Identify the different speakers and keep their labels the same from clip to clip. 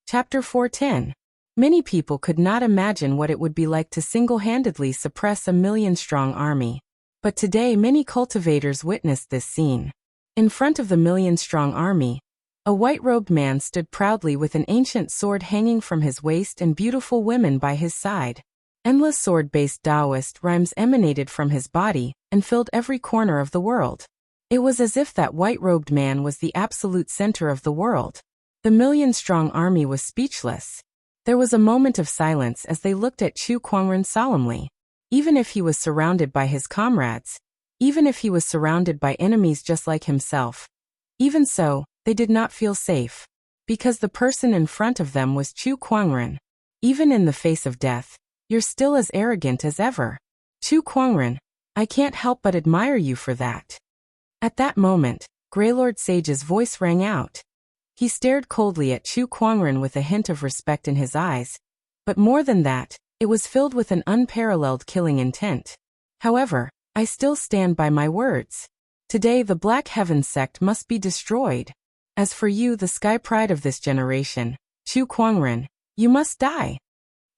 Speaker 1: Chapter 410. Many people could not imagine what it would be like to single-handedly suppress a million-strong army. But today many cultivators witnessed this scene. In front of the million-strong army, a white-robed man stood proudly with an ancient sword hanging from his waist and beautiful women by his side. Endless sword-based Taoist rhymes emanated from his body and filled every corner of the world. It was as if that white-robed man was the absolute center of the world. The million-strong army was speechless. There was a moment of silence as they looked at Chu Kuangren solemnly. Even if he was surrounded by his comrades, even if he was surrounded by enemies just like himself, even so, they did not feel safe. Because the person in front of them was Chu Kuangren. Even in the face of death, you're still as arrogant as ever. Chu Kuangren, I can't help but admire you for that. At that moment, Greylord Sage's voice rang out. He stared coldly at Chu Kuangren with a hint of respect in his eyes, but more than that, it was filled with an unparalleled killing intent. However, I still stand by my words. Today the Black Heaven sect must be destroyed. As for you, the sky pride of this generation, Chu Kuangren, you must die.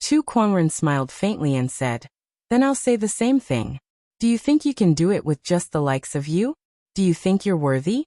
Speaker 1: Chu Kuangren smiled faintly and said, Then I'll say the same thing. Do you think you can do it with just the likes of you? Do you think you're worthy?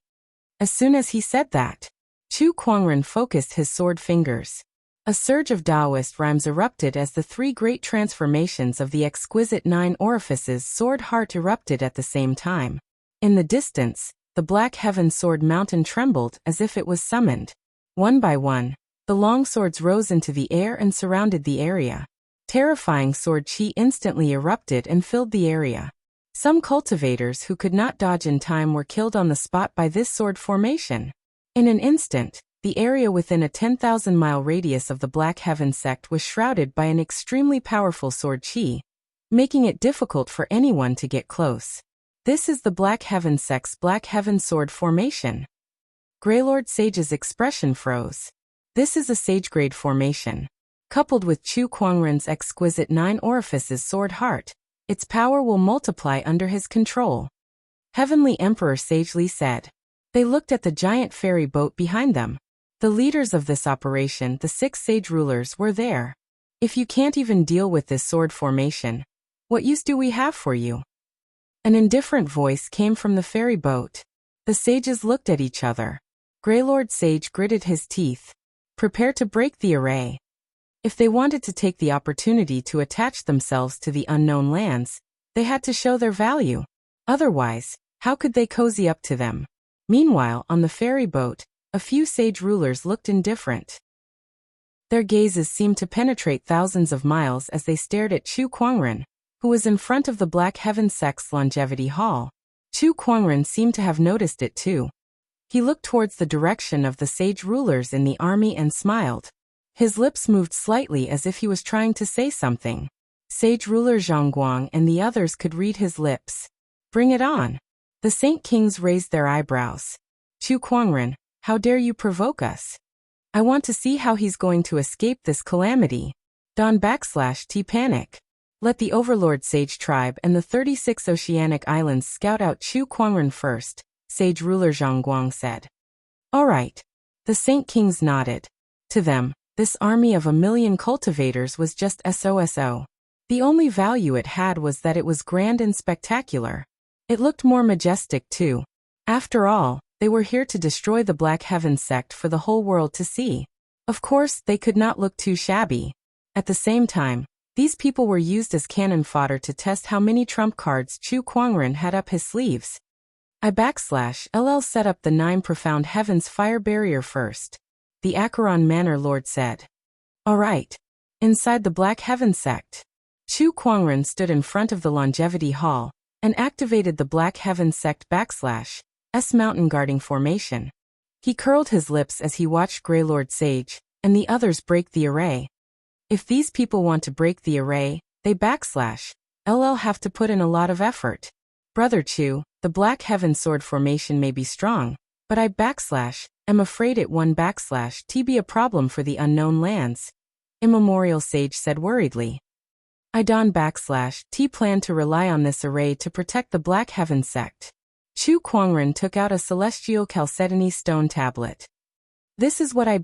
Speaker 1: As soon as he said that, Chu Kuangren focused his sword fingers. A surge of Taoist rhymes erupted as the three great transformations of the exquisite 9 orifices sword heart erupted at the same time. In the distance, the Black Heaven sword mountain trembled as if it was summoned. One by one, the long swords rose into the air and surrounded the area. Terrifying sword chi instantly erupted and filled the area. Some cultivators who could not dodge in time were killed on the spot by this sword formation. In an instant, the area within a 10,000-mile radius of the Black Heaven sect was shrouded by an extremely powerful sword chi, making it difficult for anyone to get close. This is the Black Heaven sect's Black Heaven sword formation. Greylord Sage's expression froze. This is a sage-grade formation. Coupled with Chu Kuangren's exquisite 9 orifices sword heart, its power will multiply under his control. Heavenly Emperor sagely said. They looked at the giant ferry boat behind them. The leaders of this operation, the 6 sage rulers, were there. If you can't even deal with this sword formation, what use do we have for you? An indifferent voice came from the ferry boat. The sages looked at each other. Greylord Sage gritted his teeth. Prepare to break the array. If they wanted to take the opportunity to attach themselves to the unknown lands, they had to show their value. Otherwise, how could they cozy up to them? Meanwhile, on the ferry boat, a few sage rulers looked indifferent. Their gazes seemed to penetrate thousands of miles as they stared at Chu Kuangren, who was in front of the Black Heaven sect's longevity hall. Chu Kuangren seemed to have noticed it too. He looked towards the direction of the sage rulers in the army and smiled. His lips moved slightly as if he was trying to say something. Sage ruler Zhongguang and the others could read his lips. Bring it on. The Saint Kings raised their eyebrows. Chu Kuangren, how dare you provoke us? I want to see how he's going to escape this calamity. Don/T panic. Let the Overlord Sage tribe and the 36 oceanic islands scout out Chu Kuangren first, Sage ruler Zhongguang said. All right. The Saint Kings nodded. To them, this army of 1,000,000 cultivators was just SOSO. The only value it had was that it was grand and spectacular. It looked more majestic too. After all, they were here to destroy the Black Heaven sect for the whole world to see. Of course, they could not look too shabby. At the same time, these people were used as cannon fodder to test how many trump cards Chu Kuangren had up his sleeves. I/LL set up the 9 profound heavens fire barrier first. The Acheron Manor Lord said. All right. Inside the Black Heaven sect, Chu Kuangren stood in front of the longevity hall and activated the Black Heaven sect /S mountain guarding formation. He curled his lips as he watched Greylord Sage and the others break the array. If these people want to break the array, they /LL have to put in a lot of effort. Brother Chu, the Black Heaven sword formation may be strong, but I'm afraid it /T be a problem for the unknown lands. Immemorial Sage said worriedly. I /T plan to rely on this array to protect the Black Heaven sect. Chu Kuangren took out a celestial chalcedony stone tablet. This is what I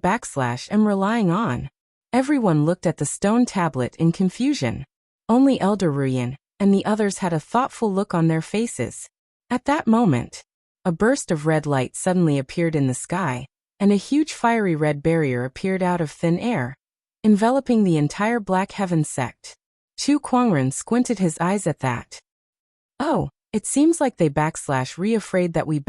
Speaker 1: am relying on. Everyone looked at the stone tablet in confusion. Only Elder Ruyan and the others had a thoughtful look on their faces. At that moment, a burst of red light suddenly appeared in the sky, and a huge fiery red barrier appeared out of thin air, enveloping the entire Black Heaven sect. Chu Kuangren squinted his eyes at that. Oh, it seems like they afraid that we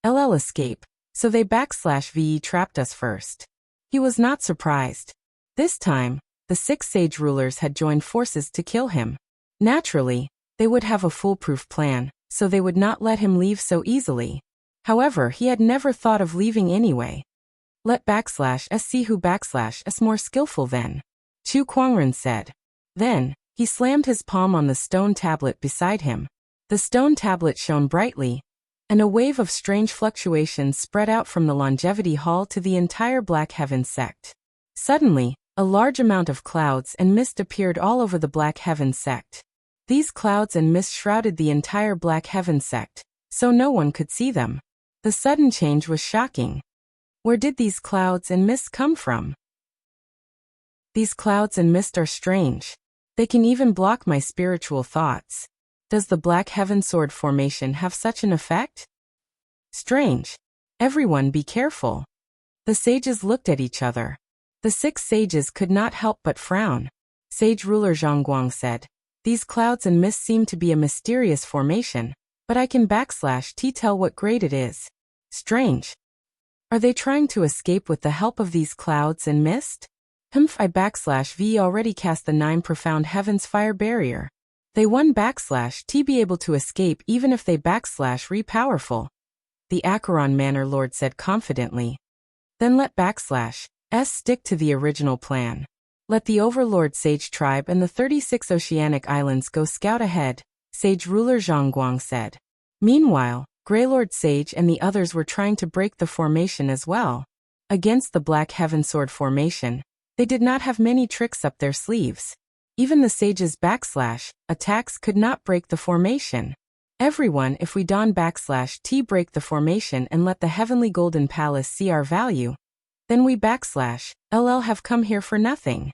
Speaker 1: LL escape, so they VE trapped us first. He was not surprised. This time, the 6 sage rulers had joined forces to kill him. Naturally, they would have a foolproof plan, so they would not let him leave so easily. However, he had never thought of leaving anyway. Let S see who S more skillful then, Chu Kuangren said. Then, he slammed his palm on the stone tablet beside him. The stone tablet shone brightly, and a wave of strange fluctuations spread out from the Longevity Hall to the entire Black Heaven sect. Suddenly, a large amount of clouds and mist appeared all over the Black Heaven sect. These clouds and mist shrouded the entire Black Heaven sect, so no one could see them. The sudden change was shocking. Where did these clouds and mist come from? These clouds and mist are strange. They can even block my spiritual thoughts. Does the Black Heaven Sword formation have such an effect? Strange. Everyone be careful. The sages looked at each other. The 6 sages could not help but frown. Sage ruler Zhongguang said, "These clouds and mist seem to be a mysterious formation, but I can tell what grade it is. Strange. Are they trying to escape with the help of these clouds and mist? I V already cast the 9 profound heavens fire barrier. They won T be able to escape even if they re powerful." The Acheron Manor Lord said confidently. Then let S stick to the original plan. Let the Overlord Sage Tribe and the 36 Oceanic Islands go scout ahead, Sage Ruler Zhongguang said. Meanwhile, Greylord Sage and the others were trying to break the formation as well. Against the Black Heaven Sword formation, they did not have many tricks up their sleeves. Even the sages' attacks could not break the formation. Everyone, if we don T break the formation and let the Heavenly Golden Palace see our value, then we LL have come here for nothing.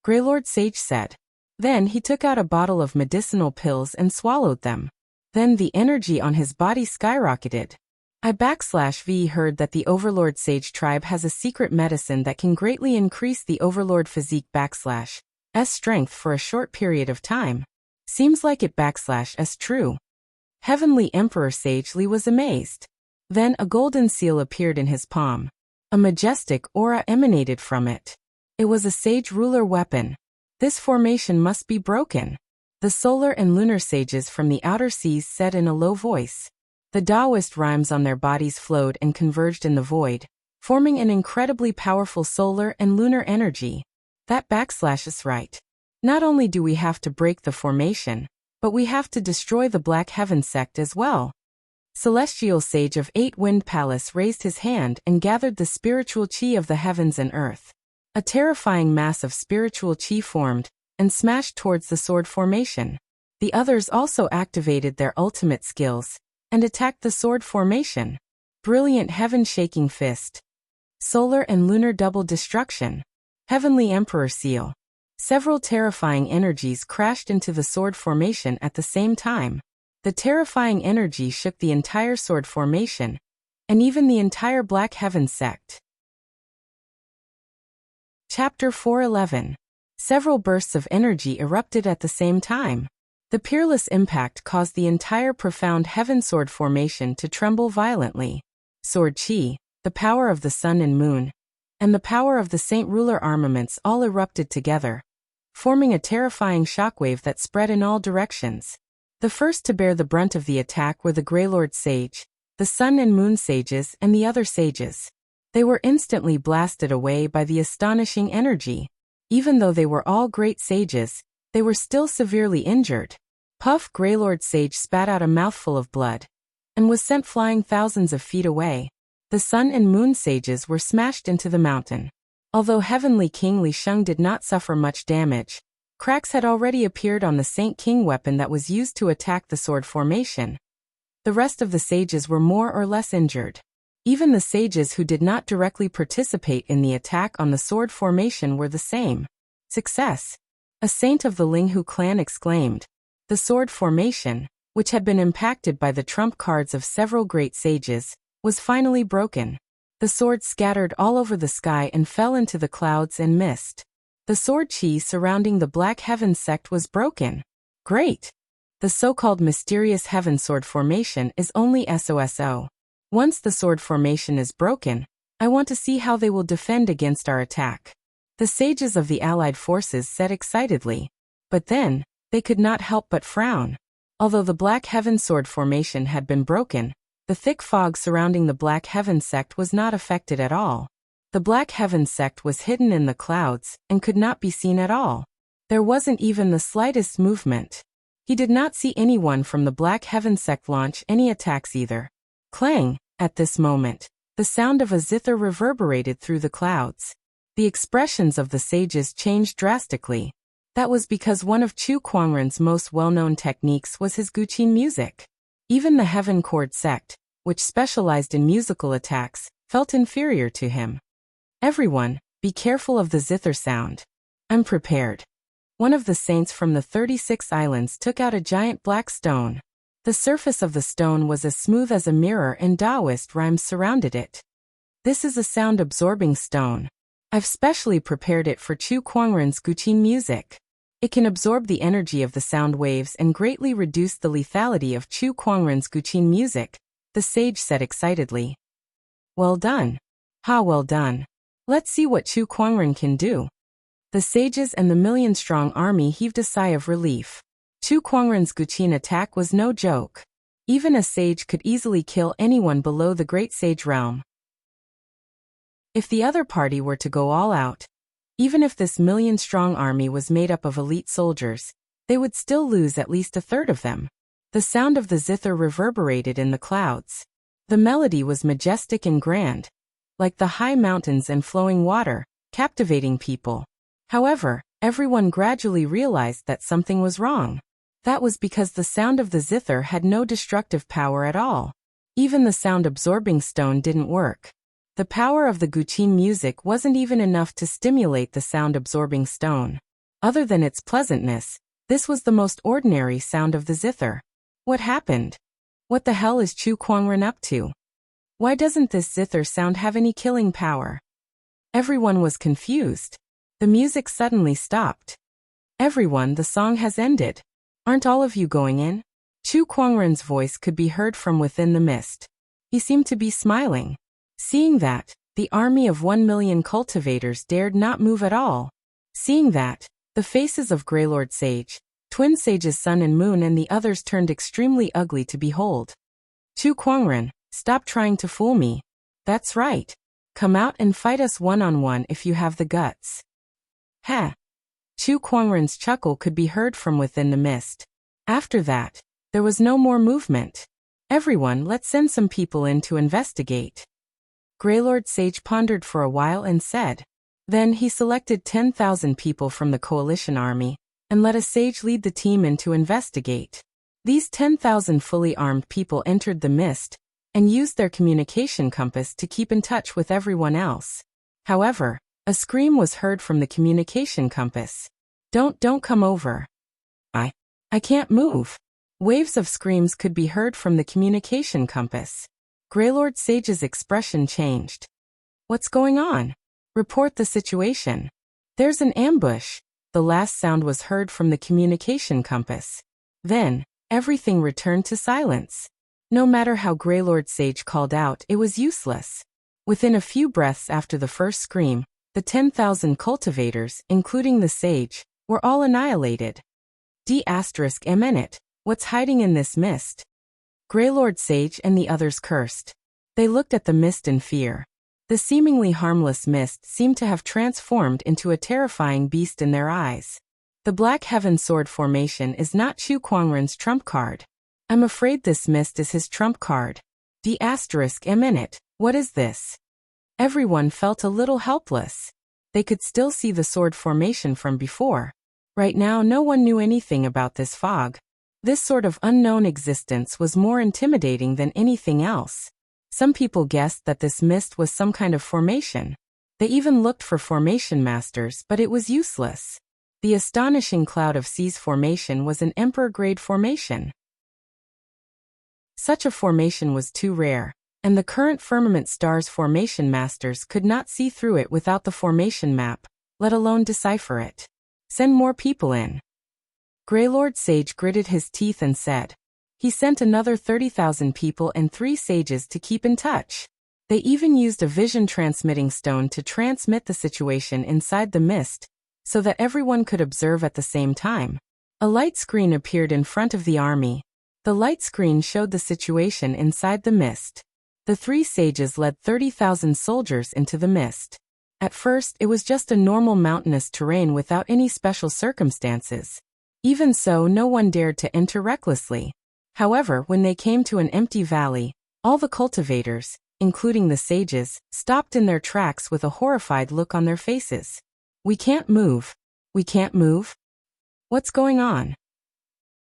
Speaker 1: Greylord Sage said. Then he took out a bottle of medicinal pills and swallowed them. Then the energy on his body skyrocketed. I V heard that the Overlord Sage Tribe has a secret medicine that can greatly increase the Overlord physique S strength for a short period of time. Seems like it S true. Heavenly Emperor Sage Li was amazed. Then a golden seal appeared in his palm. A majestic aura emanated from it. It was a sage ruler weapon. This formation must be broken. The solar and lunar sages from the outer seas said in a low voice. The Taoist rhymes on their bodies flowed and converged in the void, forming an incredibly powerful solar and lunar energy. That is right. Not only do we have to break the formation, but we have to destroy the Black Heaven sect as well. Celestial Sage of 8 Wind Palace raised his hand and gathered the spiritual chi of the heavens and earth. A terrifying mass of spiritual chi formed and smashed towards the sword formation. The others also activated their ultimate skills and attacked the sword formation. Brilliant heaven-shaking fist. Solar and lunar double destruction. Heavenly Emperor Seal. Several terrifying energies crashed into the sword formation at the same time. The terrifying energy shook the entire sword formation, and even the entire Black Heaven sect. Chapter 411. Several bursts of energy erupted at the same time. The peerless impact caused the entire profound heaven sword formation to tremble violently. Sword chi, the power of the sun and moon, and the power of the Saint Ruler armaments all erupted together, forming a terrifying shockwave that spread in all directions. The first to bear the brunt of the attack were the Greylord Sage, the Sun and Moon Sages and the other sages. They were instantly blasted away by the astonishing energy. Even though they were all great sages, they were still severely injured. Puff Greylord Sage spat out a mouthful of blood and was sent flying thousands of feet away. The Sun and Moon Sages were smashed into the mountain. Although Heavenly King Li Sheng did not suffer much damage, cracks had already appeared on the Saint King weapon that was used to attack the sword formation. The rest of the sages were more or less injured. Even the sages who did not directly participate in the attack on the sword formation were the same. Success! A saint of the Linghu clan exclaimed. The sword formation, which had been impacted by the trump cards of several great sages, was finally broken. The swords scattered all over the sky and fell into the clouds and mist. The sword chi surrounding the Black Heaven sect was broken. Great! The so-called mysterious heaven sword formation is only SOSO. Once the sword formation is broken, I want to see how they will defend against our attack. The sages of the allied forces said excitedly. But then, they could not help but frown. Although the Black Heaven sword formation had been broken, the thick fog surrounding the Black Heaven sect was not affected at all. The Black Heaven sect was hidden in the clouds and could not be seen at all. There wasn't even the slightest movement. He did not see anyone from the Black Heaven sect launch any attacks either. Clang! At this moment, the sound of a zither reverberated through the clouds. The expressions of the sages changed drastically. That was because one of Chu Kuangren's most well-known techniques was his guqin music. Even the Heaven Chord sect, which specialized in musical attacks, felt inferior to him. Everyone, be careful of the zither sound. I'm prepared. One of the saints from the 36 islands took out a giant black stone. The surface of the stone was as smooth as a mirror and Taoist rhymes surrounded it. This is a sound-absorbing stone. I've specially prepared it for Chu Kuangren's guqin music. It can absorb the energy of the sound waves and greatly reduce the lethality of Chu Kuangren's guqin music, the sage said excitedly. Well done. Ha, well done. Let's see what Chu Kuangren can do. The sages and the million-strong army heaved a sigh of relief. Chu Kuangren's guqin attack was no joke. Even a sage could easily kill anyone below the Great Sage realm. If the other party were to go all out, even if this million-strong army was made up of elite soldiers, they would still lose at least a third of them. The sound of the zither reverberated in the clouds. The melody was majestic and grand, like the high mountains and flowing water, captivating people. However, everyone gradually realized that something was wrong. That was because the sound of the zither had no destructive power at all. Even the sound-absorbing stone didn't work. The power of the guqin music wasn't even enough to stimulate the sound-absorbing stone. Other than its pleasantness, this was the most ordinary sound of the zither. What happened? What the hell is Chu Kuangren up to? Why doesn't this zither sound have any killing power? Everyone was confused. The music suddenly stopped. Everyone, the song has ended. Aren't all of you going in? Chu Kuangren's voice could be heard from within the mist. He seemed to be smiling. Seeing that, the army of 1 million cultivators dared not move at all. Seeing that, the faces of Greylord Sage, Twin Sage's Sun and Moon and the others turned extremely ugly to behold. Chu Kuangren, stop trying to fool me. That's right. Come out and fight us one-on-one if you have the guts. Ha! Chu Kuangren's chuckle could be heard from within the mist. After that, there was no more movement. Everyone, let's send some people in to investigate. Greylord Sage pondered for a while and said. Then he selected 10,000 people from the coalition army, and let a sage lead the team in to investigate. These 10,000 fully armed people entered the mist, and used their communication compass to keep in touch with everyone else. However, a scream was heard from the communication compass. Don't come over. I can't move. Waves of screams could be heard from the communication compass. Greylord Sage's expression changed. What's going on? Report the situation. There's an ambush. The last sound was heard from the communication compass. Then, everything returned to silence. No matter how Greylord Sage called out, it was useless. Within a few breaths after the first scream, the 10,000 cultivators, including the sage, were all annihilated. D***, what's hiding in this mist? Greylord Sage and the others cursed. They looked at the mist in fear. The seemingly harmless mist seemed to have transformed into a terrifying beast in their eyes. The Black Heaven Sword formation is not Chu Kuangren's trump card. I'm afraid this mist is his trump card. D***, what is this? Everyone felt a little helpless. They could still see the sword formation from before. Right now no one knew anything about this fog. This sort of unknown existence was more intimidating than anything else. Some people guessed that this mist was some kind of formation. They even looked for formation masters, but it was useless. The astonishing cloud of seas formation was an emperor-grade formation. Such a formation was too rare, and the current firmament star's formation masters could not see through it without the formation map, let alone decipher it. Send more people in. Greylord Sage gritted his teeth and said. He sent another 30,000 people and 3 sages to keep in touch. They even used a vision-transmitting stone to transmit the situation inside the mist, so that everyone could observe at the same time. A light screen appeared in front of the army. The light screen showed the situation inside the mist. The 3 sages led 30,000 soldiers into the mist. At first, it was just a normal mountainous terrain without any special circumstances. Even so, no one dared to enter recklessly. However, when they came to an empty valley, all the cultivators, including the sages, stopped in their tracks with a horrified look on their faces. We can't move. We can't move? What's going on?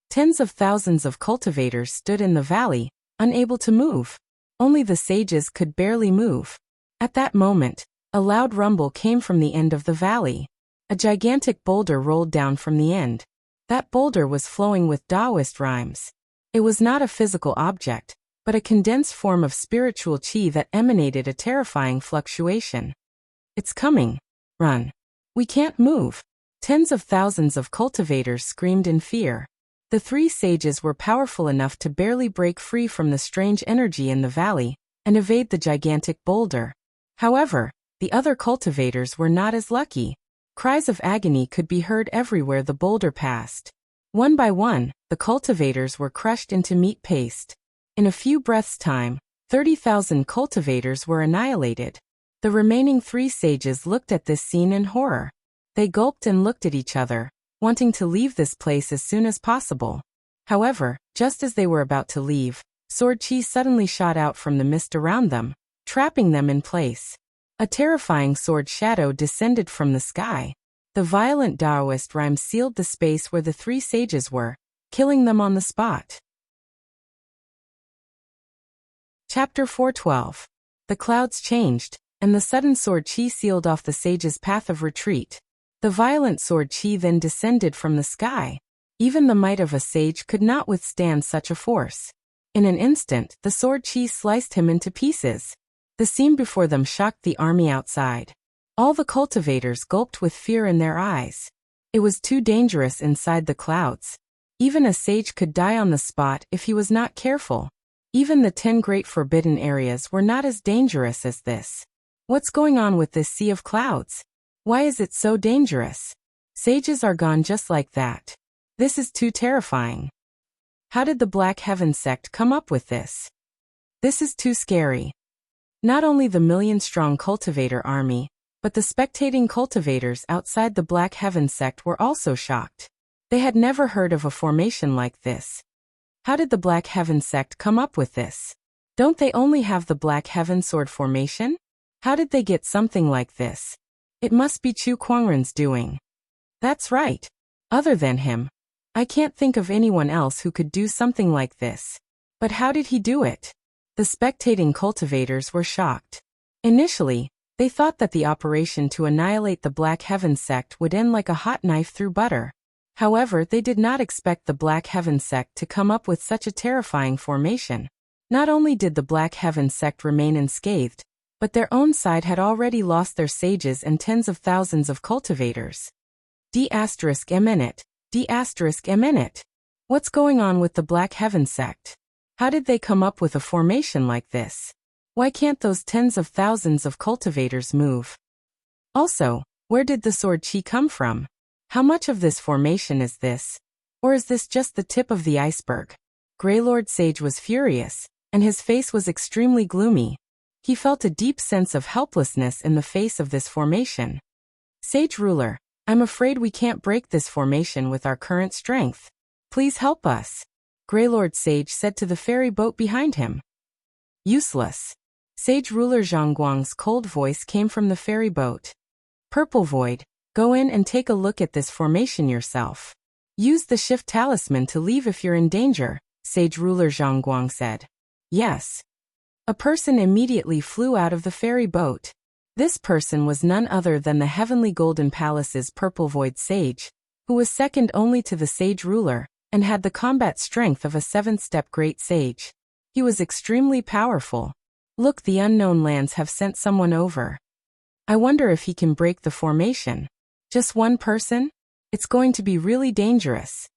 Speaker 1: Tens of thousands of cultivators stood in the valley, unable to move. Only the sages could barely move. At that moment, a loud rumble came from the end of the valley. A gigantic boulder rolled down from the end. That boulder was flowing with Taoist rhymes. It was not a physical object, but a condensed form of spiritual chi that emanated a terrifying fluctuation. It's coming. Run. We can't move. Tens of thousands of cultivators screamed in fear. The 3 sages were powerful enough to barely break free from the strange energy in the valley and evade the gigantic boulder. However, the other cultivators were not as lucky. Cries of agony could be heard everywhere the boulder passed. One by one, the cultivators were crushed into meat paste. In a few breaths' time, 30,000 cultivators were annihilated. The remaining 3 sages looked at this scene in horror. They gulped and looked at each other, wanting to leave this place as soon as possible. However, just as they were about to leave, sword chi suddenly shot out from the mist around them, trapping them in place. A terrifying sword shadow descended from the sky. The violent Taoist rhyme sealed the space where the 3 sages were, killing them on the spot. Chapter 412. The clouds changed, and the sudden sword chi sealed off the sage's path of retreat. The violent sword chi then descended from the sky. Even the might of a sage could not withstand such a force. In an instant, the sword chi sliced him into pieces. The scene before them shocked the army outside. All the cultivators gulped with fear in their eyes. It was too dangerous inside the clouds. Even a sage could die on the spot if he was not careful. Even the 10 great forbidden areas were not as dangerous as this. What's going on with this sea of clouds? Why is it so dangerous? Sages are gone just like that. This is too terrifying. How did the Black Heaven sect come up with this? This is too scary. Not only the million-strong cultivator army, but the spectating cultivators outside the Black Heaven sect were also shocked. They had never heard of a formation like this. How did the Black Heaven sect come up with this? Don't they only have the Black Heaven sword formation? How did they get something like this? It must be Chu Kuangren's doing. That's right. Other than him, I can't think of anyone else who could do something like this. But how did he do it? The spectating cultivators were shocked. Initially, they thought that the operation to annihilate the Black Heaven sect would end like a hot knife through butter. However, they did not expect the Black Heaven sect to come up with such a terrifying formation. Not only did the Black Heaven sect remain unscathed, but their own side had already lost their sages and tens of thousands of cultivators. D*M*. What's going on with the Black Heaven sect? How did they come up with a formation like this? Why can't those tens of thousands of cultivators move? Also, where did the sword chi come from? How much of this formation is this? Or is this just the tip of the iceberg? Greylord Sage was furious, and his face was extremely gloomy. He felt a deep sense of helplessness in the face of this formation. Sage Ruler, I'm afraid we can't break this formation with our current strength. Please help us. Greylord Sage said to the ferry boat behind him. Useless. Sage Ruler Zhangguang's cold voice came from the ferry boat. Purple Void, go in and take a look at this formation yourself. Use the shift talisman to leave if you're in danger, Sage Ruler Zhangguang said. Yes. A person immediately flew out of the fairy boat. This person was none other than the heavenly Golden Palace's purple void sage, who was second only to the sage ruler, and had the combat strength of a 7th-step great sage. He was extremely powerful. Look, the unknown lands have sent someone over. I wonder if he can break the formation. Just one person? It's going to be really dangerous.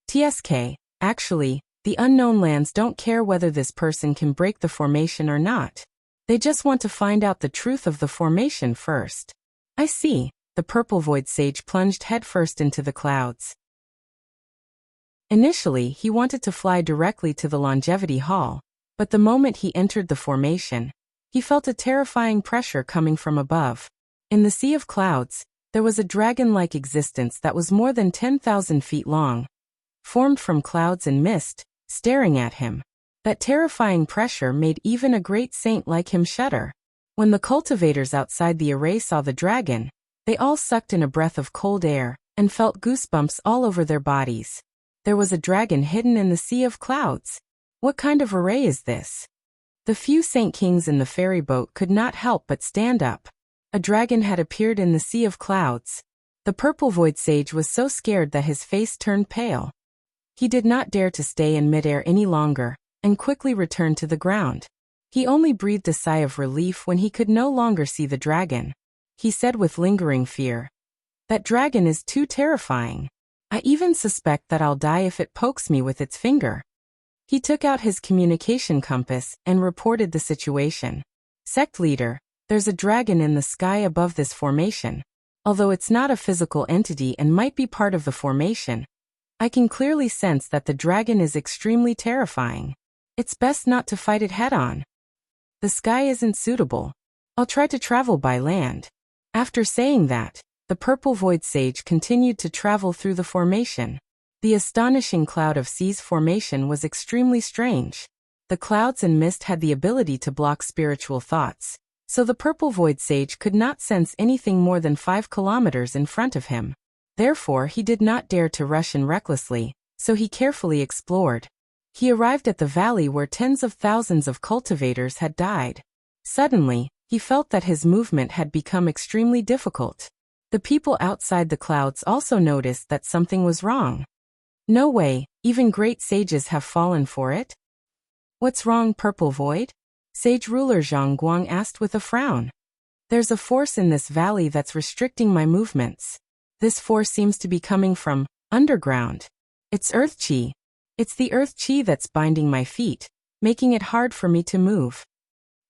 Speaker 1: TSK, actually, the unknown lands don't care whether this person can break the formation or not. They just want to find out the truth of the formation first. I see. The purple void sage plunged headfirst into the clouds. Initially, he wanted to fly directly to the longevity hall, but the moment he entered the formation, he felt a terrifying pressure coming from above. In the sea of clouds, there was a dragon-like existence that was more than 10,000 feet long, formed from clouds and mist, staring at him. That terrifying pressure made even a great saint like him shudder. When the cultivators outside the array saw the dragon, they all sucked in a breath of cold air and felt goosebumps all over their bodies. There was a dragon hidden in the sea of clouds. What kind of array is this? The few saint kings in the ferry boat could not help but stand up. A dragon had appeared in the sea of clouds. The purple void sage was so scared that his face turned pale. He did not dare to stay in midair any longer, and quickly returned to the ground. He only breathed a sigh of relief when he could no longer see the dragon. He said with lingering fear, "That dragon is too terrifying. I even suspect that I'll die if it pokes me with its finger." He took out his communication compass and reported the situation. "Sect leader, there's a dragon in the sky above this formation. Although it's not a physical entity and might be part of the formation, I can clearly sense that the dragon is extremely terrifying. It's best not to fight it head-on. The sky isn't suitable. I'll try to travel by land." After saying that, the purple void sage continued to travel through the formation. The astonishing cloud of seas formation was extremely strange. The clouds and mist had the ability to block spiritual thoughts, so the purple void sage could not sense anything more than 5 kilometers in front of him. Therefore, he did not dare to rush in recklessly, so he carefully explored. He arrived at the valley where tens of thousands of cultivators had died. Suddenly, he felt that his movement had become extremely difficult. The people outside the clouds also noticed that something was wrong. No way, even great sages have fallen for it? "What's wrong, Purple Void?" Sage ruler Zhang Guang asked with a frown. "There's a force in this valley that's restricting my movements. This force seems to be coming from underground. It's earth chi. It's the earth chi that's binding my feet, making it hard for me to move."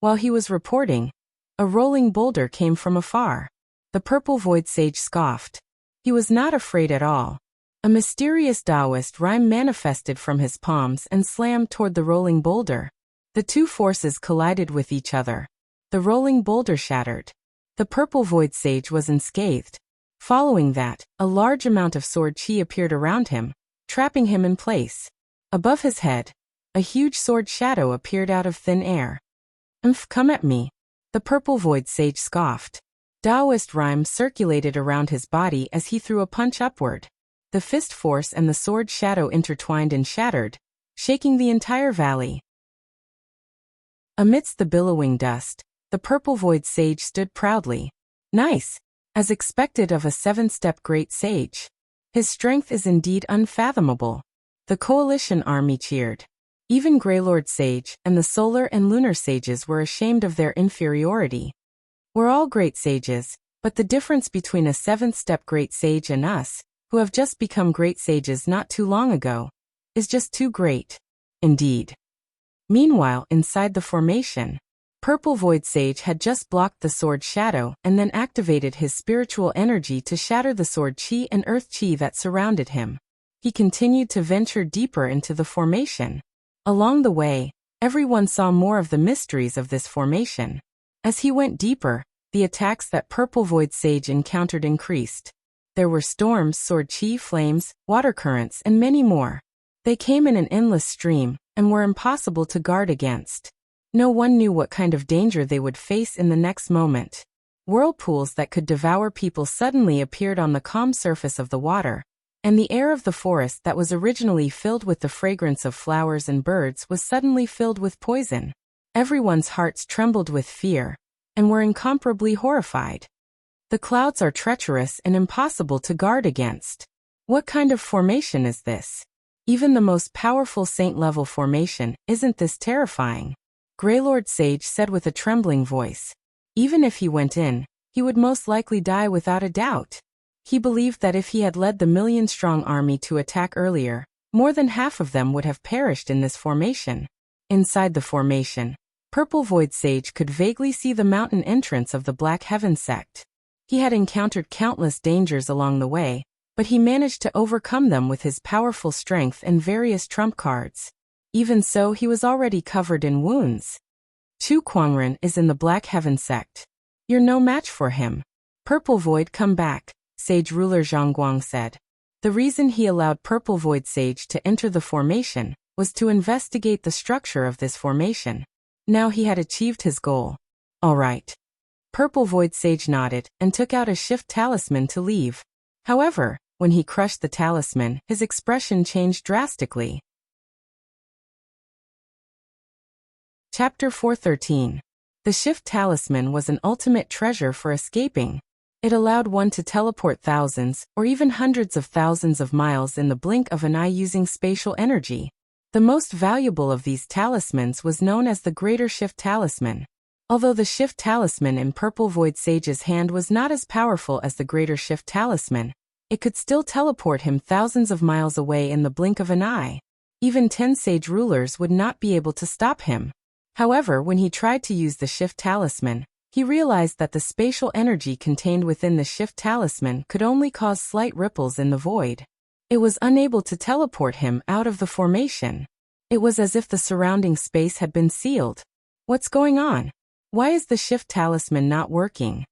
Speaker 1: While he was reporting, a rolling boulder came from afar. The purple void sage scoffed. He was not afraid at all. A mysterious Taoist rhyme manifested from his palms and slammed toward the rolling boulder. The two forces collided with each other. The rolling boulder shattered. The purple void sage was unscathed. Following that, a large amount of sword chi appeared around him, trapping him in place. Above his head, a huge sword shadow appeared out of thin air. Come at me." The purple void sage scoffed. Taoist rhyme circulated around his body as he threw a punch upward. The fist force and the sword shadow intertwined and shattered, shaking the entire valley. Amidst the billowing dust, the purple void sage stood proudly. "Nice, as expected of a 7th-step great sage. His strength is indeed unfathomable." The coalition army cheered. Even Greylord Sage and the solar and lunar sages were ashamed of their inferiority. "We're all great sages, but the difference between a 7th-step great sage and us, who have just become great sages not too long ago, is just too great." Indeed. Meanwhile, inside the formation, Purple Void Sage had just blocked the sword shadow and then activated his spiritual energy to shatter the sword chi and earth chi that surrounded him. He continued to venture deeper into the formation. Along the way, everyone saw more of the mysteries of this formation. As he went deeper, the attacks that Purple Void Sage encountered increased. There were storms, sword chi, flames, water currents, and many more. They came in an endless stream and were impossible to guard against. No one knew what kind of danger they would face in the next moment. Whirlpools that could devour people suddenly appeared on the calm surface of the water, and the air of the forest that was originally filled with the fragrance of flowers and birds was suddenly filled with poison. Everyone's hearts trembled with fear, and were incomparably horrified. The clouds are treacherous and impossible to guard against. What kind of formation is this? Even the most powerful saint-level formation, isn't this terrifying? Greylord Sage said with a trembling voice. Even if he went in, he would most likely die without a doubt. He believed that if he had led the million-strong army to attack earlier, more than half of them would have perished in this formation. Inside the formation, Purple Void Sage could vaguely see the mountain entrance of the Black Heaven sect. He had encountered countless dangers along the way, but he managed to overcome them with his powerful strength and various trump cards. Even so, he was already covered in wounds. Chu Kuangren is in the Black Heaven sect. You're no match for him. Purple Void, come back, Sage Ruler Zhang Guang said. The reason he allowed Purple Void Sage to enter the formation was to investigate the structure of this formation. Now he had achieved his goal. All right. Purple Void Sage nodded and took out a shift talisman to leave. However, when he crushed the talisman, his expression changed drastically. Chapter 413. The shift talisman was an ultimate treasure for escaping. It allowed one to teleport thousands or even hundreds of thousands of miles in the blink of an eye using spatial energy. The most valuable of these talismans was known as the Greater Shift Talisman. Although the Shift Talisman in Purple Void Sage's hand was not as powerful as the Greater Shift Talisman, it could still teleport him thousands of miles away in the blink of an eye. Even 10 Sage Rulers would not be able to stop him. However, when he tried to use the Shift Talisman, he realized that the spatial energy contained within the Shift Talisman could only cause slight ripples in the void. It was unable to teleport him out of the formation. It was as if the surrounding space had been sealed. What's going on? Why is the Shift Talisman not working?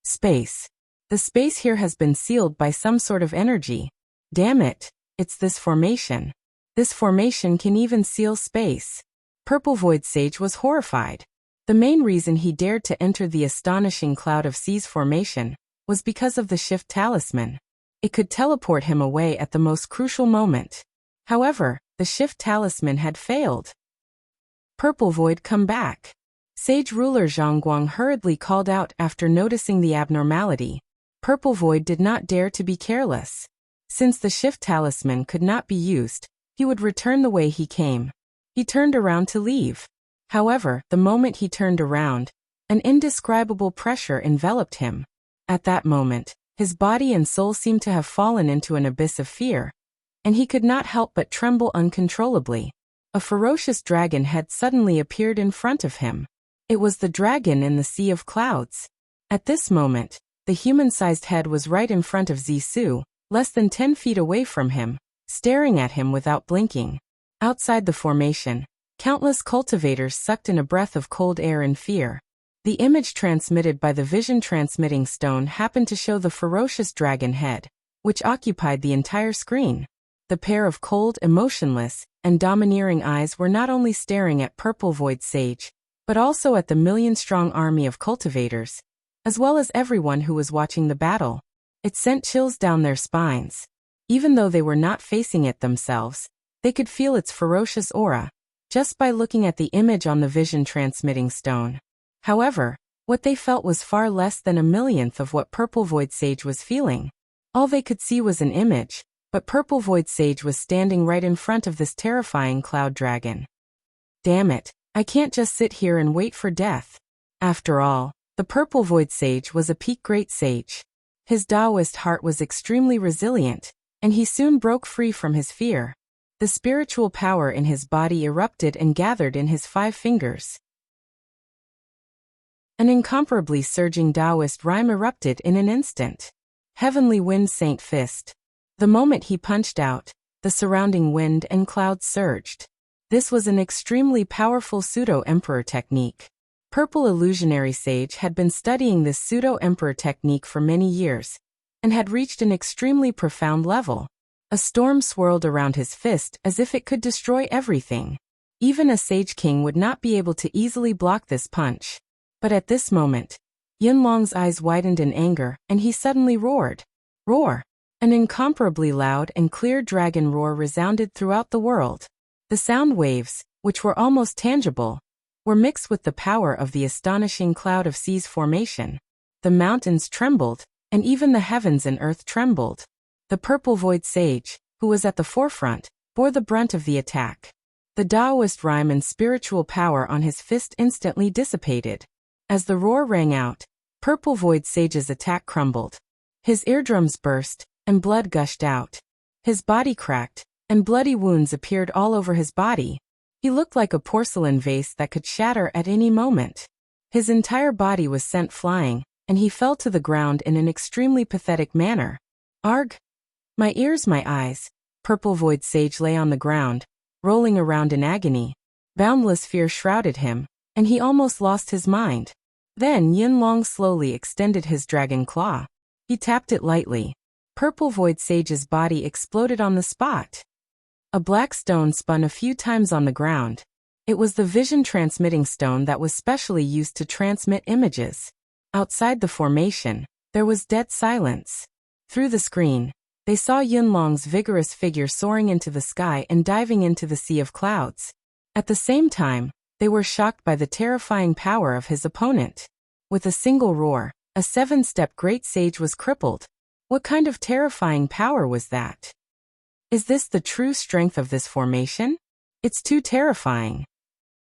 Speaker 1: Space. The space here has been sealed by some sort of energy. Damn it, it's this formation. This formation can even seal space. Purple Void Sage was horrified. The main reason he dared to enter the astonishing Cloud of Seas formation was because of the Shift Talisman. It could teleport him away at the most crucial moment. However, the Shift Talisman had failed. Purple Void, come back. Sage Ruler Zhang Guang hurriedly called out after noticing the abnormality. Purple Void did not dare to be careless. Since the Shift Talisman could not be used, he would return the way he came. He turned around to leave. However, the moment he turned around, an indescribable pressure enveloped him. At that moment, his body and soul seemed to have fallen into an abyss of fear, and he could not help but tremble uncontrollably. A ferocious dragon had suddenly appeared in front of him. It was the dragon in the Sea of Clouds. At this moment, the human-sized head was right in front of Zissou, less than 10 feet away from him, staring at him without blinking. Outside the formation, countless cultivators sucked in a breath of cold air in fear. The image transmitted by the vision-transmitting stone happened to show the ferocious dragon head, which occupied the entire screen. The pair of cold, emotionless, and domineering eyes were not only staring at Purple Void Sage, but also at the million-strong army of cultivators, as well as everyone who was watching the battle. It sent chills down their spines. Even though they were not facing it themselves, they could feel its ferocious aura, just by looking at the image on the vision-transmitting stone. However, what they felt was far less than a millionth of what Purple Void Sage was feeling. All they could see was an image, but Purple Void Sage was standing right in front of this terrifying cloud dragon. Damn it, I can't just sit here and wait for death. After all, the Purple Void Sage was a peak great sage. His Taoist heart was extremely resilient, and he soon broke free from his fear. The spiritual power in his body erupted and gathered in his 5 fingers. An incomparably surging Taoist rhyme erupted in an instant. Heavenly Wind Saint Fist. The moment he punched out, the surrounding wind and clouds surged. This was an extremely powerful pseudo-emperor technique. Purple Illusionary Sage had been studying this pseudo-emperor technique for many years, and had reached an extremely profound level. A storm swirled around his fist as if it could destroy everything. Even a Sage King would not be able to easily block this punch. But at this moment, Yinlong's eyes widened in anger, and he suddenly roared. Roar! An incomparably loud and clear dragon roar resounded throughout the world. The sound waves, which were almost tangible, were mixed with the power of the astonishing cloud of seas formation. The mountains trembled, and even the heavens and earth trembled. The purple void sage, who was at the forefront, bore the brunt of the attack. The Taoist rhyme and spiritual power on his fist instantly dissipated. As the roar rang out, Purple Void Sage's attack crumbled. His eardrums burst, and blood gushed out. His body cracked, and bloody wounds appeared all over his body. He looked like a porcelain vase that could shatter at any moment. His entire body was sent flying, and he fell to the ground in an extremely pathetic manner. Arg! My ears, my eyes. Purple Void Sage lay on the ground, rolling around in agony. Boundless fear shrouded him, and he almost lost his mind. Then Yin Long slowly extended his dragon claw. He tapped it lightly. Purple Void Sage's body exploded on the spot. A black stone spun a few times on the ground. It was the vision-transmitting stone that was specially used to transmit images. Outside the formation, there was dead silence. Through the screen, they saw Yin Long's vigorous figure soaring into the sky and diving into the sea of clouds. At the same time, they were shocked by the terrifying power of his opponent. With a single roar, a 7-step great sage was crippled. What kind of terrifying power was that? Is this the true strength of this formation? It's too terrifying.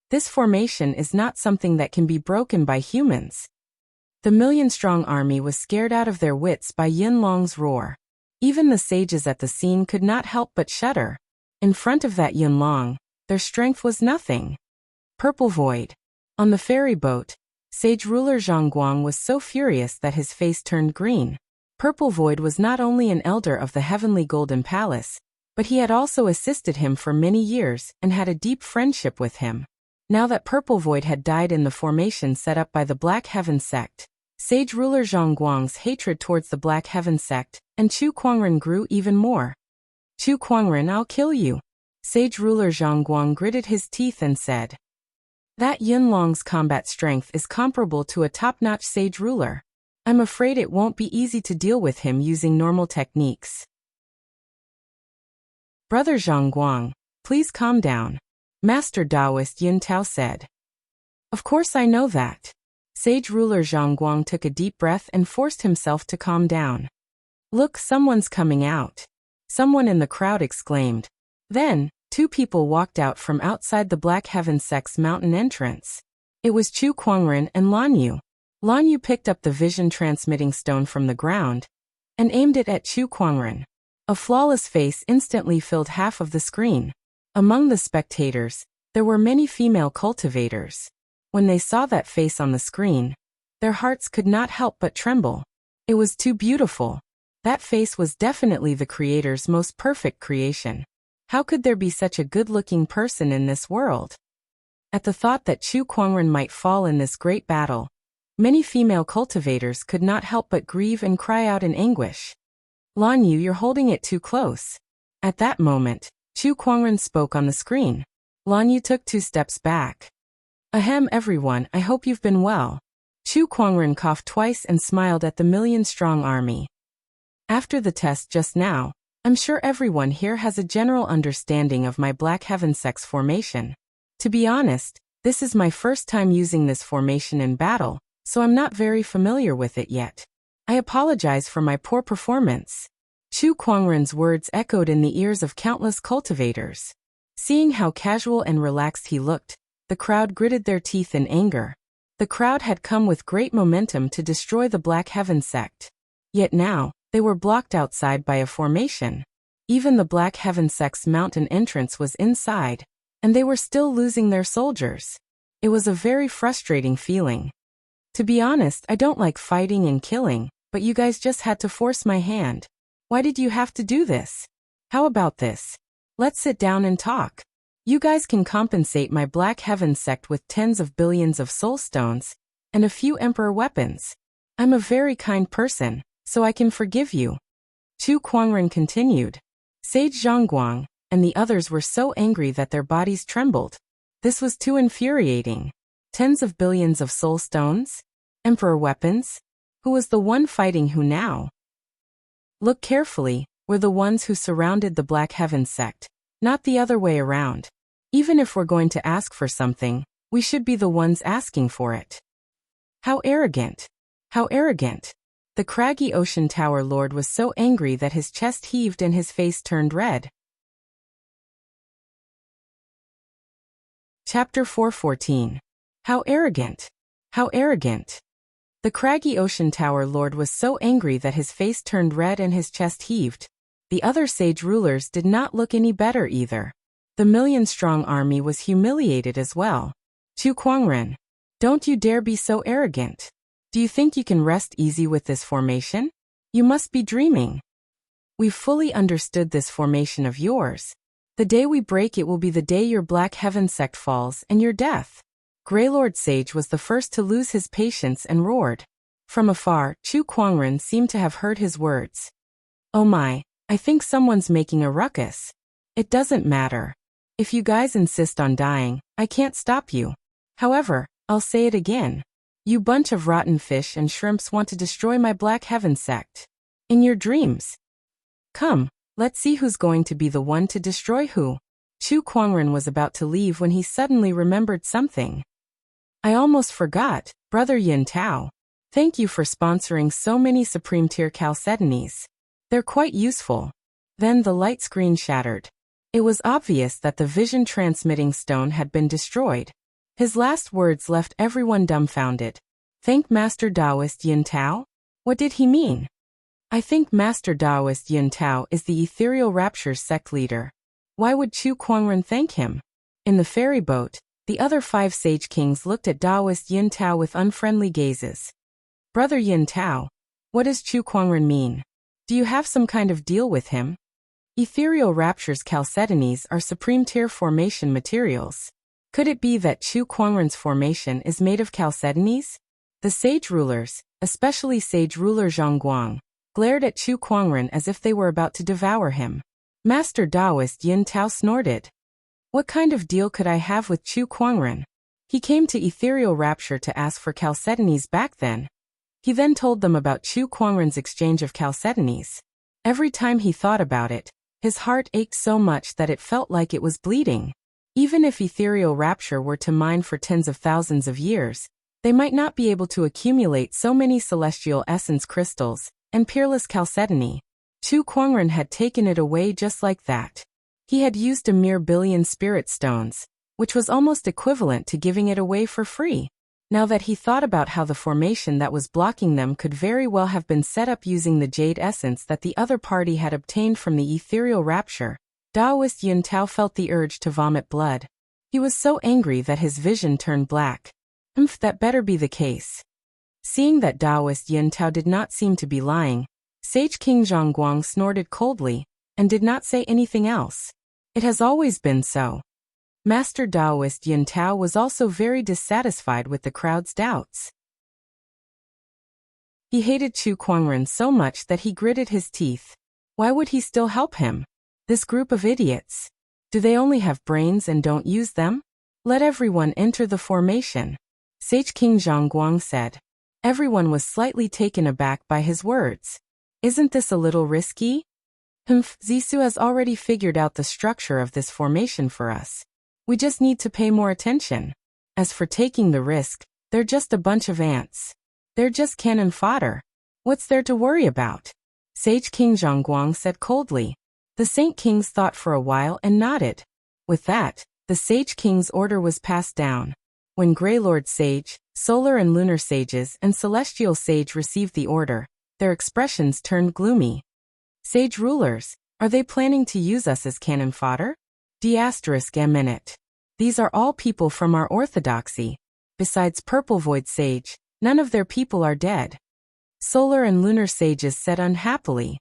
Speaker 1: This formation is not something that can be broken by humans. The million-strong army was scared out of their wits by Yin Long's roar. Even the sages at the scene could not help but shudder. In front of that Yin Long, their strength was nothing. Purple Void. On the ferry boat, Sage ruler Zhang Guang was so furious that his face turned green. Purple Void was not only an elder of the Heavenly Golden Palace, but he had also assisted him for many years and had a deep friendship with him. Now that Purple Void had died in the formation set up by the Black Heaven sect, Sage ruler Zhang Guang's hatred towards the Black Heaven sect and Chu Kuangren grew even more. Chu Kuangren, I'll kill you. Sage ruler Zhang Guang gritted his teeth and said. That Yin Long's combat strength is comparable to a top-notch sage ruler. I'm afraid it won't be easy to deal with him using normal techniques. Brother Zhang Guang, please calm down. Master Taoist Yin Tao said. Of course I know that. Sage ruler Zhang Guang took a deep breath and forced himself to calm down. Look, someone's coming out. Someone in the crowd exclaimed. Then, 2 people walked out from outside the Black Heaven sect's mountain entrance. It was Chu Kuangren and Lan Yu. Lan Yu picked up the vision-transmitting stone from the ground and aimed it at Chu Kuangren. A flawless face instantly filled half of the screen. Among the spectators, there were many female cultivators. When they saw that face on the screen, their hearts could not help but tremble. It was too beautiful. That face was definitely the creator's most perfect creation. How could there be such a good-looking person in this world? At the thought that Chu Kuangren might fall in this great battle, many female cultivators could not help but grieve and cry out in anguish. Lan Yu, you're holding it too close. At that moment, Chu Kuangren spoke on the screen. Lan Yu took 2 steps back. Ahem, everyone, I hope you've been well. Chu Kuangren coughed twice and smiled at the million-strong army. After the test just now, I'm sure everyone here has a general understanding of my Black Heaven sect's formation. To be honest, this is my first time using this formation in battle, so I'm not very familiar with it yet. I apologize for my poor performance. Chu Kuangren's words echoed in the ears of countless cultivators. Seeing how casual and relaxed he looked, the crowd gritted their teeth in anger. The crowd had come with great momentum to destroy the Black Heaven sect. Yet now, they were blocked outside by a formation. Even the Black Heaven sect's mountain entrance was inside, and they were still losing their soldiers. It was a very frustrating feeling. To be honest, I don't like fighting and killing, but you guys just had to force my hand. Why did you have to do this? How about this? Let's sit down and talk. You guys can compensate my Black Heaven sect with tens of billions of soul stones and a few emperor weapons. I'm a very kind person, so I can forgive you. Chu Kuangren continued. Sage Zhangguang and the others were so angry that their bodies trembled. This was too infuriating. Tens of billions of soul stones? Emperor weapons? Who was the one fighting who now? Look carefully, were the ones who surrounded the Black Heaven sect, not the other way around. Even if we're going to ask for something, We should be the ones asking for it. How arrogant! How arrogant! The craggy ocean tower lord was so angry that his chest heaved and his face turned red. Chapter 4:14. How arrogant! How arrogant! The craggy ocean tower lord was so angry that his face turned red and his chest heaved. The other sage rulers did not look any better either. The million-strong army was humiliated as well. Chu Kuangren, don't you dare be so arrogant. Do you think you can rest easy with this formation? You must be dreaming. We've fully understood this formation of yours. The day we break it will be the day your Black Heaven sect falls and your death. Greylord Sage was the first to lose his patience and roared. From afar, Chu Kuangren seemed to have heard his words. Oh my, I think someone's making a ruckus. It doesn't matter. If you guys insist on dying, I can't stop you. However, I'll say it again. You bunch of rotten fish and shrimps want to destroy my Black Heaven sect. In your dreams. Come, let's see who's going to be the one to destroy who. Chu Kuangren was about to leave when he suddenly remembered something. I almost forgot, Brother Yin Tao. Thank you for sponsoring so many Supreme Tier Chalcedonies. They're quite useful. Then the light screen shattered. It was obvious that the vision transmitting stone had been destroyed. His last words left everyone dumbfounded. Thank Master Taoist Yin Tao? What did he mean? I think Master Taoist Yin Tao is the Ethereal Rapture's sect leader. Why would Chu Kuangren thank him? In the ferry boat, the other 5 sage kings looked at Taoist Yin Tao with unfriendly gazes. Brother Yin Tao, what does Chu Kuangren mean? Do you have some kind of deal with him? Ethereal Rapture's Chalcedonies are supreme tier formation materials. Could it be that Chu Kuangren's formation is made of Chalcedonies? The sage rulers, especially sage ruler Zhang Guang, glared at Chu Kuangren as if they were about to devour him. Master Taoist Yin Tao snorted. What kind of deal could I have with Chu Kuangren? He came to Ethereal Rapture to ask for Chalcedonies back then. He then told them about Chu Kuangren's exchange of Chalcedonies. Every time he thought about it, his heart ached so much that it felt like it was bleeding. Even if Ethereal Rapture were to mine for tens of thousands of years, they might not be able to accumulate so many celestial essence crystals and peerless Chalcedony. Chu Kuangren had taken it away just like that. He had used a mere billion spirit stones, which was almost equivalent to giving it away for free. Now that he thought about how the formation that was blocking them could very well have been set up using the jade essence that the other party had obtained from the Ethereal Rapture, Taoist Yin Tao felt the urge to vomit blood. He was so angry that his vision turned black. That better be the case. Seeing that Taoist Yin Tao did not seem to be lying, Sage King Zhang Guang snorted coldly, and did not say anything else. It has always been so. Master Taoist Yin Tao was also very dissatisfied with the crowd's doubts. He hated Chu Kuangren so much that he gritted his teeth. Why would he still help him? This group of idiots. Do they only have brains and don't use them? Let everyone enter the formation. Sage King Zhang Guang said. Everyone was slightly taken aback by his words. Isn't this a little risky? Zissou has already figured out the structure of this formation for us. We just need to pay more attention. As for taking the risk, they're just a bunch of ants. They're just cannon fodder. What's there to worry about? Sage King Zhang Guang said coldly. The Saint Kings thought for a while and nodded. With that, the Sage King's order was passed down. When Greylord Sage, Solar and Lunar Sages and Celestial Sage received the order, their expressions turned gloomy. Sage rulers, are they planning to use us as cannon fodder? D*M*. These are all people from our orthodoxy. Besides Purple Void Sage, none of their people are dead. Solar and Lunar Sages said unhappily.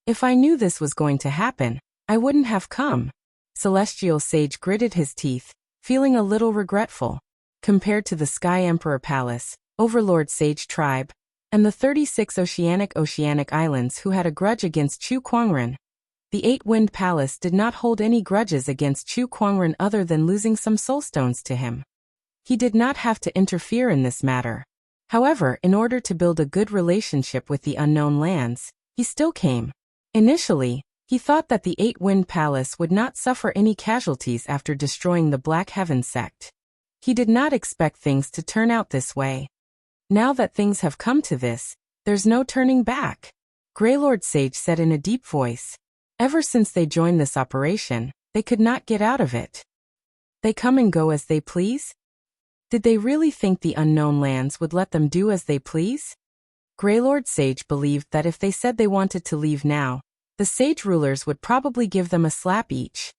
Speaker 1: If I knew this was going to happen, I wouldn't have come. Celestial Sage gritted his teeth, feeling a little regretful. Compared to the Sky Emperor Palace, Overlord Sage Tribe, and the 36 oceanic islands who had a grudge against Chu Kuangren, the 8-Wind Palace did not hold any grudges against Chu Kuangren other than losing some soulstones to him. He did not have to interfere in this matter. However, in order to build a good relationship with the unknown lands, he still came. Initially, he thought that the 8-Wind Palace would not suffer any casualties after destroying the Black Heaven sect. He did not expect things to turn out this way. Now that things have come to this, there's no turning back, Greylord Sage said in a deep voice. Ever since they joined this operation, they could not get out of it. They come and go as they please? Did they really think the unknown lands would let them do as they please? Greylord Sage believed that if they said they wanted to leave now, the sage rulers would probably give them a slap each.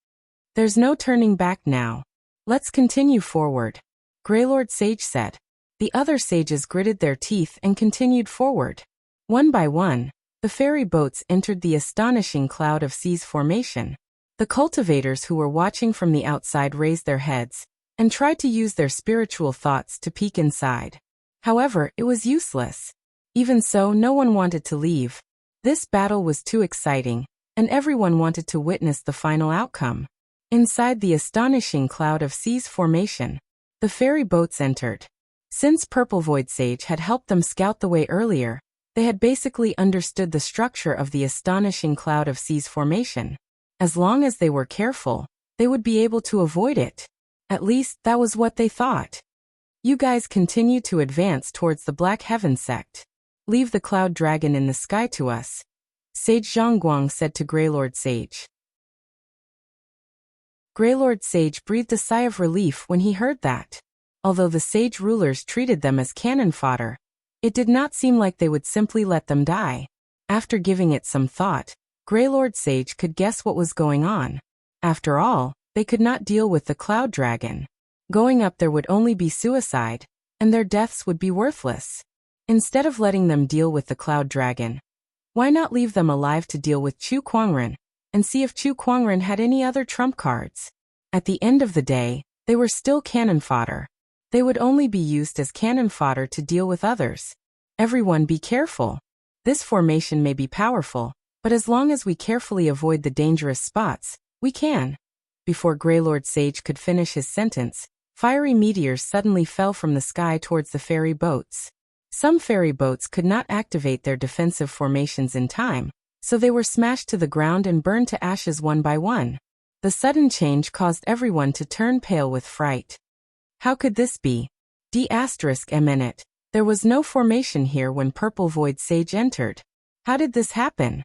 Speaker 1: There's no turning back now. Let's continue forward, Greylord Sage said. The other sages gritted their teeth and continued forward. One by one, the ferry boats entered the astonishing cloud of seas formation. The cultivators who were watching from the outside raised their heads and tried to use their spiritual thoughts to peek inside. However, it was useless. Even so, no one wanted to leave. This battle was too exciting, and everyone wanted to witness the final outcome. Inside the astonishing cloud of seas formation, the ferry boats entered. Since Purple Void Sage had helped them scout the way earlier, they had basically understood the structure of the astonishing cloud of seas formation. As long as they were careful, they would be able to avoid it. At least, that was what they thought. You guys continue to advance towards the Black Heaven sect. Leave the Cloud Dragon in the sky to us, Sage Zhongguang said to Greylord Sage. Greylord Sage breathed a sigh of relief when he heard that. Although the sage rulers treated them as cannon fodder, it did not seem like they would simply let them die. After giving it some thought, Greylord Sage could guess what was going on. After all, they could not deal with the Cloud Dragon. Going up there would only be suicide, and their deaths would be worthless. Instead of letting them deal with the Cloud Dragon, why not leave them alive to deal with Chu Kuangren, and see if Chu Kuangren had any other trump cards? At the end of the day, they were still cannon fodder. They would only be used as cannon fodder to deal with others. Everyone be careful. This formation may be powerful, but as long as we carefully avoid the dangerous spots, we can. Before Greylord Sage could finish his sentence, fiery meteors suddenly fell from the sky towards the ferry boats. Some ferry boats could not activate their defensive formations in time, so they were smashed to the ground and burned to ashes one by one. The sudden change caused everyone to turn pale with fright. How could this be? D***minute. There was no formation here when Purple Void Sage entered. How did this happen?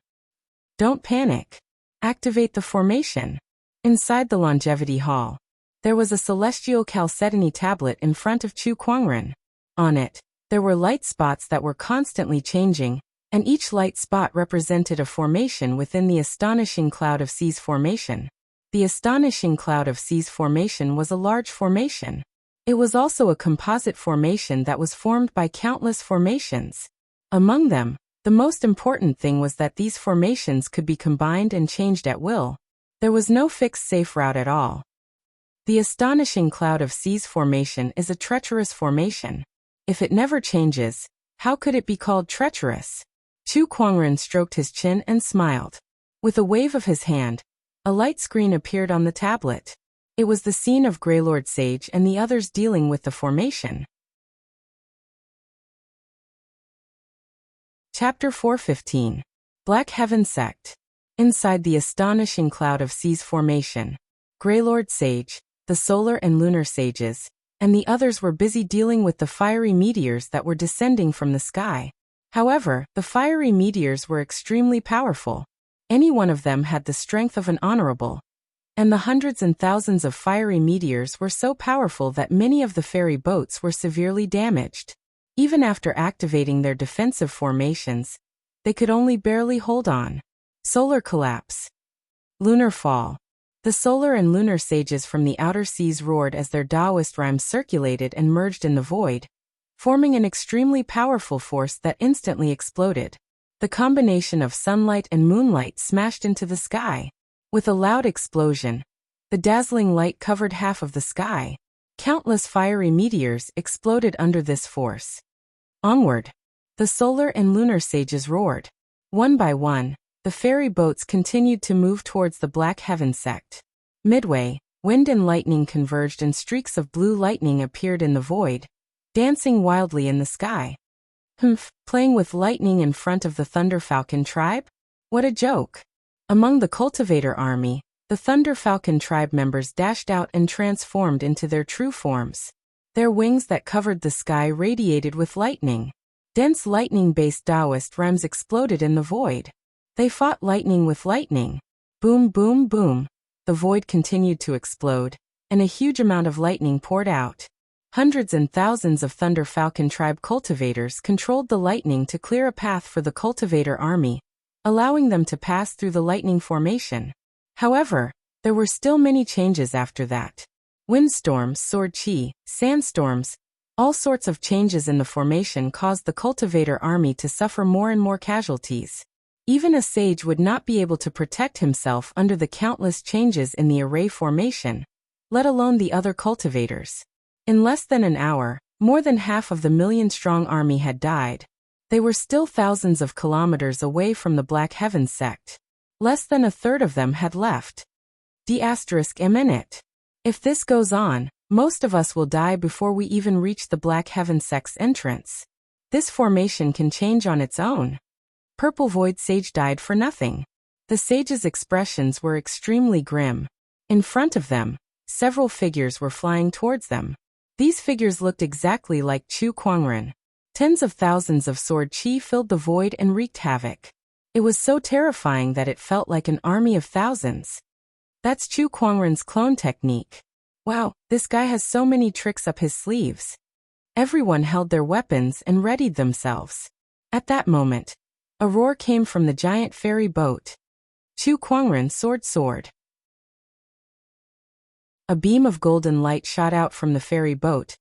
Speaker 1: Don't panic. Activate the formation. Inside the Longevity Hall, there was a celestial chalcedony tablet in front of Chu Kuangren. On it, there were light spots that were constantly changing, and each light spot represented a formation within the astonishing cloud of seas formation. The astonishing cloud of seas formation was a large formation. It was also a composite formation that was formed by countless formations. Among them, the most important thing was that these formations could be combined and changed at will. There was no fixed safe route at all. The astonishing cloud of seas formation is a treacherous formation. If it never changes, how could it be called treacherous? Chu Kuangren stroked his chin and smiled. With a wave of his hand, a light screen appeared on the tablet. It was the scene of Greylord Sage and the others dealing with the formation. Chapter 415. Black Heaven Sect. Inside the astonishing cloud of seas formation, Greylord Sage, the solar and lunar sages, and the others were busy dealing with the fiery meteors that were descending from the sky. However, the fiery meteors were extremely powerful. Any one of them had the strength of an honorable. And the hundreds and thousands of fiery meteors were so powerful that many of the ferry boats were severely damaged. Even after activating their defensive formations, they could only barely hold on. Solar collapse. Lunar fall. The solar and lunar sages from the outer seas roared as their Taoist rhymes circulated and merged in the void, forming an extremely powerful force that instantly exploded. The combination of sunlight and moonlight smashed into the sky. With a loud explosion, the dazzling light covered half of the sky. Countless fiery meteors exploded under this force. Onward. The solar and lunar sages roared. One by one, the ferry boats continued to move towards the Black Heaven sect. Midway, wind and lightning converged and streaks of blue lightning appeared in the void, dancing wildly in the sky. Playing with lightning in front of the Thunder Falcon tribe? What a joke! Among the cultivator army, the Thunder Falcon tribe members dashed out and transformed into their true forms. Their wings that covered the sky radiated with lightning. Dense lightning-based Taoist rhymes exploded in the void. They fought lightning with lightning. Boom, boom, boom. The void continued to explode, and a huge amount of lightning poured out. Hundreds and thousands of Thunder Falcon tribe cultivators controlled the lightning to clear a path for the cultivator army, allowing them to pass through the lightning formation. However, there were still many changes after that. Windstorms, sword chi, sandstorms, all sorts of changes in the formation caused the cultivator army to suffer more and more casualties. Even a sage would not be able to protect himself under the countless changes in the array formation, let alone the other cultivators. In less than an hour, more than half of the million-strong army had died. They were still thousands of kilometers away from the Black Heaven sect. Less than a third of them had left. D***. If this goes on, most of us will die before we even reach the Black Heaven sect's entrance. This formation can change on its own. Purple Void Sage died for nothing. The sage's expressions were extremely grim. In front of them, several figures were flying towards them. These figures looked exactly like Chu Kuangren. Tens of thousands of sword chi filled the void and wreaked havoc. It was so terrifying that it felt like an army of thousands. That's Chu Kuangren's clone technique. Wow, this guy has so many tricks up his sleeves. Everyone held their weapons and readied themselves. At that moment, a roar came from the giant ferry boat. Chu Kuangren sword. A beam of golden light shot out from the ferry boat,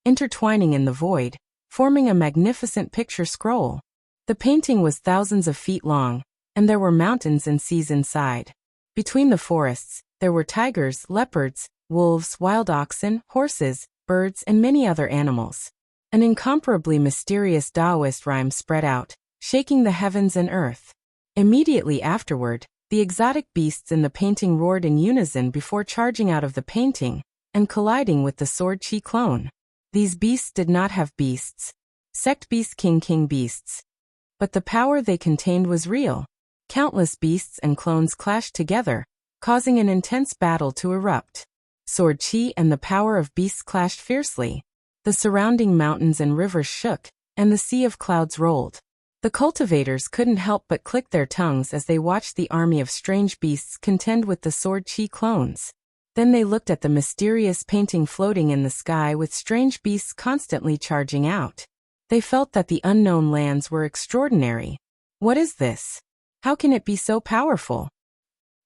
Speaker 1: intertwining in the void, forming a magnificent picture scroll. The painting was thousands of feet long, and there were mountains and seas inside. Between the forests, there were tigers, leopards, wolves, wild oxen, horses, birds, and many other animals. An incomparably mysterious Taoist rhyme spread out, shaking the heavens and earth. Immediately afterward, the exotic beasts in the painting roared in unison before charging out of the painting and colliding with the sword chi clone. These beasts did not have beasts. Sect beast king beasts. But the power they contained was real. Countless beasts and clones clashed together, causing an intense battle to erupt. Sword chi and the power of beasts clashed fiercely. The surrounding mountains and rivers shook, and the sea of clouds rolled. The cultivators couldn't help but click their tongues as they watched the army of strange beasts contend with the sword chi clones. Then they looked at the mysterious painting floating in the sky with strange beasts constantly charging out. They felt that the unknown lands were extraordinary. What is this? How can it be so powerful?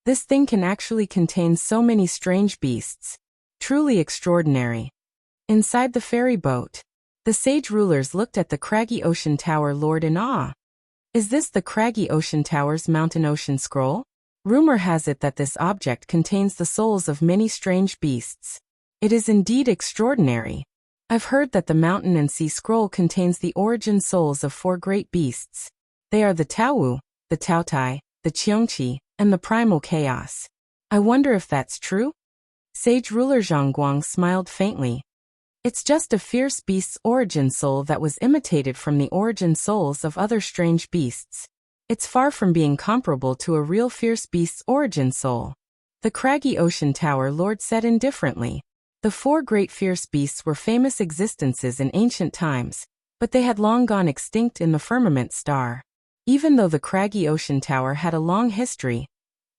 Speaker 1: This thing can actually contain so many strange beasts. Truly extraordinary. Inside the ferry boat, the sage rulers looked at the craggy ocean tower lord in awe. Is this the craggy ocean tower's mountain ocean scroll? Rumor has it that this object contains the souls of many strange beasts. It is indeed extraordinary. I've heard that the mountain and sea scroll contains the origin souls of 4 great beasts. They are the Taowu, the Taotai, the Qiongqi, and the primal chaos. I wonder if that's true? Sage ruler Zhongguang smiled faintly. It's just a fierce beast's origin soul that was imitated from the origin souls of other strange beasts. It's far from being comparable to a real fierce beast's origin soul. The craggy ocean tower lord said indifferently. The 4 great fierce beasts were famous existences in ancient times, but they had long gone extinct in the firmament star. Even though the craggy ocean tower had a long history,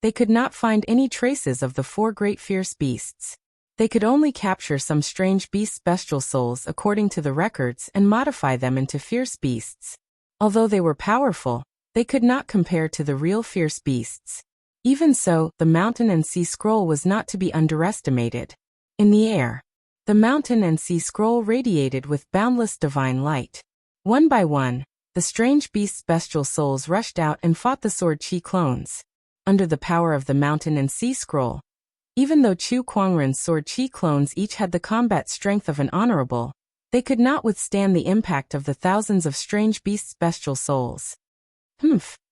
Speaker 1: they could not find any traces of the 4 great fierce beasts. They could only capture some strange beast bestial souls according to the records and modify them into fierce beasts. Although they were powerful, they could not compare to the real fierce beasts. Even so, the mountain and sea scroll was not to be underestimated. In the air, the mountain and sea scroll radiated with boundless divine light. One by one, the strange beast's bestial souls rushed out and fought the sword chi clones. Under the power of the mountain and sea scroll, even though Chu Kuangren's sword chi clones each had the combat strength of an honorable, they could not withstand the impact of the thousands of strange beasts' bestial souls.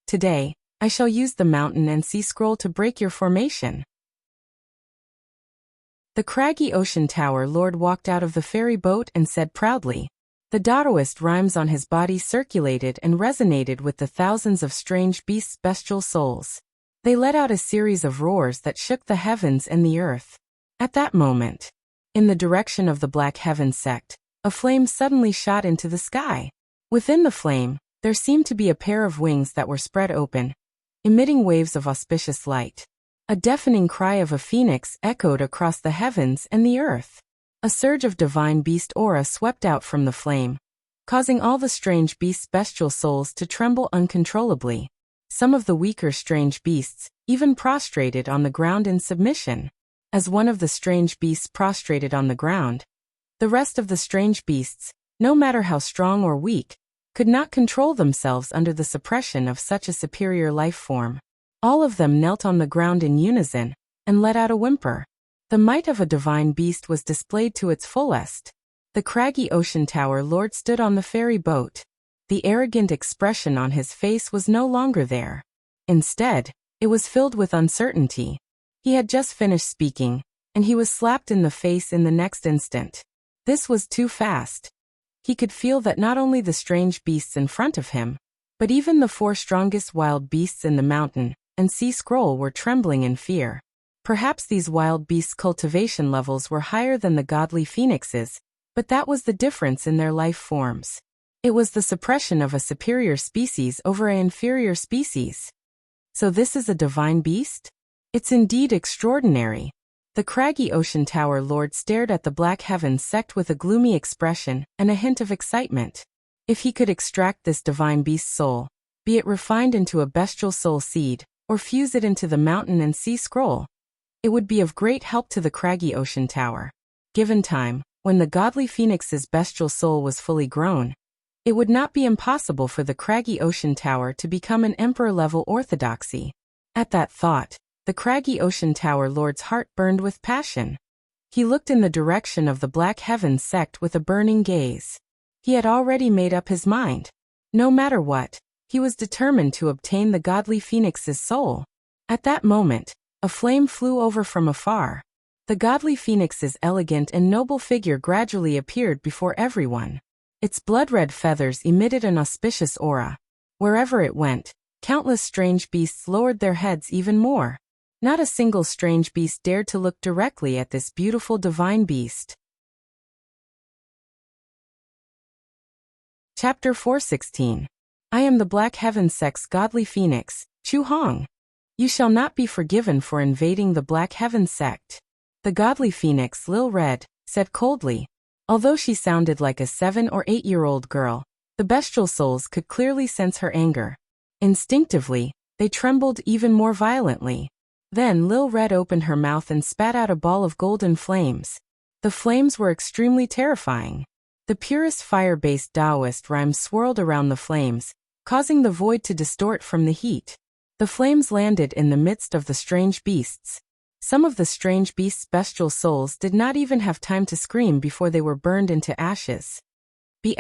Speaker 1: Today, I shall use the mountain and sea scroll to break your formation. The craggy ocean tower lord walked out of the ferry boat and said proudly. The Daoist rhymes on his body circulated and resonated with the thousands of strange beasts' bestial souls. They let out a series of roars that shook the heavens and the earth. At that moment, In the direction of the Black Heaven sect, a flame suddenly shot into the sky. Within the flame, there seemed to be a pair of wings that were spread open, emitting waves of auspicious light. A deafening cry of a phoenix echoed across the heavens and the earth. A surge of divine beast aura swept out from the flame, causing all the strange beasts' bestial souls to tremble uncontrollably. Some of the weaker strange beasts even prostrated on the ground in submission. As one of the strange beasts prostrated on the ground, the rest of the strange beasts, no matter how strong or weak, could not control themselves under the suppression of such a superior life form. All of them knelt on the ground in unison and let out a whimper. The might of a divine beast was displayed to its fullest. The craggy ocean tower lord stood on the ferry boat. The arrogant expression on his face was no longer there. Instead, it was filled with uncertainty. He had just finished speaking, and he was slapped in the face in the next instant. This was too fast. He could feel that not only the strange beasts in front of him, but even the 4 strongest wild beasts in the mountain and sea scroll were trembling in fear. Perhaps these wild beasts' cultivation levels were higher than the godly phoenixes, but that was the difference in their life forms. It was the suppression of a superior species over an inferior species. So this is a divine beast? It's indeed extraordinary. The craggy ocean tower lord stared at the Black Heaven sect with a gloomy expression and a hint of excitement. If he could extract this divine beast's soul, be it refined into a bestial soul seed, or fuse it into the mountain and sea scroll, it would be of great help to the craggy ocean tower. Given time, when the godly phoenix's bestial soul was fully grown, it would not be impossible for the craggy ocean tower to become an emperor-level orthodoxy. At that thought, the craggy ocean tower lord's heart burned with passion. He looked in the direction of the Black Heaven sect with a burning gaze. He had already made up his mind. No matter what, he was determined to obtain the godly phoenix's soul. At that moment, a flame flew over from afar. The godly phoenix's elegant and noble figure gradually appeared before everyone. Its blood-red feathers emitted an auspicious aura. Wherever it went, countless strange beasts lowered their heads even more. Not a single strange beast dared to look directly at this beautiful divine beast. Chapter 416. I am the Black Heaven sect's godly phoenix, Chu Hong. You shall not be forgiven for invading the Black Heaven sect. The godly phoenix Lil Red said coldly. Although she sounded like a 7 or 8-year-old girl, the bestial souls could clearly sense her anger. Instinctively, they trembled even more violently. Then Lil Red opened her mouth and spat out a ball of golden flames. The flames were extremely terrifying. The purest fire-based Taoist rhymes swirled around the flames, causing the void to distort from the heat. The flames landed in the midst of the strange beasts. Some of the strange beasts' bestial souls did not even have time to scream before they were burned into ashes. ****.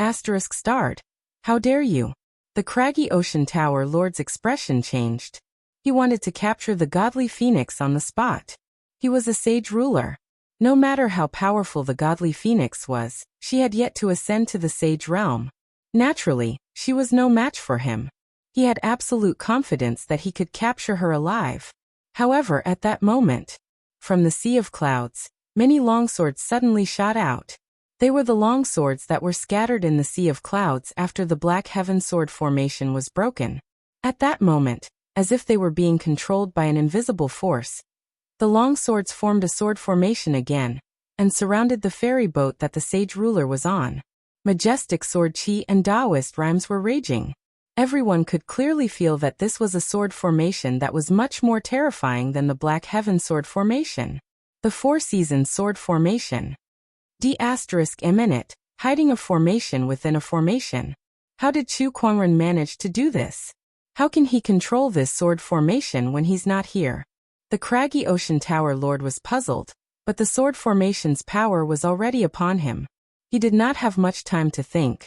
Speaker 1: How dare you? The craggy ocean tower lord's expression changed. He wanted to capture the godly phoenix on the spot. He was a sage ruler. No matter how powerful the godly phoenix was, she had yet to ascend to the sage realm. Naturally, she was no match for him. He had absolute confidence that he could capture her alive. However, at that moment, from the sea of clouds, many longswords suddenly shot out. They were the longswords that were scattered in the sea of clouds after the Black Heaven sword formation was broken. At that moment, as if they were being controlled by an invisible force, the longswords formed a sword formation again, and surrounded the ferry boat that the sage ruler was on. Majestic sword chi and Taoist rhymes were raging. Everyone could clearly feel that this was a sword formation that was much more terrifying than the Black Heaven sword formation. The Four-Seasons sword formation. ***, hiding a formation within a formation. How did Chu Kuangren manage to do this? How can he control this sword formation when he's not here? The craggy ocean tower lord was puzzled, but the sword formation's power was already upon him. He did not have much time to think.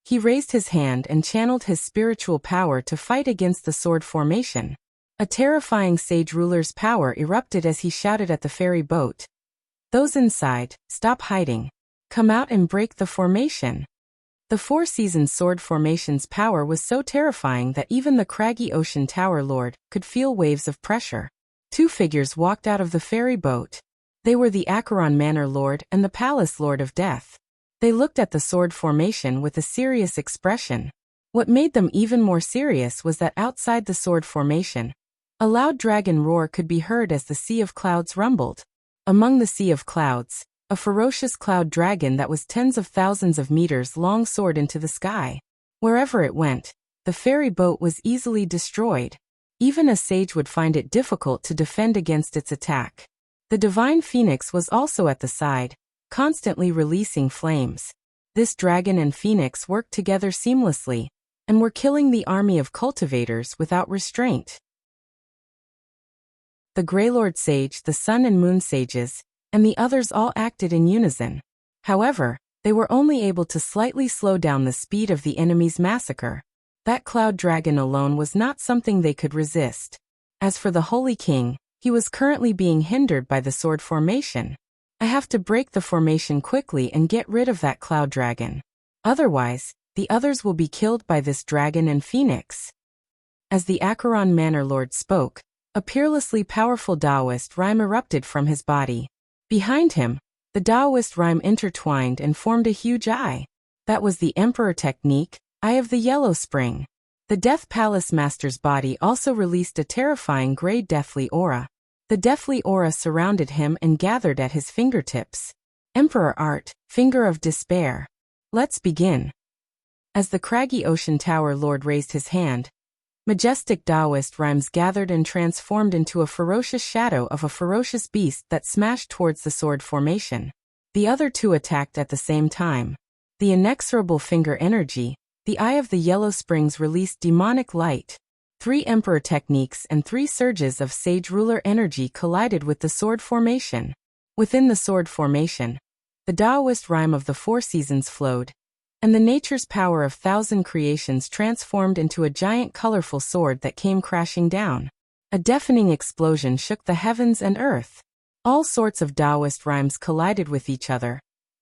Speaker 1: He raised his hand and channeled his spiritual power to fight against the sword formation. A terrifying sage ruler's power erupted as he shouted at the ferry boat. Those inside, stop hiding. Come out and break the formation. The Four-Seasons sword formation's power was so terrifying that even the craggy ocean tower lord could feel waves of pressure. Two figures walked out of the ferry boat. They were the Acheron Manor Lord and the Palace Lord of Death. They looked at the sword formation with a serious expression. What made them even more serious was that outside the sword formation, a loud dragon roar could be heard as the sea of clouds rumbled. Among the sea of clouds, a ferocious cloud dragon that was tens of thousands of meters long soared into the sky. Wherever it went, the ferry boat was easily destroyed. Even a sage would find it difficult to defend against its attack. The divine phoenix was also at the side, constantly releasing flames. This dragon and phoenix worked together seamlessly, and were killing the army of cultivators without restraint. The Greylord Sage, the Sun and Moon Sages, and the others all acted in unison. However, they were only able to slightly slow down the speed of the enemy's massacre. That cloud dragon alone was not something they could resist. As for the Holy King, he was currently being hindered by the sword formation. I have to break the formation quickly and get rid of that cloud dragon. Otherwise, the others will be killed by this dragon and phoenix. As the Acheron Manor Lord spoke, a peerlessly powerful Taoist rhyme erupted from his body. Behind him, the Taoist rhyme intertwined and formed a huge eye. That was the Emperor technique, Eye of the Yellow Spring. The Death Palace Master's body also released a terrifying gray deathly aura. The deathly aura surrounded him and gathered at his fingertips. Emperor Art, Finger of Despair. Let's begin. As the craggy Ocean Tower Lord raised his hand, majestic Taoist rhymes gathered and transformed into a ferocious shadow of a ferocious beast that smashed towards the sword formation. The other two attacked at the same time. The inexorable finger energy, the Eye of the Yellow Springs released demonic light. 3 Emperor techniques and 3 surges of Sage Ruler energy collided with the sword formation. Within the sword formation, the Taoist rhyme of the 4 seasons flowed, and the nature's power of 1,000 creations transformed into a giant colorful sword that came crashing down. A deafening explosion shook the heavens and earth. All sorts of Taoist rhymes collided with each other,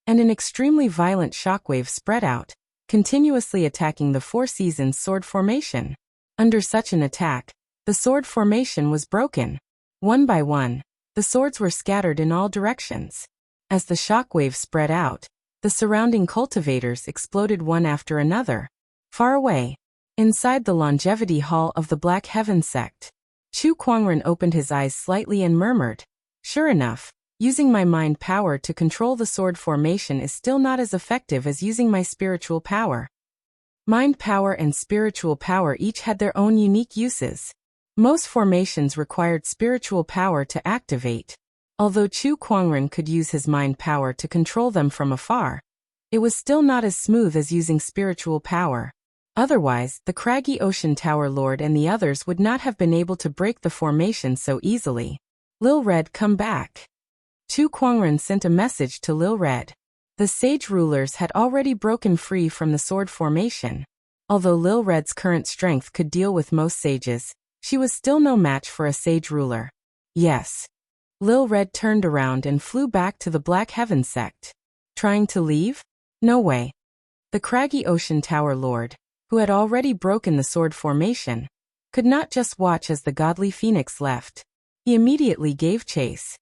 Speaker 1: and an extremely violent shockwave spread out, continuously attacking the 4 seasons sword formation. Under such an attack, the sword formation was broken. One by one, the swords were scattered in all directions. As the shockwave spread out, the surrounding cultivators exploded one after another. Far away, inside the longevity hall of the Black Heaven sect, Chu Kuangren opened his eyes slightly and murmured, "Sure enough, using my mind power to control the sword formation is still not as effective as using my spiritual power." Mind power and spiritual power each had their own unique uses. Most formations required spiritual power to activate. Although Chu Kuangren could use his mind power to control them from afar, it was still not as smooth as using spiritual power. Otherwise, the craggy Ocean Tower Lord and the others would not have been able to break the formation so easily. Lil Red, come back. Chu Kuangren sent a message to Lil Red. The sage rulers had already broken free from the sword formation. Although Lil Red's current strength could deal with most sages, she was still no match for a sage ruler. Yes. Lil Red turned around and flew back to the Black Heaven sect. Trying to leave? No way. The craggy Ocean Tower Lord, who had already broken the sword formation, could not just watch as the godly phoenix left. He immediately gave chase.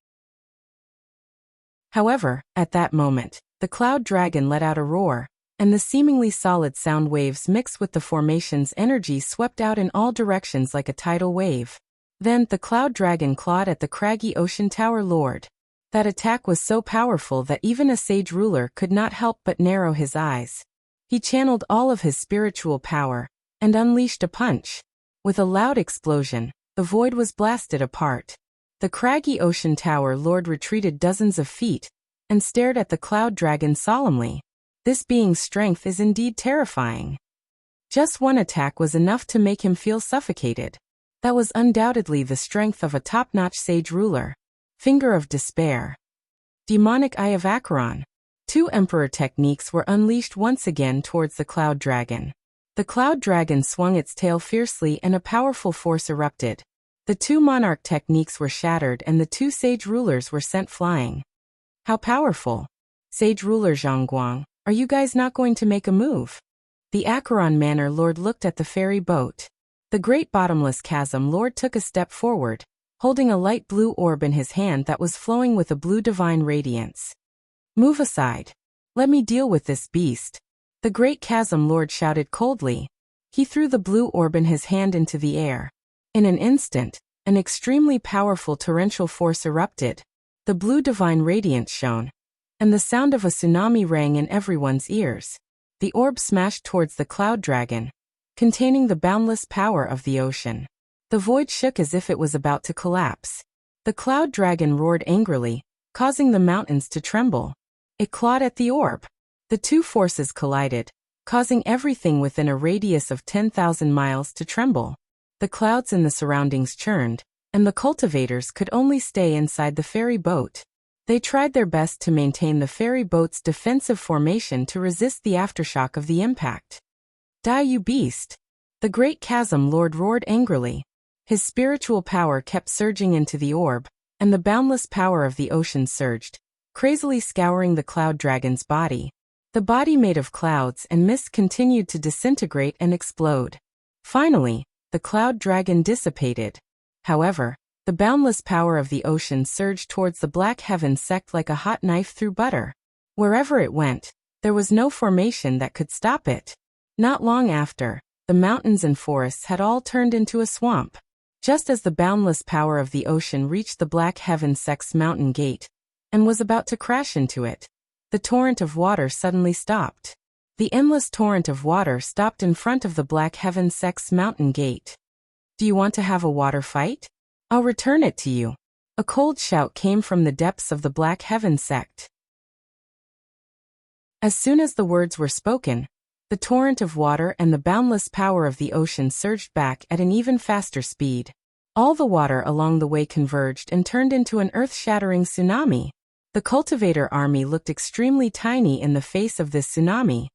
Speaker 1: However, at that moment, the cloud dragon let out a roar, and the seemingly solid sound waves mixed with the formation's energy swept out in all directions like a tidal wave. Then, the cloud dragon clawed at the craggy Ocean Tower Lord. That attack was so powerful that even a sage ruler could not help but narrow his eyes. He channeled all of his spiritual power, and unleashed a punch. With a loud explosion, the void was blasted apart. The craggy Ocean Tower Lord retreated dozens of feet, and stared at the cloud dragon solemnly. This being's strength is indeed terrifying. Just one attack was enough to make him feel suffocated. That was undoubtedly the strength of a top-notch sage ruler. Finger of Despair. Demonic Eye of Acheron. 2 Emperor techniques were unleashed once again towards the cloud dragon. The cloud dragon swung its tail fiercely and a powerful force erupted. The 2 monarch techniques were shattered and the 2 sage rulers were sent flying. How powerful. Sage ruler Zhangguang, are you guys not going to make a move? The Acheron Manor Lord looked at the ferry boat. The great bottomless chasm Lord took a step forward, holding a light blue orb in his hand that was flowing with a blue divine radiance. "Move aside. Let me deal with this beast," the great chasm lord shouted coldly. He threw the blue orb in his hand into the air. In an instant, an extremely powerful torrential force erupted. The blue divine radiance shone, and the sound of a tsunami rang in everyone's ears. The orb smashed towards the cloud dragon, containing the boundless power of the ocean. The void shook as if it was about to collapse. The cloud dragon roared angrily, causing the mountains to tremble. It clawed at the orb. The two forces collided, causing everything within a radius of 10,000 miles to tremble. The clouds in the surroundings churned, and the cultivators could only stay inside the ferry boat. They tried their best to maintain the ferry boat's defensive formation to resist the aftershock of the impact. "Die, you beast!" the great chasm lord roared angrily. His spiritual power kept surging into the orb, and the boundless power of the ocean surged, crazily scouring the cloud dragon's body. The body made of clouds and mist continued to disintegrate and explode. Finally, the cloud dragon dissipated. However, the boundless power of the ocean surged towards the black heavens sect like a hot knife through butter. Wherever it went, there was no formation that could stop it. Not long after, the mountains and forests had all turned into a swamp. Just as the boundless power of the ocean reached the black heavens sect's mountain gate, and was about to crash into it, the torrent of water suddenly stopped. The endless torrent of water stopped in front of the black heavens sect's mountain gate. "Do you want to have a water fight? I'll return it to you." A cold shout came from the depths of the black heavens sect. As soon as the words were spoken, the torrent of water and the boundless power of the ocean surged back at an even faster speed. All the water along the way converged and turned into an earth-shattering tsunami. The cultivator army looked extremely tiny in the face of this tsunami.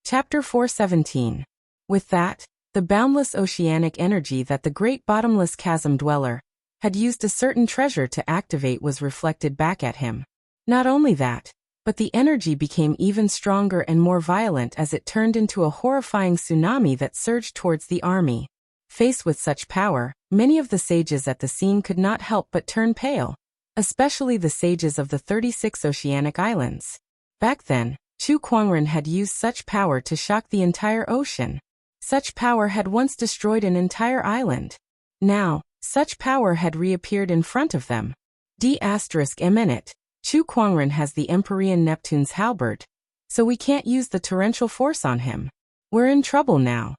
Speaker 1: Chapter 417. With that, the boundless oceanic energy that the great bottomless chasm dweller had used a certain treasure to activate was reflected back at him. Not only that, but the energy became even stronger and more violent as it turned into a horrifying tsunami that surged towards the army. Faced with such power, many of the sages at the scene could not help but turn pale, especially the sages of the 36 oceanic islands. Back then, Chu Kuangren had used such power to shock the entire ocean. Such power had once destroyed an entire island. Now, such power had reappeared in front of them. D***. Chu Kuangren has the Empyrean Neptune's halberd, so we can't use the torrential force on him. We're in trouble now.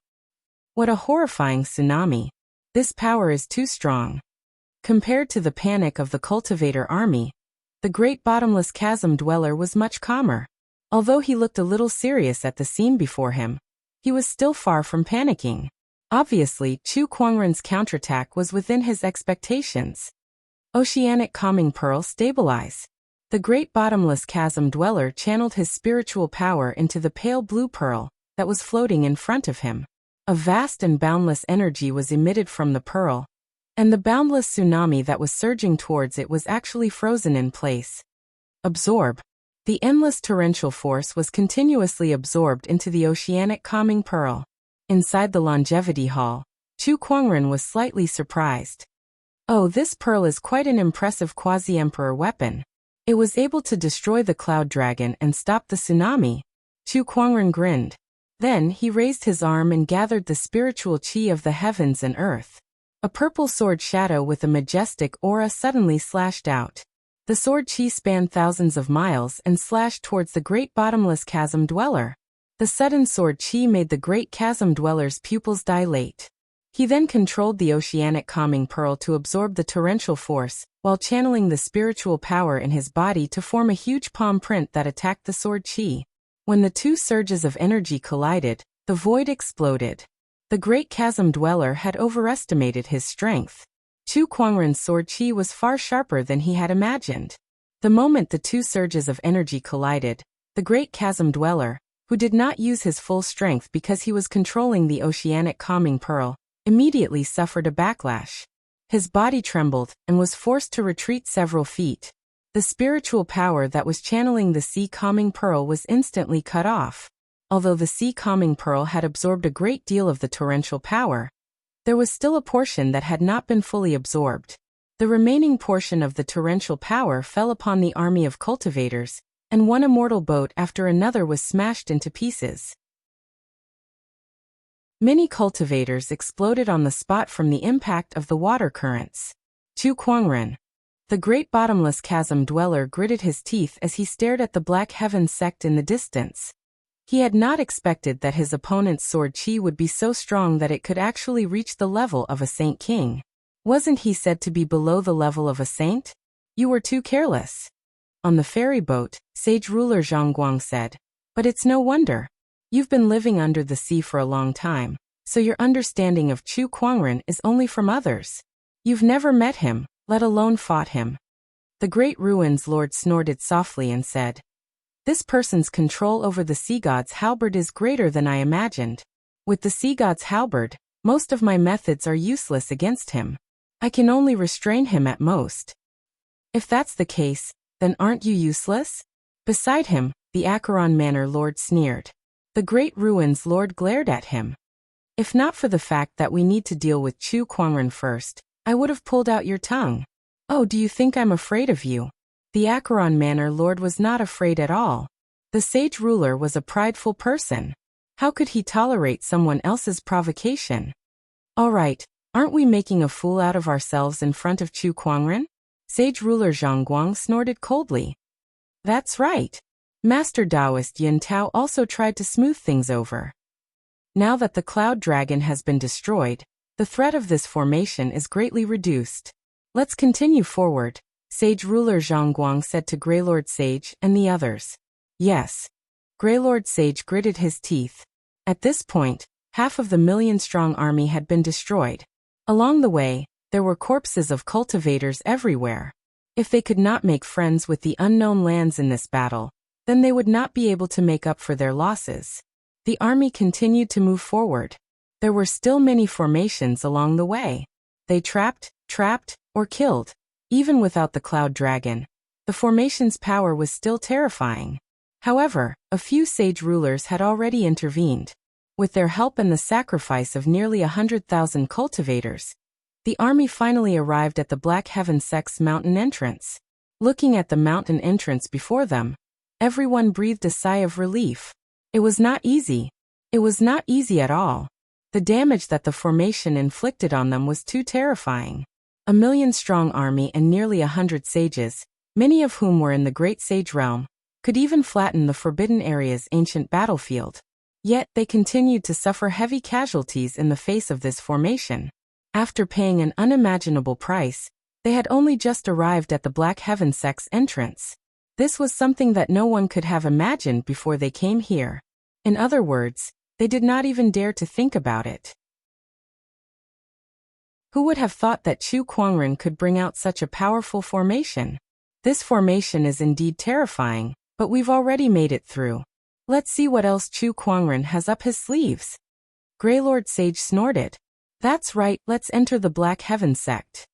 Speaker 1: What a horrifying tsunami. This power is too strong. Compared to the panic of the cultivator army, the great bottomless chasm dweller was much calmer. Although he looked a little serious at the scene before him, he was still far from panicking. Obviously, Chu Kuangren's counterattack was within his expectations. Oceanic Calming Pearl stabilize. The great bottomless chasm dweller channeled his spiritual power into the pale blue pearl that was floating in front of him. A vast and boundless energy was emitted from the pearl, and the boundless tsunami that was surging towards it was actually frozen in place. Absorb. The endless torrential force was continuously absorbed into the oceanic calming pearl. Inside the longevity hall, Chu Kuangren was slightly surprised. Oh, this pearl is quite an impressive quasi-emperor weapon. It was able to destroy the cloud dragon and stop the tsunami. Chu Kuangren grinned. Then he raised his arm and gathered the spiritual chi of the heavens and earth. A purple sword shadow with a majestic aura suddenly slashed out. The sword chi spanned thousands of miles and slashed towards the great bottomless chasm dweller. The sudden sword chi made the great chasm dweller's pupils dilate. He then controlled the oceanic calming pearl to absorb the torrential force, while channeling the spiritual power in his body to form a huge palm print that attacked the sword chi. When the two surges of energy collided, the void exploded. The great chasm dweller had overestimated his strength. Chu Kuangren's sword chi was far sharper than he had imagined. The moment the two surges of energy collided, the great chasm dweller, who did not use his full strength because he was controlling the oceanic calming pearl, immediately suffered a backlash. His body trembled and was forced to retreat several feet. The spiritual power that was channeling the sea calming pearl was instantly cut off. Although the sea-calming pearl had absorbed a great deal of the torrential power, there was still a portion that had not been fully absorbed. The remaining portion of the torrential power fell upon the army of cultivators, and one immortal boat after another was smashed into pieces. Many cultivators exploded on the spot from the impact of the water currents. Chu Kuangren, the great bottomless chasm dweller, gritted his teeth as he stared at the black heaven sect in the distance. He had not expected that his opponent's sword chi would be so strong that it could actually reach the level of a saint king. Wasn't he said to be below the level of a saint? You were too careless. On the ferry boat, sage ruler Zhang Guang said, but it's no wonder. You've been living under the sea for a long time, so your understanding of Chu Kuangren is only from others. You've never met him, let alone fought him. The great ruins lord snorted softly and said, this person's control over the sea god's halberd is greater than I imagined. With the sea god's halberd, most of my methods are useless against him. I can only restrain him at most. If that's the case, then aren't you useless? Beside him, the Acheron Manor lord sneered. The great ruins lord glared at him. If not for the fact that we need to deal with Chu Kuangren first, I would have pulled out your tongue. Oh, do you think I'm afraid of you? The Acheron Manor lord was not afraid at all. The sage ruler was a prideful person. How could he tolerate someone else's provocation? All right, aren't we making a fool out of ourselves in front of Chu Kuangren? Sage ruler Zhang Guang snorted coldly. That's right. Master Taoist Yin Tao also tried to smooth things over. Now that the cloud dragon has been destroyed, the threat of this formation is greatly reduced. Let's continue forward, Sage ruler Zhang Guang said to Greylord Sage and the others. Yes. Greylord Sage gritted his teeth. At this point, half of the million-strong army had been destroyed. Along the way, there were corpses of cultivators everywhere. If they could not make friends with the unknown lands in this battle, then they would not be able to make up for their losses. The army continued to move forward. There were still many formations along the way. They trapped, or killed. Even without the cloud dragon, the formation's power was still terrifying. However, a few sage rulers had already intervened. With their help and the sacrifice of nearly 100,000 cultivators, the army finally arrived at the Black Heaven sect's mountain entrance. Looking at the mountain entrance before them, everyone breathed a sigh of relief. It was not easy. It was not easy at all. The damage that the formation inflicted on them was too terrifying. A million-strong army and nearly 100 sages, many of whom were in the Great Sage Realm, could even flatten the Forbidden Area's ancient battlefield. Yet they continued to suffer heavy casualties in the face of this formation. After paying an unimaginable price, they had only just arrived at the Black Heaven sect's entrance. This was something that no one could have imagined before they came here. In other words, they did not even dare to think about it. Who would have thought that Chu Kuangren could bring out such a powerful formation? This formation is indeed terrifying, but we've already made it through. Let's see what else Chu Kuangren has up his sleeves. Greylord Sage snorted. That's right, let's enter the Black Heaven sect.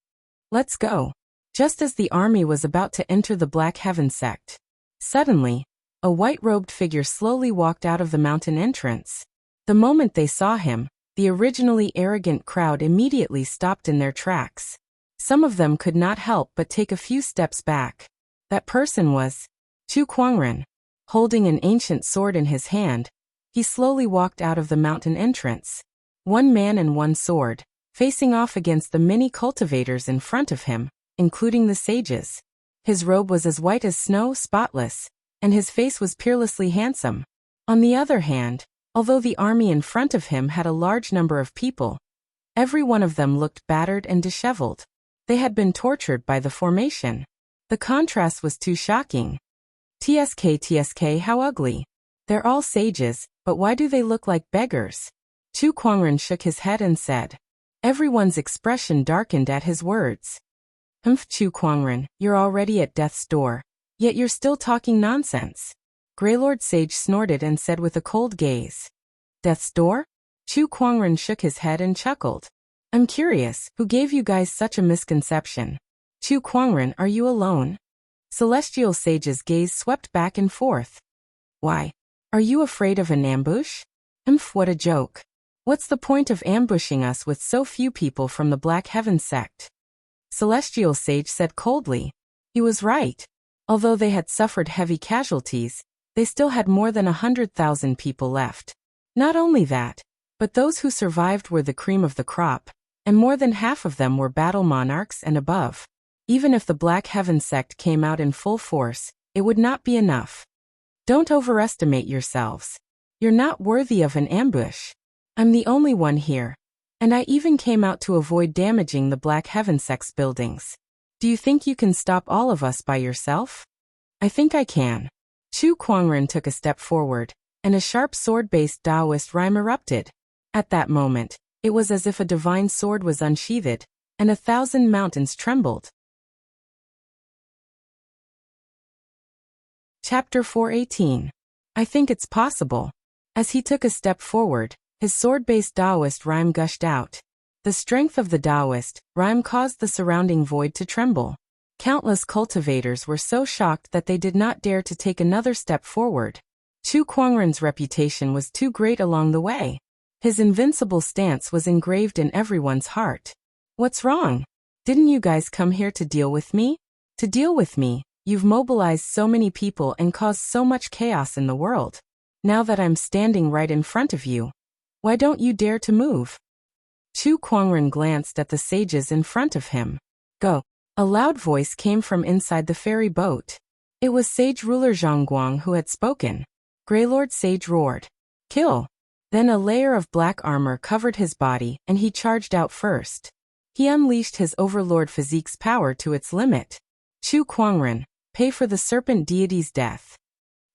Speaker 1: Let's go. Just as the army was about to enter the Black Heaven sect, suddenly, a white-robed figure slowly walked out of the mountain entrance. The moment they saw him, the originally arrogant crowd immediately stopped in their tracks. Some of them could not help but take a few steps back. That person was Chu Kuangren. Holding an ancient sword in his hand, he slowly walked out of the mountain entrance. One man and one sword, facing off against the many cultivators in front of him, including the sages. His robe was as white as snow, spotless, and his face was peerlessly handsome. On the other hand, although the army in front of him had a large number of people, every one of them looked battered and disheveled. They had been tortured by the formation. The contrast was too shocking. TSK, how ugly. They're all sages, but why do they look like beggars? Chu Kuangren shook his head and said. Everyone's expression darkened at his words. Chu Kuangren, you're already at death's door, yet you're still talking nonsense. Greylord Sage snorted and said with a cold gaze. Death's door? Chu Kuangren shook his head and chuckled. I'm curious, who gave you guys such a misconception? Chu Kuangren, are you alone? Celestial Sage's gaze swept back and forth. Why? Are you afraid of an ambush? What a joke. What's the point of ambushing us with so few people from the Black Heaven sect? Celestial Sage said coldly. He was right. Although they had suffered heavy casualties, they still had more than 100,000 people left. Not only that, but those who survived were the cream of the crop, and more than half of them were battle monarchs and above. Even if the Black Heaven sect came out in full force, it would not be enough. Don't overestimate yourselves. You're not worthy of an ambush. I'm the only one here. And I even came out to avoid damaging the Black Heaven sect's buildings. Do you think you can stop all of us by yourself? I think I can. Chu Kuangren took a step forward, and a sharp sword-based Taoist rhyme erupted. At that moment, it was as if a divine sword was unsheathed, and 1,000 mountains trembled. Chapter 418. I think it's possible. As he took a step forward, his sword-based Taoist rhyme gushed out. The strength of the Taoist rhyme caused the surrounding void to tremble. Countless cultivators were so shocked that they did not dare to take another step forward. Chu Kuangren's reputation was too great along the way. His invincible stance was engraved in everyone's heart. What's wrong? Didn't you guys come here to deal with me? To deal with me? You've mobilized so many people and caused so much chaos in the world. Now that I'm standing right in front of you, why don't you dare to move? Chu Kuangren glanced at the sages in front of him. Go. A loud voice came from inside the ferry boat. It was Sage Ruler Zhongguang who had spoken. Greylord Sage roared. Kill. Then a layer of black armor covered his body and he charged out first. He unleashed his overlord physique's power to its limit. Chu Kuangren, pay for the serpent deity's death.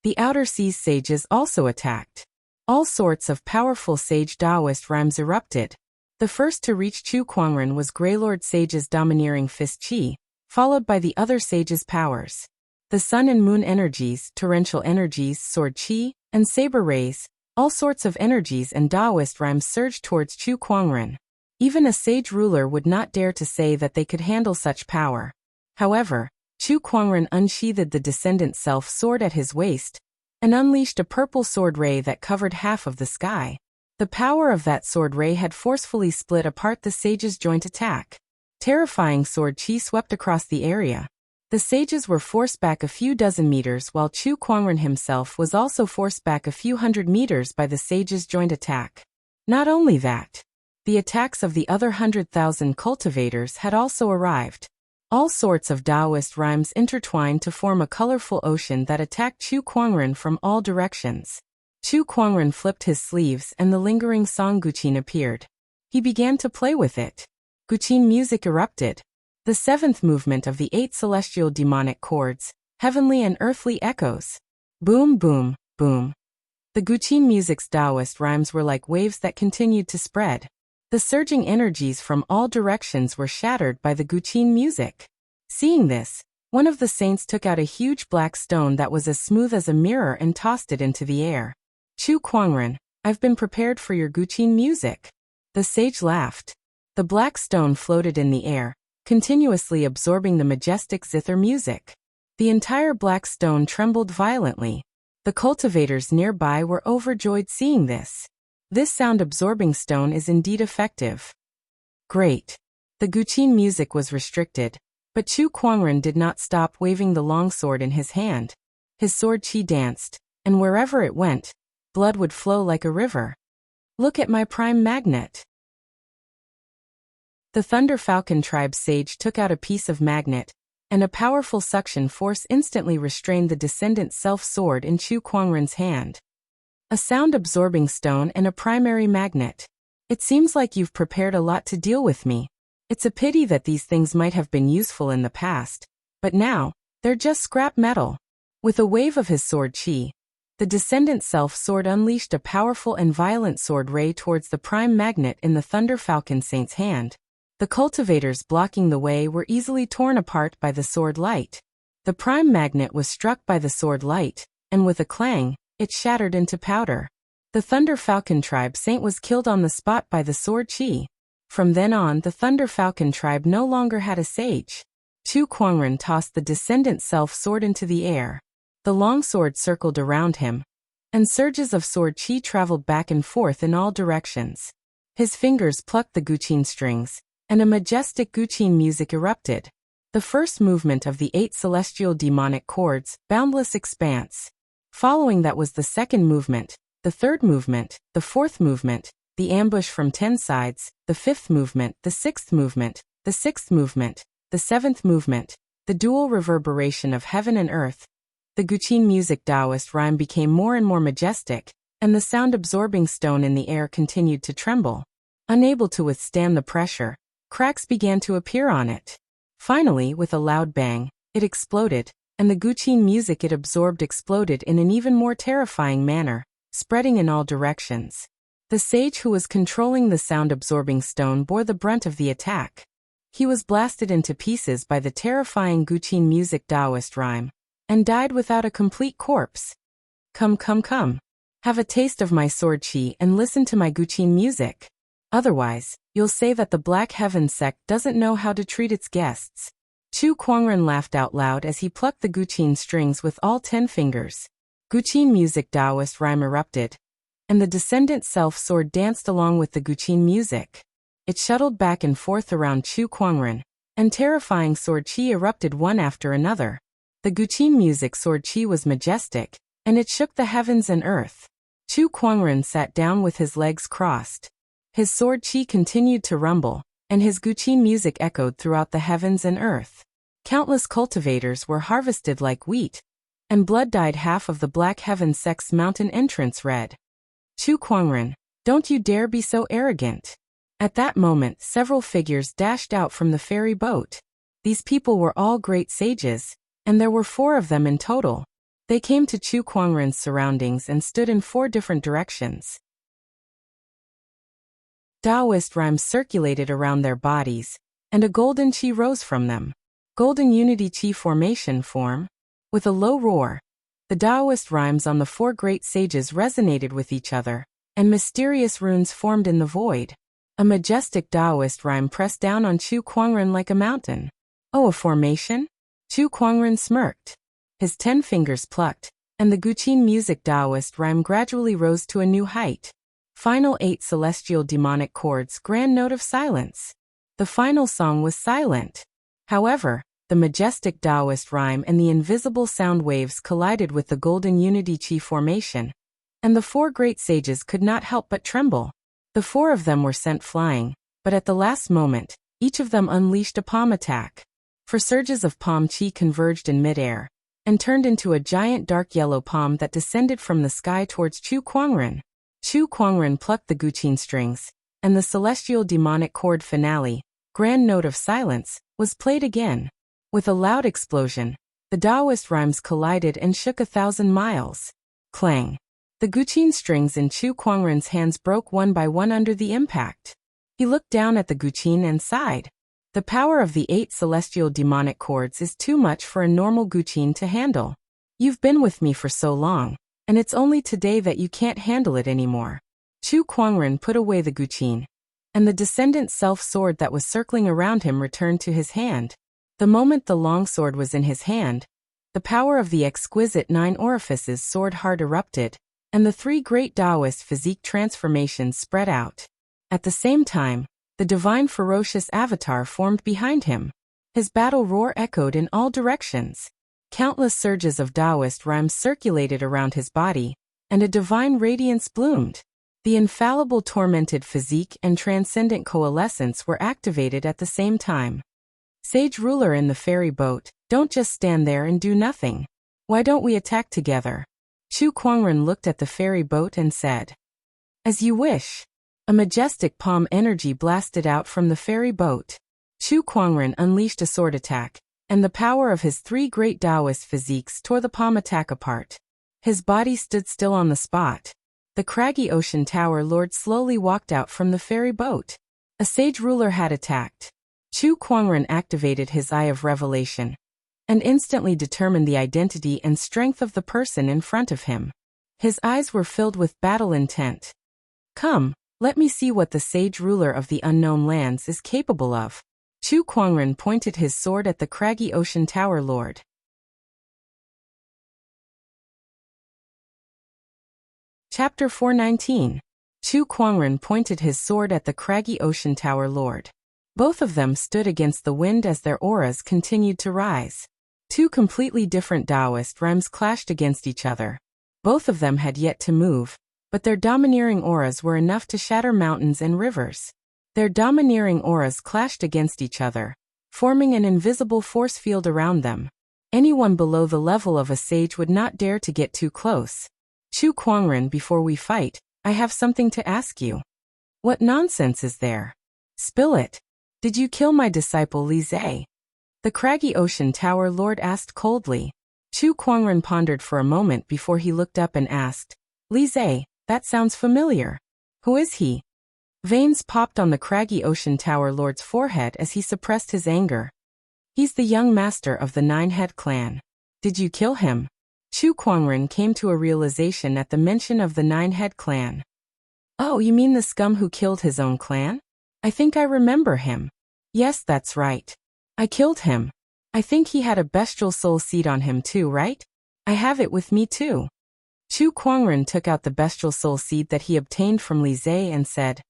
Speaker 1: The Outer Seas sages also attacked. All sorts of powerful sage Taoist rhymes erupted. The first to reach Chu Kuangren was Greylord Sage's domineering fist chi, followed by the other sages' powers. The sun and moon energies, torrential energies, sword chi, and saber rays, all sorts of energies and Taoist rhymes surged towards Chu Kuangren. Even a sage ruler would not dare to say that they could handle such power. However, Chu Kuangren unsheathed the descendant self sword at his waist, and unleashed a purple sword ray that covered half of the sky. The power of that sword ray had forcefully split apart the sage's joint attack. Terrifying sword chi swept across the area. The sages were forced back a few dozen meters while Chu Kuangren himself was also forced back a few hundred meters by the sage's joint attack. Not only that, the attacks of the other 100,000 cultivators had also arrived. All sorts of Taoist rhymes intertwined to form a colorful ocean that attacked Chu Kuangren from all directions. Chu Kuangren flipped his sleeves and the lingering song Guqin appeared. He began to play with it. Guqin music erupted. The seventh movement of the 8 celestial demonic chords, heavenly and earthly echoes. Boom, boom, boom. The Guqin music's Taoist rhymes were like waves that continued to spread. The surging energies from all directions were shattered by the Guqin music. Seeing this, one of the saints took out a huge black stone that was as smooth as a mirror and tossed it into the air. Chu Kuangren, I've been prepared for your Guqin music. The sage laughed. The black stone floated in the air, continuously absorbing the majestic zither music. The entire black stone trembled violently. The cultivators nearby were overjoyed seeing this. This sound-absorbing stone is indeed effective. Great. The Guqin music was restricted, but Chu Kuangren did not stop waving the long sword in his hand. His sword chi danced, and wherever it went, blood would flow like a river. Look at my prime magnet. The Thunder Falcon tribe sage took out a piece of magnet, and a powerful suction force instantly restrained the descendant self-sword in Chu Kuangren's hand. A sound-absorbing stone and a primary magnet. It seems like you've prepared a lot to deal with me. It's a pity that these things might have been useful in the past, but now, they're just scrap metal. With a wave of his sword chi, the descendant self-sword unleashed a powerful and violent sword ray towards the prime magnet in the Thunder Falcon Saint's hand. The cultivators blocking the way were easily torn apart by the sword light. The prime magnet was struck by the sword light, and with a clang, it shattered into powder. The Thunder Falcon tribe saint was killed on the spot by the sword chi. From then on, the Thunder Falcon tribe no longer had a sage. Chu Kuangren tossed the descendant self-sword into the air. The long sword circled around him, and surges of sword chi traveled back and forth in all directions. His fingers plucked the guqin strings, and a majestic guqin music erupted. The first movement of the 8 celestial demonic chords, boundless expanse. Following that was the second movement, the third movement, the fourth movement, the ambush from 10 sides, the fifth movement, the sixth movement, the sixth movement, the seventh movement, the dual reverberation of heaven and earth. The guqin music Taoist rhyme became more and more majestic, and the sound-absorbing stone in the air continued to tremble. Unable to withstand the pressure, cracks began to appear on it. Finally, with a loud bang, it exploded, and the guqin music it absorbed exploded in an even more terrifying manner, spreading in all directions. The sage who was controlling the sound-absorbing stone bore the brunt of the attack. He was blasted into pieces by the terrifying guqin music Taoist rhyme, and died without a complete corpse. Come, come, come. Have a taste of my sword chi and listen to my guqin music. Otherwise, you'll say that the Black Heaven sect doesn't know how to treat its guests. Chu Kuangren laughed out loud as he plucked the guqin strings with all 10 fingers. Guqin music Taoist rhyme erupted, and the descendant self-sword danced along with the guqin music. It shuttled back and forth around Chu Kuangren, and terrifying sword chi erupted one after another. The guqin music sword chi was majestic, and it shook the heavens and earth. Chu Kuangren sat down with his legs crossed. His sword chi continued to rumble, and his guqin music echoed throughout the heavens and earth. Countless cultivators were harvested like wheat, and blood dyed half of the Black Heaven sect's mountain entrance red. Chu Kuangren, don't you dare be so arrogant. At that moment, several figures dashed out from the ferry boat. These people were all great sages, and there were 4 of them in total. They came to Chu Kuangren's surroundings and stood in 4 different directions. Taoist rhymes circulated around their bodies, and a golden chi rose from them. Golden unity chi formation form. With a low roar, the Taoist rhymes on the 4 great sages resonated with each other, and mysterious runes formed in the void. A majestic Taoist rhyme pressed down on Chu Kuangren like a mountain. Oh, a formation? Chu Kuangren smirked. His 10 fingers plucked, and the guqin music Taoist rhyme gradually rose to a new height. Final 8 celestial demonic chords, grand note of silence. The final song was silent. However, the majestic Taoist rhyme and the invisible sound waves collided with the golden unity chi formation, and the 4 great sages could not help but tremble. The 4 of them were sent flying, but at the last moment, each of them unleashed a palm attack. 4 surges of palm chi converged in midair, and turned into a giant dark yellow palm that descended from the sky towards Chu Kuangren. Chu Kuangren plucked the guqin strings, and the celestial demonic chord finale, grand note of silence, was played again. With a loud explosion, the Taoist rhymes collided and shook 1,000 miles. Clang! The guqin strings in Chu Kuangren's hands broke one by one under the impact. He looked down at the guqin and sighed. The power of the 8 celestial demonic chords is too much for a normal guqin to handle. You've been with me for so long, and it's only today that you can't handle it anymore. Chu Kuangren put away the guqin, and the descendant self-sword that was circling around him returned to his hand. The moment the long sword was in his hand, the power of the exquisite 9 orifices sword heart erupted, and the 3 great Taoist physique transformations spread out. At the same time, the divine ferocious avatar formed behind him. His battle roar echoed in all directions. Countless surges of Taoist rhymes circulated around his body, and a divine radiance bloomed. The infallible tormented physique and transcendent coalescence were activated at the same time. Sage ruler in the ferry boat, don't just stand there and do nothing. Why don't we attack together? Chu Kuangren looked at the ferry boat and said, As you wish. A majestic palm energy blasted out from the ferry boat. Chu Kuangren unleashed a sword attack, and the power of his 3 great Taoist physiques tore the palm attack apart. His body stood still on the spot. The craggy ocean tower lord slowly walked out from the ferry boat. A sage ruler had attacked. Chu Kuangren activated his Eye of Revelation, and instantly determined the identity and strength of the person in front of him. His eyes were filled with battle intent. Come, let me see what the sage ruler of the unknown lands is capable of. Chu Kuangren pointed his sword at the craggy ocean tower lord. Chapter 419. Chu Kuangren pointed his sword at the craggy ocean tower lord. Both of them stood against the wind as their auras continued to rise. Two completely different Taoist realms clashed against each other. Both of them had yet to move, but their domineering auras were enough to shatter mountains and rivers. Their domineering auras clashed against each other, forming an invisible force field around them. Anyone below the level of a sage would not dare to get too close. Chu Kuangren, before we fight, I have something to ask you. What nonsense is there? Spill it. Did you kill my disciple Li Zhe? The craggy ocean tower lord asked coldly. Chu Kuangren pondered for a moment before he looked up and asked, Li Zhe, that sounds familiar. Who is he? Veins popped on the craggy ocean tower lord's forehead as he suppressed his anger. He's the young master of the Nine-Head clan. Did you kill him? Chu Kuangren came to a realization at the mention of the Nine-Head clan. Oh, you mean the scum who killed his own clan? I think I remember him. Yes, that's right. I killed him. I think he had a bestial soul seed on him too, right? I have it with me too. Chu Kuangren took out the bestial soul seed that he obtained from Li Zhe and said,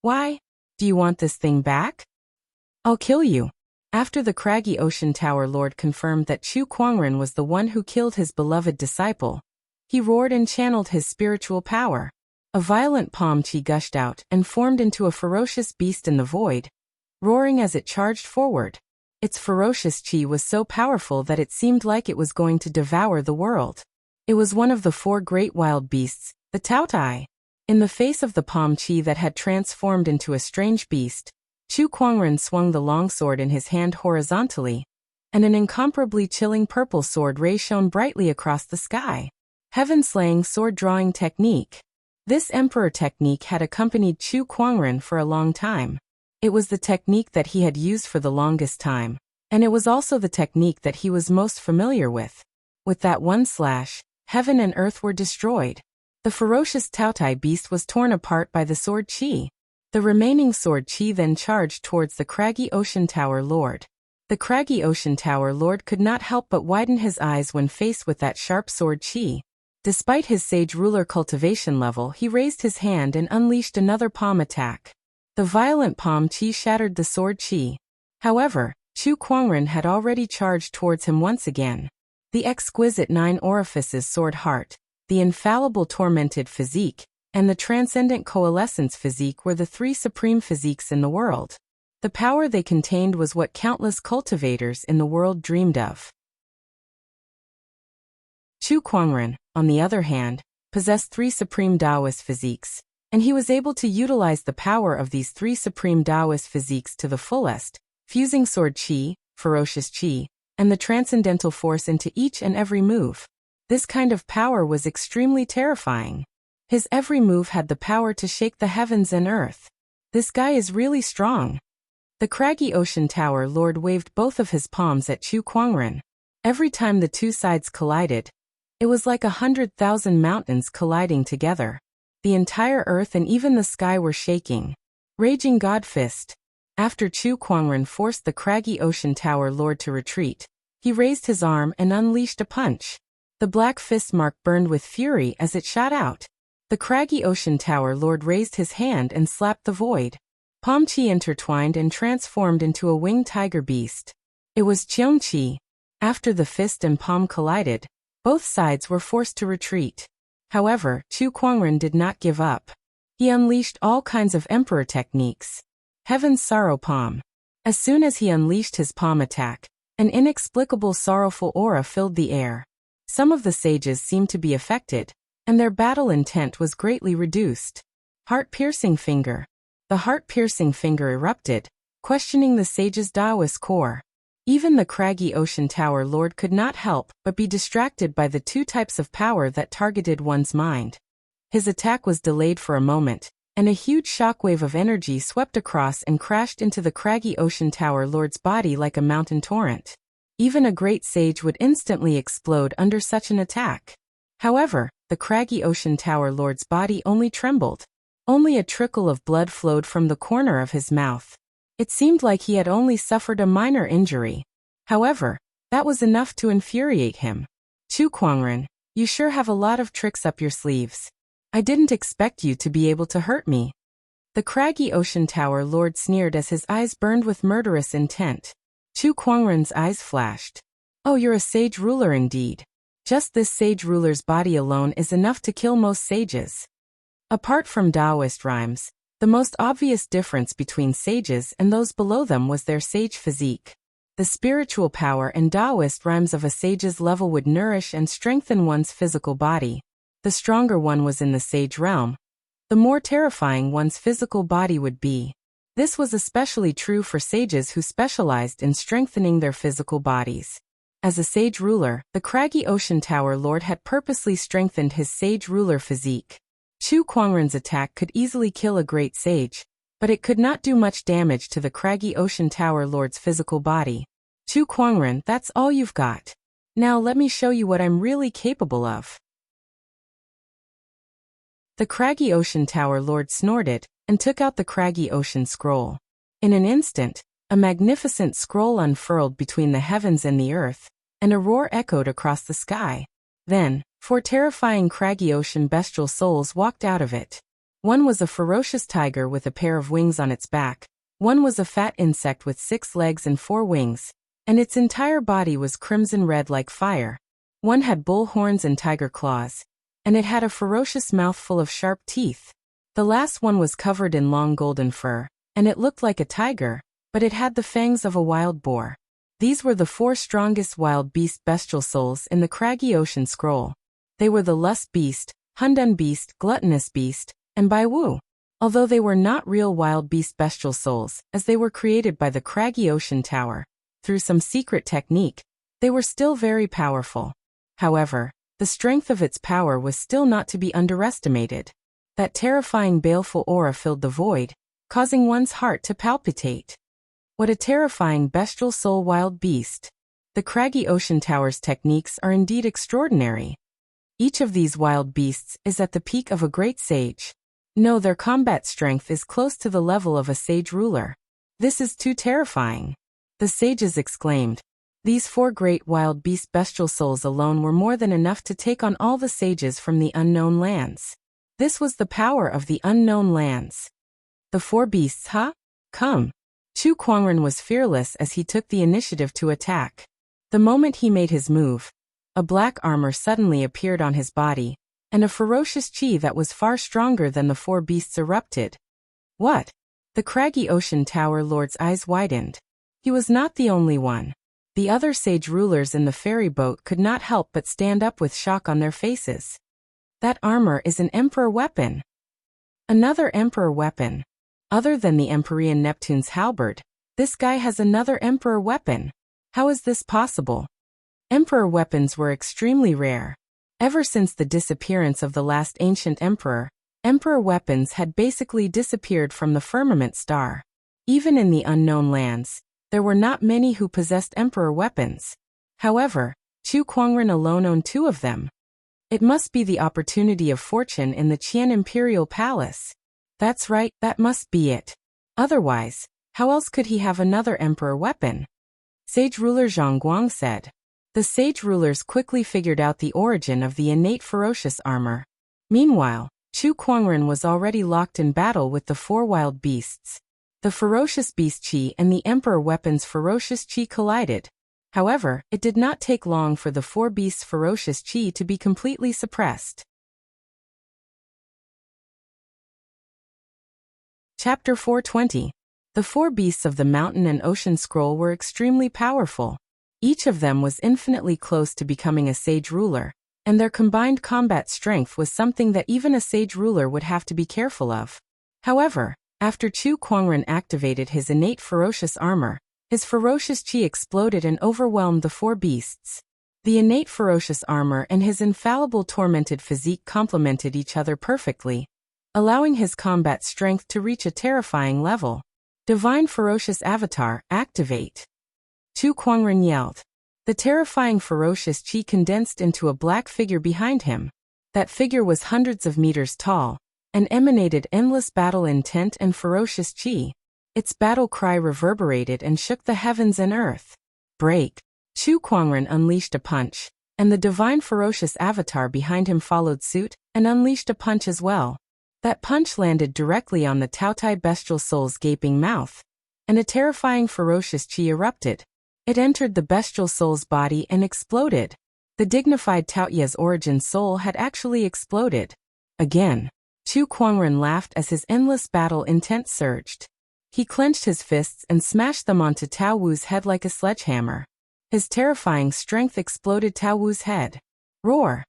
Speaker 1: Why? Do you want this thing back? I'll kill you. After the craggy ocean tower lord confirmed that Chu Kuangren was the one who killed his beloved disciple, he roared and channeled his spiritual power. A violent palm chi gushed out and formed into a ferocious beast in the void, roaring as it charged forward. Its ferocious chi was so powerful that it seemed like it was going to devour the world. It was one of the four great wild beasts, the Taotai. In the face of the palm chi that had transformed into a strange beast, Chu Kuangren swung the long sword in his hand horizontally, and an incomparably chilling purple sword ray shone brightly across the sky. Heaven-slaying sword-drawing technique. This emperor technique had accompanied Chu Kuangren for a long time. It was the technique that he had used for the longest time, and it was also the technique that he was most familiar with. With that one slash, heaven and earth were destroyed. The ferocious Taotai beast was torn apart by the sword chi. The remaining sword chi then charged towards the craggy ocean tower lord. The craggy ocean tower lord could not help but widen his eyes when faced with that sharp sword chi. Despite his sage ruler cultivation level, he raised his hand and unleashed another palm attack. The violent palm chi shattered the sword chi. However, Chu Kuangren had already charged towards him once again. The exquisite nine orifices sword heart, the infallible tormented physique, and the transcendent coalescence physique were the three supreme physiques in the world. The power they contained was what countless cultivators in the world dreamed of. Chu Kuangren, on the other hand, possessed three supreme Taoist physiques, and he was able to utilize the power of these three supreme Taoist physiques to the fullest, fusing sword chi, ferocious chi, and the transcendental force into each and every move. This kind of power was extremely terrifying. His every move had the power to shake the heavens and earth. This guy is really strong. The craggy ocean tower lord waved both of his palms at Chu Kuangren. Every time the two sides collided, it was like 100,000 mountains colliding together. The entire earth and even the sky were shaking. Raging God Fist. After Chu Kuangren forced the craggy ocean tower lord to retreat, he raised his arm and unleashed a punch. The black fist mark burned with fury as it shot out. The craggy ocean tower lord raised his hand and slapped the void. Palm chi intertwined and transformed into a winged tiger beast. It was Cheong Chi. After the fist and palm collided, both sides were forced to retreat. However, Chu Kuangren did not give up. He unleashed all kinds of emperor techniques. Heaven's sorrow palm. As soon as he unleashed his palm attack, an inexplicable sorrowful aura filled the air. Some of the sages seemed to be affected, and their battle intent was greatly reduced. Heart-piercing finger. The heart-piercing finger erupted, questioning the sage's Taoist core. Even the craggy ocean tower lord could not help but be distracted by the two types of power that targeted one's mind. His attack was delayed for a moment, and a huge shockwave of energy swept across and crashed into the craggy ocean tower lord's body like a mountain torrent. Even a great sage would instantly explode under such an attack. However, the craggy ocean tower lord's body only trembled. Only a trickle of blood flowed from the corner of his mouth. It seemed like he had only suffered a minor injury. However, that was enough to infuriate him. Chu Kuangren, you sure have a lot of tricks up your sleeves. I didn't expect you to be able to hurt me. The craggy ocean tower lord sneered as his eyes burned with murderous intent. Chu Kuangren's eyes flashed. Oh, you're a sage ruler indeed. Just this sage ruler's body alone is enough to kill most sages. Apart from Taoist rhymes, the most obvious difference between sages and those below them was their sage physique. The spiritual power and Taoist rhymes of a sage's level would nourish and strengthen one's physical body. The stronger one was in the sage realm, the more terrifying one's physical body would be. This was especially true for sages who specialized in strengthening their physical bodies. As a sage ruler, the craggy ocean tower lord had purposely strengthened his sage ruler physique. Chu Kuangren's attack could easily kill a great sage, but it could not do much damage to the craggy ocean tower lord's physical body. Chu Kuangren, that's all you've got. Now let me show you what I'm really capable of. The craggy ocean tower lord snorted, and took out the craggy ocean scroll. In an instant, a magnificent scroll unfurled between the heavens and the earth, and a roar echoed across the sky. Then, 4 terrifying craggy ocean bestial souls walked out of it. One was a ferocious tiger with a pair of wings on its back, one was a fat insect with 6 legs and 4 wings, and its entire body was crimson red like fire. One had bull horns and tiger claws, and it had a ferocious mouth full of sharp teeth. The last one was covered in long golden fur, and it looked like a tiger, but it had the fangs of a wild boar. These were the 4 strongest wild beast bestial souls in the craggy ocean scroll. They were the lust beast, Hundun beast, gluttonous beast, and Bai Wu. Although they were not real wild beast bestial souls, as they were created by the craggy ocean tower, through some secret technique, they were still very powerful. However, the strength of its power was still not to be underestimated. That terrifying baleful aura filled the void, causing one's heart to palpitate. What a terrifying bestial soul wild beast. The craggy ocean tower's techniques are indeed extraordinary. Each of these wild beasts is at the peak of a great sage. No, their combat strength is close to the level of a sage ruler. This is too terrifying. The sages exclaimed. These 4 great wild beast bestial souls alone were more than enough to take on all the sages from the unknown lands. This was the power of the unknown lands. The 4 beasts, huh? Come. Chu Kuangren was fearless as he took the initiative to attack. The moment he made his move, a black armor suddenly appeared on his body, and a ferocious chi that was far stronger than the 4 beasts erupted. What? The craggy ocean tower lord's eyes widened. He was not the only one. The other sage rulers in the ferry boat could not help but stand up with shock on their faces. That armor is an emperor weapon. Another emperor weapon. Other than the Empyrean Neptune's halberd, this guy has another emperor weapon. How is this possible? Emperor weapons were extremely rare. Ever since the disappearance of the last ancient emperor, emperor weapons had basically disappeared from the firmament star. Even in the unknown lands, there were not many who possessed emperor weapons. However, Chu Kuangren alone owned 2 of them. It must be the opportunity of fortune in the Qian Imperial Palace. That's right, that must be it. Otherwise, how else could he have another emperor weapon? Sage ruler Zhang Guang said. The sage rulers quickly figured out the origin of the innate ferocious armor. Meanwhile, Chu Kuangren was already locked in battle with the 4 wild beasts. The ferocious beast chi and the emperor weapon's ferocious chi collided. However, it did not take long for the 4 beasts' ferocious chi to be completely suppressed. Chapter 420. The 4 beasts of the mountain and ocean scroll were extremely powerful. Each of them was infinitely close to becoming a sage ruler, and their combined combat strength was something that even a sage ruler would have to be careful of. However, after Chu Kuangren activated his innate ferocious armor, his ferocious chi exploded and overwhelmed the 4 beasts. The innate ferocious armor and his infallible tormented physique complemented each other perfectly, allowing his combat strength to reach a terrifying level. Divine Ferocious Avatar, activate! Chu Kuangren yelled. The terrifying ferocious chi condensed into a black figure behind him. That figure was hundreds of meters tall, and emanated endless battle intent and ferocious chi. Its battle cry reverberated and shook the heavens and earth. Break! Chu Kuangren unleashed a punch, and the divine ferocious avatar behind him followed suit and unleashed a punch as well. That punch landed directly on the Taotai bestial soul's gaping mouth, and a terrifying ferocious chi erupted. It entered the bestial soul's body and exploded. The dignified Taoya's origin soul had actually exploded. Again. Chu Kuangren laughed as his endless battle intent surged. He clenched his fists and smashed them onto Tao Wu's head like a sledgehammer. His terrifying strength exploded Tao Wu's head. Roar!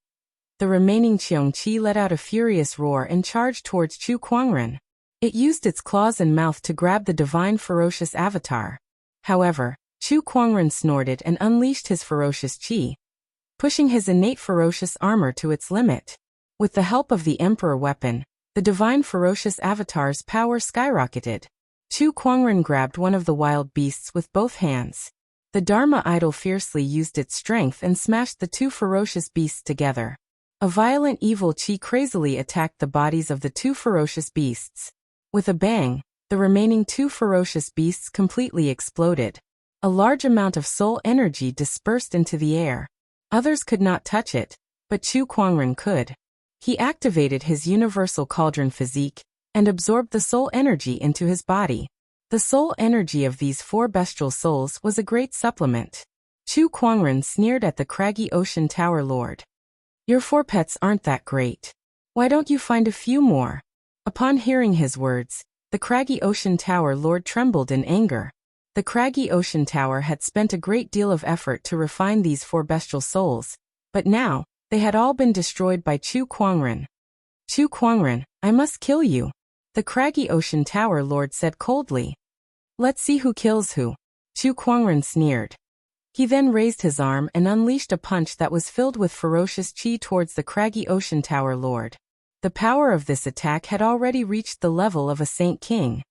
Speaker 1: The remaining Cheong Qi let out a furious roar and charged towards Chu Kuangren. It used its claws and mouth to grab the divine ferocious avatar. However, Chu Kuangren snorted and unleashed his ferocious chi, pushing his innate ferocious armor to its limit. With the help of the Emperor weapon, the divine ferocious avatar's power skyrocketed. Chu Kuangren grabbed one of the wild beasts with both hands. The Dharma idol fiercely used its strength and smashed the two ferocious beasts together. A violent evil chi crazily attacked the bodies of the two ferocious beasts. With a bang, the remaining two ferocious beasts completely exploded. A large amount of soul energy dispersed into the air. Others could not touch it, but Chu Kuangren could. He activated his universal cauldron physique and absorbed the soul energy into his body. The soul energy of these four bestial souls was a great supplement. Chu Kuangren sneered at the craggy ocean tower lord. Your four pets aren't that great. Why don't you find a few more? Upon hearing his words, the craggy ocean tower lord trembled in anger. The craggy ocean tower had spent a great deal of effort to refine these four bestial souls, but now, they had all been destroyed by Chu Kuangren. Chu Kuangren, I must kill you, the craggy ocean tower lord said coldly. Let's see who kills who. Chu Kuangren sneered. He then raised his arm and unleashed a punch that was filled with ferocious chi towards the craggy ocean tower lord. The power of this attack had already reached the level of a Saint King.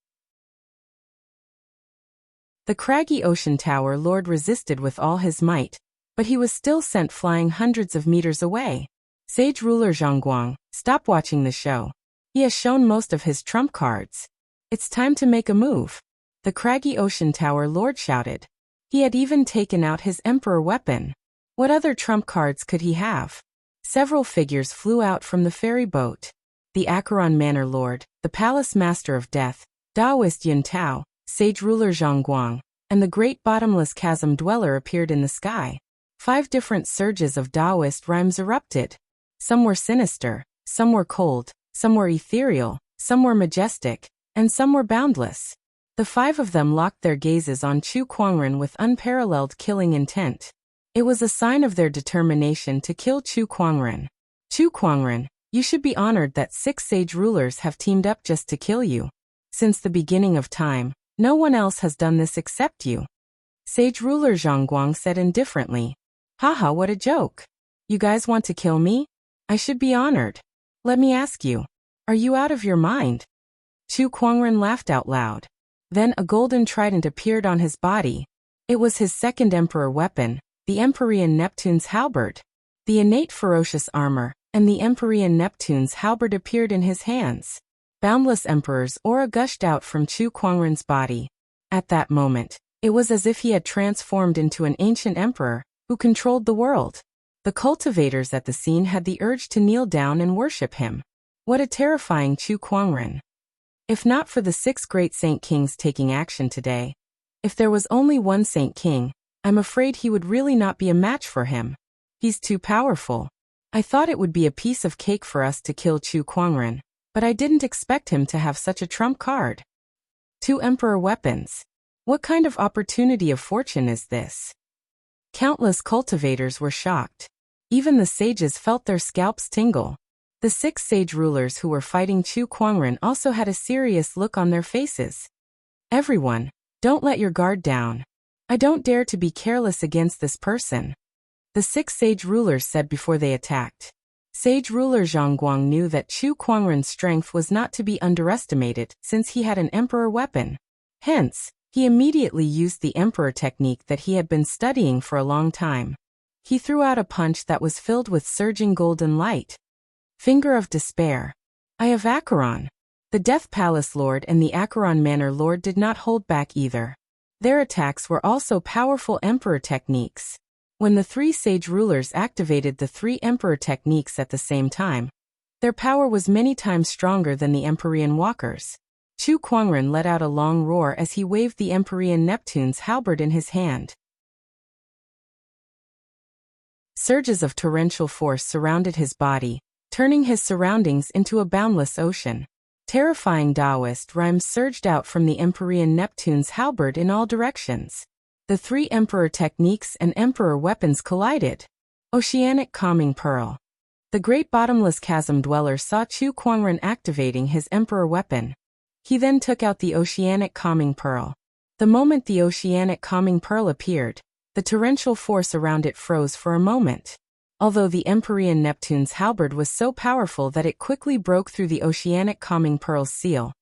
Speaker 1: The craggy ocean tower lord resisted with all his might, but he was still sent flying hundreds of meters away. Sage ruler Zhongguang, stop watching the show. He has shown most of his trump cards. It's time to make a move. The craggy ocean tower lord shouted. He had even taken out his emperor weapon. What other trump cards could he have? Several figures flew out from the ferry boat. The Acheron Manor Lord, the Palace Master of Death, Taoist Yun Tao, Sage ruler Zhongguang, and the Great Bottomless Chasm Dweller appeared in the sky. 5 different surges of Taoist rhymes erupted. Some were sinister, some were cold, some were ethereal, some were majestic, and some were boundless. The 5 of them locked their gazes on Chu Kuangren with unparalleled killing intent. It was a sign of their determination to kill Chu Kuangren. Chu Kuangren, you should be honored that 6 sage rulers have teamed up just to kill you. Since the beginning of time, no one else has done this except you. Sage ruler Zhongguang said indifferently. Haha, what a joke. You guys want to kill me? I should be honored. Let me ask you, are you out of your mind? Chu Kuangren laughed out loud. Then a golden trident appeared on his body. It was his second emperor weapon, the Empyrean Neptune's halberd. The innate ferocious armor and the Empyrean Neptune's halberd appeared in his hands. Boundless emperor's aura gushed out from Chu Kuangren's body. At that moment, it was as if he had transformed into an ancient emperor who controlled the world. The cultivators at the scene had the urge to kneel down and worship him. What a terrifying Chu Kuangren. If not for the 6 great Saint Kings taking action today, if there was only one Saint King, I'm afraid he would really not be a match for him. He's too powerful. I thought it would be a piece of cake for us to kill Chu Kuangren, but I didn't expect him to have such a trump card. 2 emperor weapons. What kind of opportunity of fortune is this? Countless cultivators were shocked. Even the sages felt their scalps tingle. The 6 sage rulers who were fighting Chu Kuangren also had a serious look on their faces. Everyone, don't let your guard down. I don't dare to be careless against this person. The 6 sage rulers said before they attacked. Sage ruler Zhongguang knew that Chu Kuangren's strength was not to be underestimated since he had an emperor weapon. Hence, he immediately used the emperor technique that he had been studying for a long time. He threw out a punch that was filled with surging golden light. Finger of Despair. Eye of Acheron. The Death Palace Lord and the Acheron Manor Lord did not hold back either. Their attacks were also powerful emperor techniques. When the three sage rulers activated the three emperor techniques at the same time, their power was many times stronger than the Empyrean walkers. Chu Kuangren let out a long roar as he waved the Empyrean Neptune's halberd in his hand. Surges of torrential force surrounded his body, turning his surroundings into a boundless ocean. Terrifying Taoist rhymes surged out from the Empyrean Neptune's halberd in all directions. The three emperor techniques and emperor weapons collided. Oceanic Calming Pearl. The great bottomless chasm dweller saw Chu Kuangren activating his emperor weapon. He then took out the Oceanic Calming Pearl. The moment the Oceanic Calming Pearl appeared, the torrential force around it froze for a moment. Although the Empyrean Neptune's halberd was so powerful that it quickly broke through the Oceanic Calming Pearl's seal,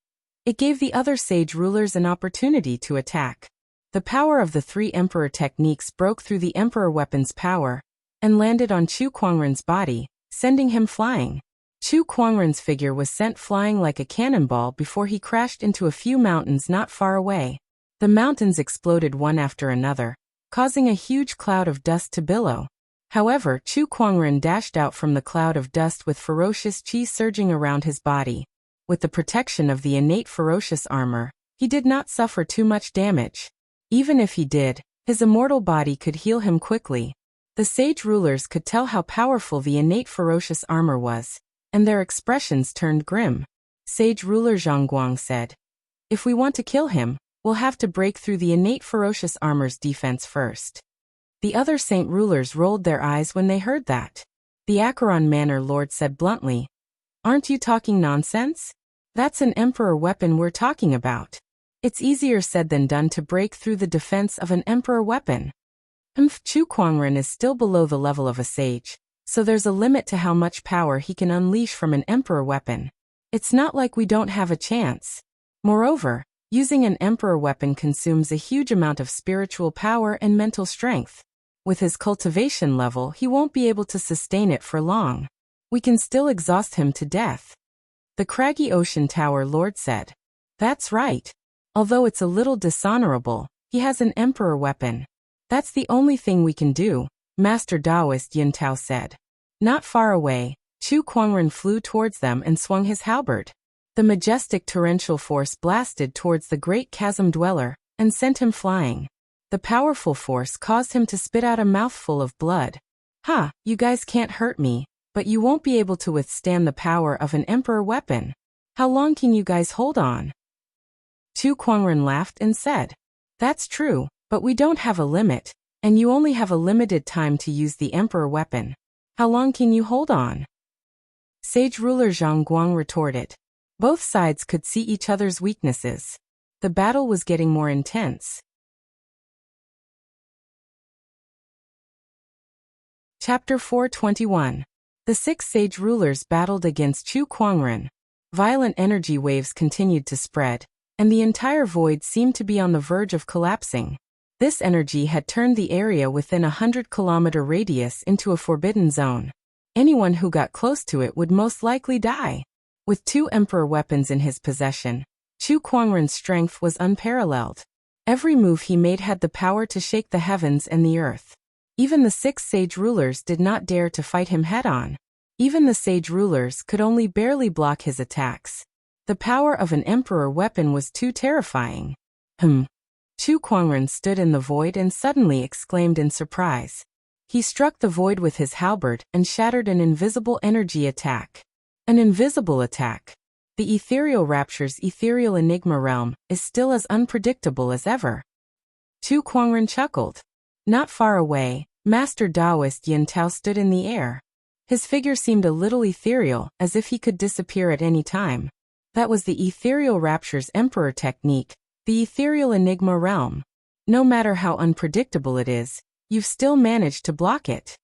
Speaker 1: it gave the other sage rulers an opportunity to attack. The power of the three emperor techniques broke through the emperor weapon's power and landed on Chu Kuangren's body, sending him flying. Chu Kuangren's figure was sent flying like a cannonball before he crashed into a few mountains not far away. The mountains exploded one after another, causing a huge cloud of dust to billow. However, Chu Kuangren dashed out from the cloud of dust with ferocious chi surging around his body. With the protection of the innate ferocious armor, he did not suffer too much damage. Even if he did, his immortal body could heal him quickly. The sage rulers could tell how powerful the innate ferocious armor was, and their expressions turned grim. Sage ruler Zhongguang said, "If we want to kill him, we'll have to break through the innate ferocious armor's defense first." The other saint rulers rolled their eyes when they heard that. The Acheron Manor Lord said bluntly, "Aren't you talking nonsense? That's an emperor weapon we're talking about. It's easier said than done to break through the defense of an emperor weapon." Chu Kuangren is still below the level of a sage, so there's a limit to how much power he can unleash from an emperor weapon. It's not like we don't have a chance. Moreover, using an emperor weapon consumes a huge amount of spiritual power and mental strength. With his cultivation level, he won't be able to sustain it for long. We can still exhaust him to death. The Craggy Ocean Tower Lord said, "That's right. Although it's a little dishonorable, he has an emperor weapon. That's the only thing we can do," Master Taoist Yin Tao said. Not far away, Chu Kuangren flew towards them and swung his halberd. The majestic torrential force blasted towards the great chasm dweller and sent him flying. The powerful force caused him to spit out a mouthful of blood. "Ha, you guys can't hurt me, but you won't be able to withstand the power of an emperor weapon. How long can you guys hold on?" Chu Kuangren laughed and said, "That's true, but we don't have a limit, and you only have a limited time to use the emperor weapon. How long can you hold on?" Sage ruler Zhongguang retorted. Both sides could see each other's weaknesses. The battle was getting more intense. Chapter 421. The six sage rulers battled against Chu Kuangren. Violent energy waves continued to spread, and the entire void seemed to be on the verge of collapsing. This energy had turned the area within a 100-kilometer radius into a forbidden zone. Anyone who got close to it would most likely die. With two emperor weapons in his possession, Chu Kuangren's strength was unparalleled. Every move he made had the power to shake the heavens and the earth. Even the six sage rulers did not dare to fight him head-on. Even the sage rulers could only barely block his attacks. The power of an emperor weapon was too terrifying. Chu Kuangren stood in the void and suddenly exclaimed in surprise. He struck the void with his halberd and shattered an invisible energy attack. An invisible attack. The ethereal rapture's ethereal enigma realm is still as unpredictable as ever. Chu Kuangren chuckled. Not far away, Master Taoist Yin Tao stood in the air. His figure seemed a little ethereal, as if he could disappear at any time. That was the ethereal rapture's emperor technique, the ethereal enigma realm. No matter how unpredictable it is, you've still managed to block it.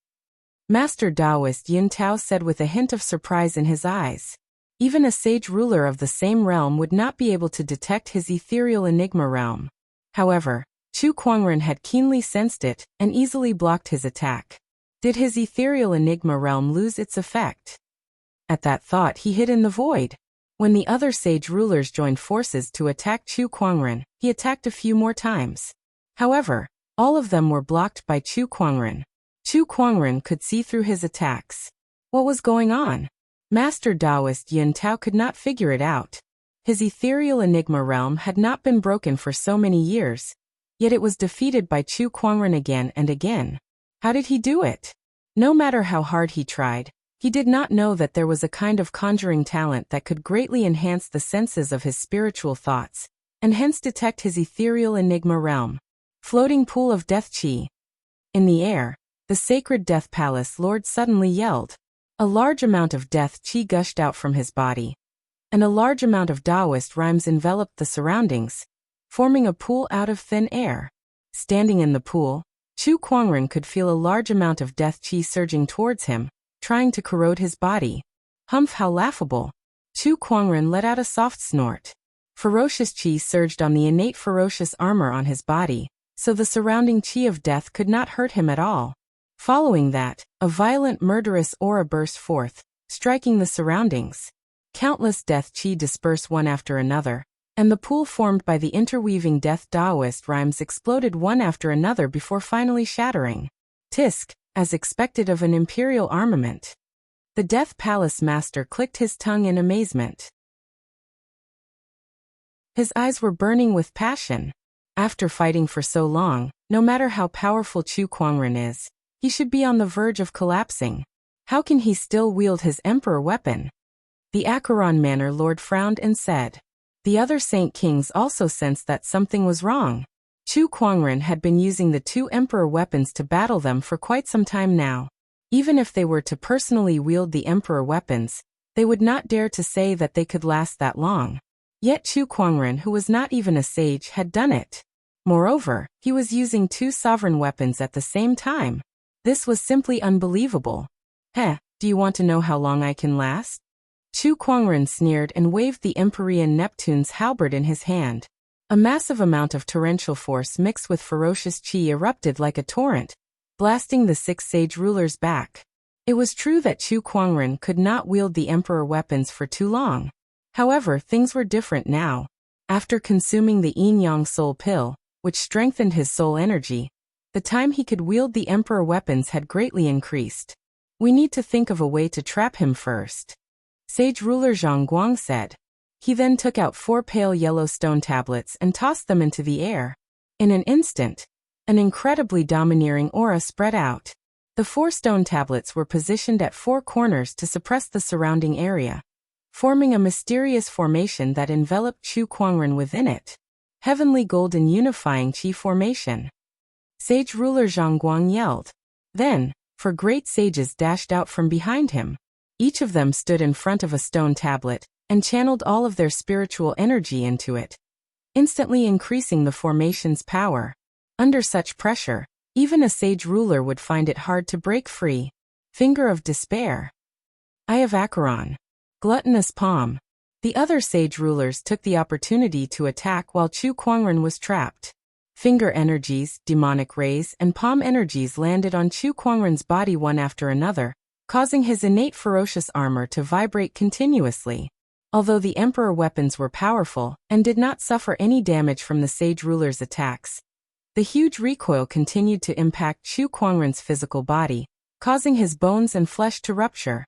Speaker 1: Master Taoist Yin Tao said with a hint of surprise in his eyes. Even a sage ruler of the same realm would not be able to detect his ethereal enigma realm. However, Chu Kuangren had keenly sensed it and easily blocked his attack. Did his ethereal enigma realm lose its effect? At that thought, he hid in the void. When the other sage rulers joined forces to attack Chu Kuangren, he attacked a few more times. However, all of them were blocked by Chu Kuangren. Chu Kuangren could see through his attacks. What was going on? Master Taoist Yun Tao could not figure it out. His ethereal enigma realm had not been broken for so many years, yet it was defeated by Chu Kuangren again and again. How did he do it? No matter how hard he tried, he did not know that there was a kind of conjuring talent that could greatly enhance the senses of his spiritual thoughts, and hence detect his ethereal enigma realm. Floating pool of death chi. In the air, the sacred death palace lord suddenly yelled. A large amount of death chi gushed out from his body, and a large amount of Taoist rhymes enveloped the surroundings, forming a pool out of thin air. Standing in the pool, Chu Kuangren could feel a large amount of death chi surging towards him, trying to corrode his body. Humph, how laughable. Chu Kuangren let out a soft snort. Ferocious chi surged on the innate ferocious armor on his body, so the surrounding chi of death could not hurt him at all. Following that, a violent murderous aura burst forth, striking the surroundings. Countless death chi disperse one after another, and the pool formed by the interweaving death Taoist rhymes exploded one after another before finally shattering. Tisk, as expected of an imperial armament. The Death Palace master clicked his tongue in amazement. His eyes were burning with passion. After fighting for so long, no matter how powerful Chu Kuangren is, he should be on the verge of collapsing. How can he still wield his emperor weapon? The Acheron Manor Lord frowned and said. The other Saint Kings also sensed that something was wrong. Chu Kuangren had been using the two emperor weapons to battle them for quite some time now. Even if they were to personally wield the emperor weapons, they would not dare to say that they could last that long. Yet Chu Kuangren, who was not even a sage, had done it. Moreover, he was using two sovereign weapons at the same time. This was simply unbelievable. Heh, do you want to know how long I can last? Chu Kuangren sneered and waved the Empyrean Neptune's halberd in his hand. A massive amount of torrential force mixed with ferocious chi erupted like a torrent, blasting the six sage rulers back. It was true that Chu Kuangren could not wield the emperor weapons for too long. However, things were different now. After consuming the yin-yang soul pill, which strengthened his soul energy, the time he could wield the emperor weapons had greatly increased. We need to think of a way to trap him first. Sage ruler Zhang Guang said. He then took out 4 pale yellow stone tablets and tossed them into the air. In an instant, an incredibly domineering aura spread out. The 4 stone tablets were positioned at 4 corners to suppress the surrounding area, forming a mysterious formation that enveloped Chu Kuangren within it. Heavenly golden unifying chi formation. Sage ruler Zhang Guang yelled. Then, 4 great sages dashed out from behind him. Each of them stood in front of a stone tablet and channeled all of their spiritual energy into it, instantly increasing the formation's power. Under such pressure, even a sage ruler would find it hard to break free. Finger of despair. Eye of Acheron. Gluttonous palm. The other sage rulers took the opportunity to attack while Chu Kuangren was trapped. Finger energies, demonic rays, and palm energies landed on Chu Kuangren's body one after another, causing his innate ferocious armor to vibrate continuously. Although the emperor weapons were powerful and did not suffer any damage from the sage ruler's attacks, the huge recoil continued to impact Chu Kuangren's physical body, causing his bones and flesh to rupture.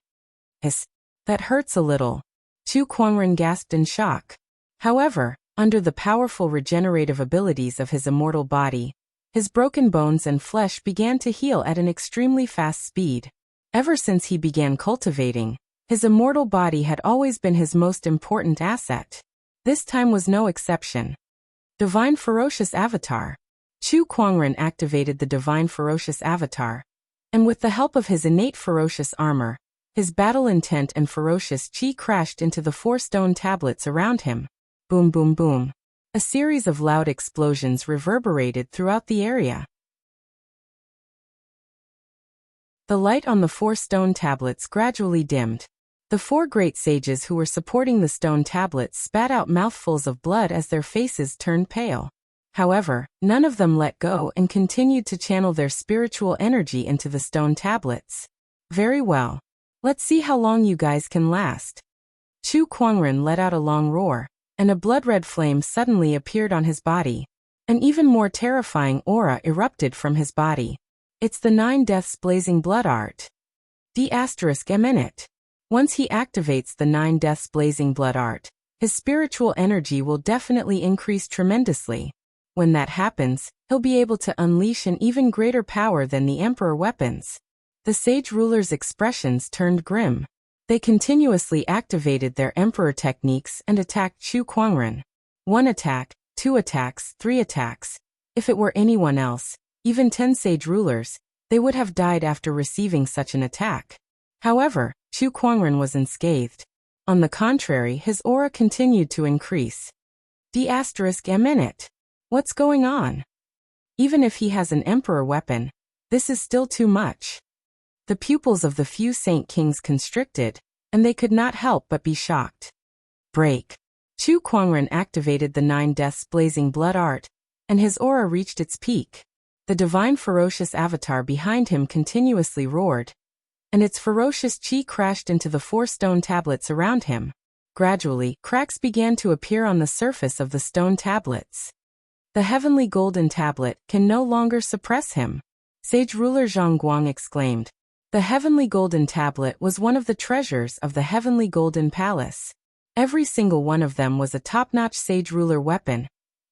Speaker 1: Hiss. That hurts a little. Chu Kuangren gasped in shock. However, under the powerful regenerative abilities of his immortal body, his broken bones and flesh began to heal at an extremely fast speed. Ever since he began cultivating, his immortal body had always been his most important asset. This time was no exception. Divine Ferocious Avatar. Chu Kuangren activated the Divine Ferocious Avatar, and with the help of his innate ferocious armor, his battle intent and ferocious chi crashed into the 4 stone tablets around him. Boom, boom, boom. A series of loud explosions reverberated throughout the area. The light on the 4 stone tablets gradually dimmed. The 4 great sages who were supporting the stone tablets spat out mouthfuls of blood as their faces turned pale. However, none of them let go and continued to channel their spiritual energy into the stone tablets. Very well. Let's see how long you guys can last. Chu Kuangren let out a long roar, and a blood-red flame suddenly appeared on his body. An even more terrifying aura erupted from his body. It's the 9 deaths blazing blood art. D*M*. Once he activates the 9 deaths blazing blood art, his spiritual energy will definitely increase tremendously. When that happens, he'll be able to unleash an even greater power than the Emperor weapons. The sage ruler's expressions turned grim. They continuously activated their Emperor techniques and attacked Chu Kuangren. 1 attack, 2 attacks, 3 attacks. If it were anyone else, even 10 sage rulers, they would have died after receiving such an attack. However, Chu Kuangren was unscathed. On the contrary, his aura continued to increase. D*M*. What's going on? Even if he has an Emperor weapon, this is still too much. The pupils of the few Saint Kings constricted, and they could not help but be shocked. Break. Chu Kuangren activated the 9 deaths blazing blood art, and his aura reached its peak. The divine ferocious avatar behind him continuously roared, and its ferocious chi crashed into the 4 stone tablets around him. Gradually, cracks began to appear on the surface of the stone tablets. The heavenly golden tablet can no longer suppress him. Sage ruler Zhang Guang exclaimed. The heavenly golden tablet was one of the treasures of the heavenly golden palace. Every single one of them was a top-notch sage ruler weapon,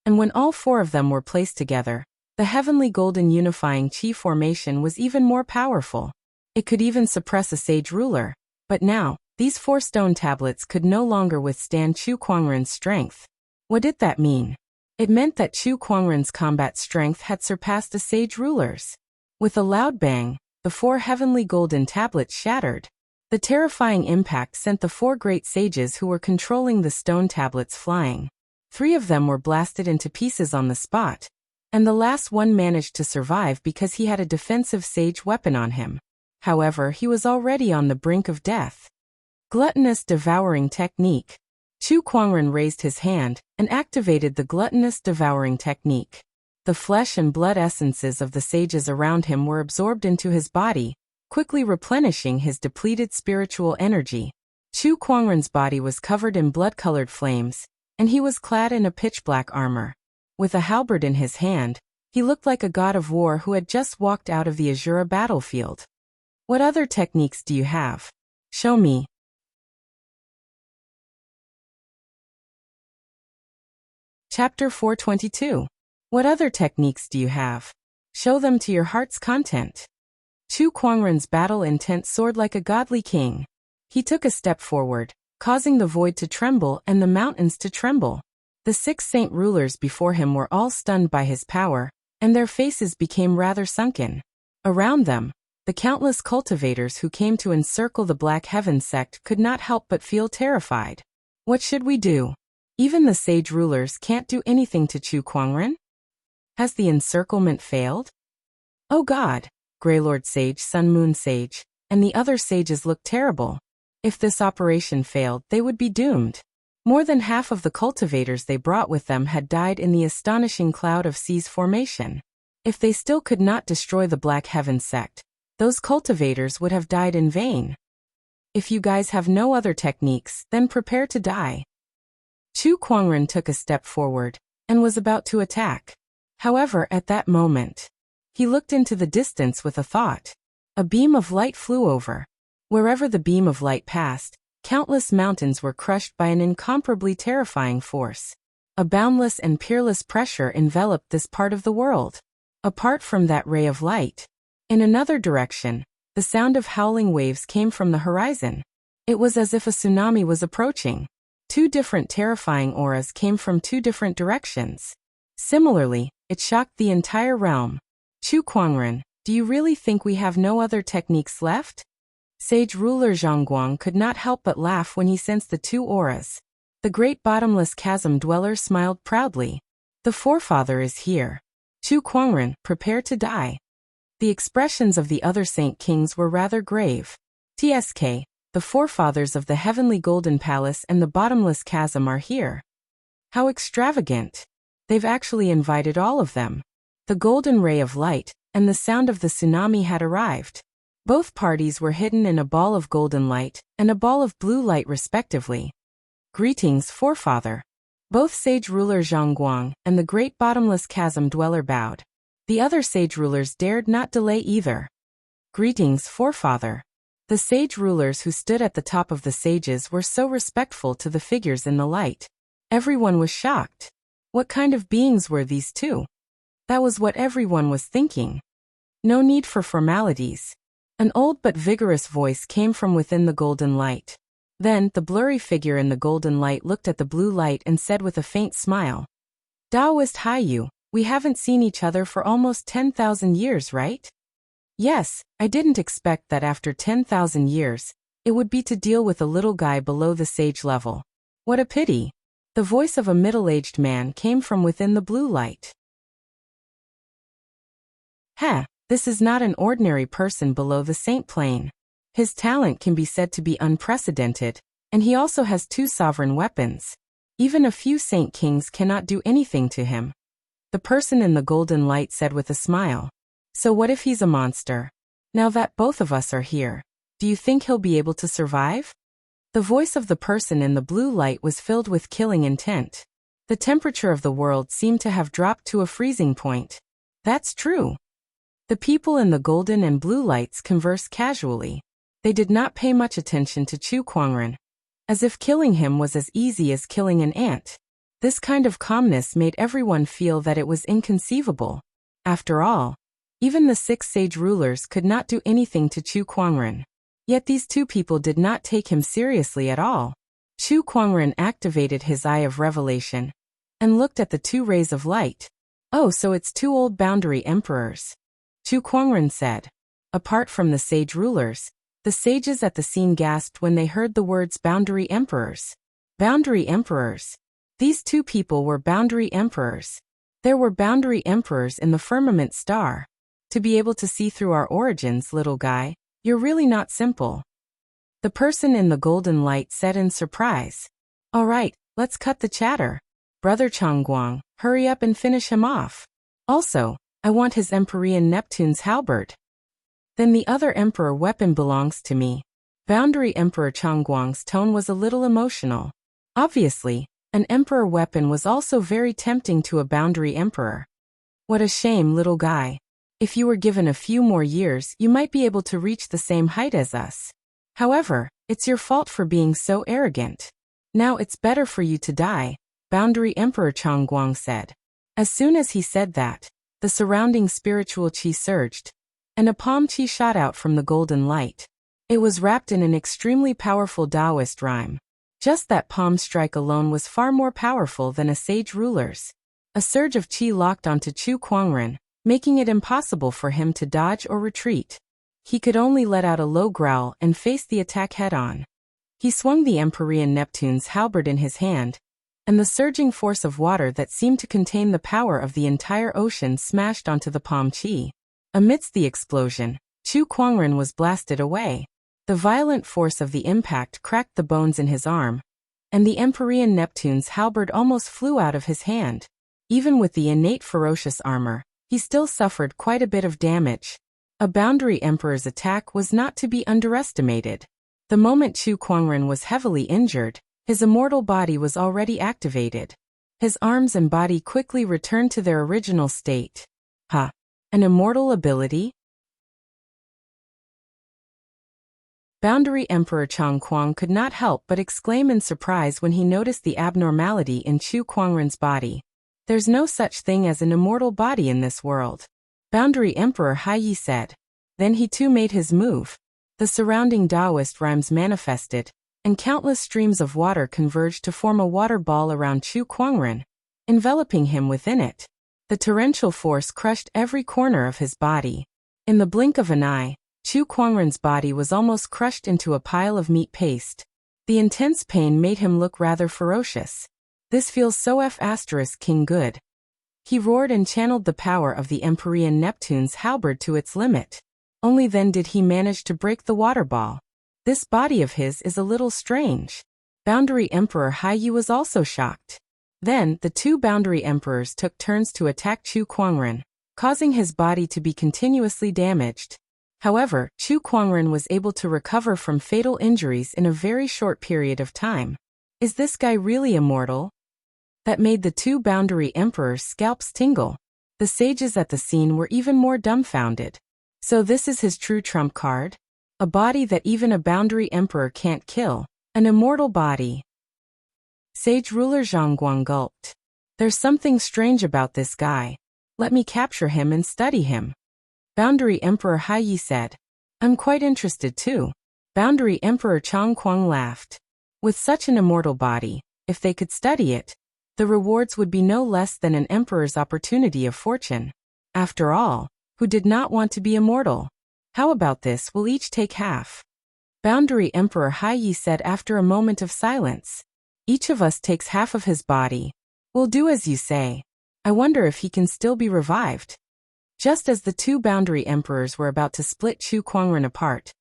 Speaker 1: and when all 4 of them were placed together, the heavenly golden unifying chi formation was even more powerful. It could even suppress a sage ruler, but now, these 4 stone tablets could no longer withstand Chu Kuangren's strength. What did that mean? It meant that Chu Kuangren's combat strength had surpassed a sage ruler's. With a loud bang, the 4 heavenly golden tablets shattered. The terrifying impact sent the 4 great sages who were controlling the stone tablets flying. 3 of them were blasted into pieces on the spot, and the last one managed to survive because he had a defensive sage weapon on him. However, he was already on the brink of death. Gluttonous devouring technique. Chu Kuangren raised his hand and activated the gluttonous devouring technique. The flesh and blood essences of the sages around him were absorbed into his body, quickly replenishing his depleted spiritual energy. Chu Kuangren's body was covered in blood-colored flames, and he was clad in a pitch-black armor. With a halberd in his hand, he looked like a god of war who had just walked out of the Azura battlefield. What other techniques do you have? Show me. Chapter 422. What other techniques do you have? Show them to your heart's content. Chu Kuangren's battle intent soared like a godly king. He took a step forward, causing the void to tremble and the mountains to tremble. The 6 saint rulers before him were all stunned by his power, and their faces became rather sunken. Around them, the countless cultivators who came to encircle the Black Heaven sect could not help but feel terrified. What should we do? Even the sage rulers can't do anything to Chu Kuangren? Has the encirclement failed? Oh God! Greylord Sage, Sun Moon Sage, and the other sages looked terrible. If this operation failed, they would be doomed. More than half of the cultivators they brought with them had died in the astonishing cloud of seas formation. If they still could not destroy the Black Heaven sect, those cultivators would have died in vain. If you guys have no other techniques, then prepare to die. Chu Kuangren took a step forward, and was about to attack. However, at that moment, he looked into the distance with a thought. A beam of light flew over. Wherever the beam of light passed, countless mountains were crushed by an incomparably terrifying force. A boundless and peerless pressure enveloped this part of the world. Apart from that ray of light, in another direction, the sound of howling waves came from the horizon. It was as if a tsunami was approaching. 2 different terrifying auras came from 2 different directions. Similarly, it shocked the entire realm. Chu Kuangren, do you really think we have no other techniques left? Sage ruler Zhang Guang could not help but laugh when he sensed the 2 auras. The great bottomless chasm dweller smiled proudly. The forefather is here. Chu Kuangren, prepare to die. The expressions of the other saint kings were rather grave. TSK, the forefathers of the heavenly golden palace and the bottomless chasm are here. How extravagant. They've actually invited all of them. The golden ray of light and the sound of the tsunami had arrived. Both parties were hidden in a ball of golden light and a ball of blue light respectively. Greetings, forefather. Both sage ruler Zhang Guang and the great bottomless chasm dweller bowed. The other sage rulers dared not delay either. Greetings, forefather. The sage rulers who stood at the top of the sages were so respectful to the figures in the light. Everyone was shocked. What kind of beings were these two? That was what everyone was thinking. No need for formalities. An old but vigorous voice came from within the golden light. Then, the blurry figure in the golden light looked at the blue light and said with a faint smile, Taoist Haiyu, we haven't seen each other for almost 10,000 years, right? Yes, I didn't expect that after 10,000 years, it would be to deal with a little guy below the sage level. What a pity. The voice of a middle-aged man came from within the blue light. This is not an ordinary person below the saint plane. His talent can be said to be unprecedented, and he also has 2 sovereign weapons. Even a few saint kings cannot do anything to him. The person in the golden light said with a smile. So what if he's a monster? Now that both of us are here, do you think he'll be able to survive? The voice of the person in the blue light was filled with killing intent. The temperature of the world seemed to have dropped to a freezing point. That's true. The people in the golden and blue lights conversed casually. They did not pay much attention to Chu Kuangren, as if killing him was as easy as killing an ant. This kind of calmness made everyone feel that it was inconceivable. After all, even the 6 sage rulers could not do anything to Chu Kuangren. Yet these 2 people did not take him seriously at all. Chu Kuangren activated his eye of revelation and looked at the 2 rays of light. Oh, so it's 2 old boundary emperors. Chu Kuangren said. Apart from the sage rulers, the sages at the scene gasped when they heard the words boundary emperors. Boundary emperors. These 2 people were boundary emperors. There were boundary emperors in the firmament star. To be able to see through our origins, little guy, you're really not simple. The person in the golden light said in surprise. All right, let's cut the chatter. Brother Changguang, hurry up and finish him off. Also, I want his Empyrean Neptune's halberd. Then the other emperor weapon belongs to me. Boundary Emperor Changguang's tone was a little emotional. Obviously, an emperor weapon was also very tempting to a boundary emperor. What a shame, little guy. If you were given a few more years, you might be able to reach the same height as us. However, it's your fault for being so arrogant. Now it's better for you to die, Boundary Emperor Changguang said. As soon as he said that, the surrounding spiritual qi surged, and a palm qi shot out from the golden light. It was wrapped in an extremely powerful Taoist rhyme. Just that palm strike alone was far more powerful than a sage ruler's. A surge of qi locked onto Chu Kuangren, making it impossible for him to dodge or retreat. He could only let out a low growl and face the attack head-on. He swung the Empyrean Neptune's halberd in his hand, and the surging force of water that seemed to contain the power of the entire ocean smashed onto the palm qi. Amidst the explosion, Chu Kuangren was blasted away. The violent force of the impact cracked the bones in his arm, and the Empyrean Neptune's halberd almost flew out of his hand. Even with the innate ferocious armor, he still suffered quite a bit of damage. A boundary emperor's attack was not to be underestimated. The moment Chu Kuangren was heavily injured, his immortal body was already activated. His arms and body quickly returned to their original state. An immortal ability? Boundary Emperor Changguang could not help but exclaim in surprise when he noticed the abnormality in Chu Kuangren's body. There's no such thing as an immortal body in this world. Boundary Emperor Haiyi said. Then he too made his move. The surrounding Taoist rhymes manifested, and countless streams of water converged to form a water ball around Chu Kuangren, enveloping him within it. The torrential force crushed every corner of his body. In the blink of an eye, Chu Kuangren's body was almost crushed into a pile of meat paste. The intense pain made him look rather ferocious. This feels so King good. He roared and channeled the power of the Empyrean Neptune's halberd to its limit. Only then did he manage to break the water ball. This body of his is a little strange. Boundary Emperor Haiyu was also shocked. Then, the 2 boundary emperors took turns to attack Chu Kuangren, causing his body to be continuously damaged. However, Chu Kuangren was able to recover from fatal injuries in a very short period of time. Is this guy really immortal? That made the 2 boundary emperors' scalps tingle. The sages at the scene were even more dumbfounded. So this is his true trump card? A body that even a boundary emperor can't kill. An immortal body. Sage ruler Zhang Guang gulped. There's something strange about this guy. Let me capture him and study him. Boundary Emperor Hai Yi said. I'm quite interested too. Boundary Emperor Chang Kuang laughed. With such an immortal body, if they could study it, the rewards would be no less than an emperor's opportunity of fortune. After all, who did not want to be immortal? How about this, we'll each take half. Boundary Emperor Hai Yi said after a moment of silence. Each of us takes half of his body. We'll do as you say. I wonder if he can still be revived. Just as the two boundary emperors were about to split Chu Kuangren apart,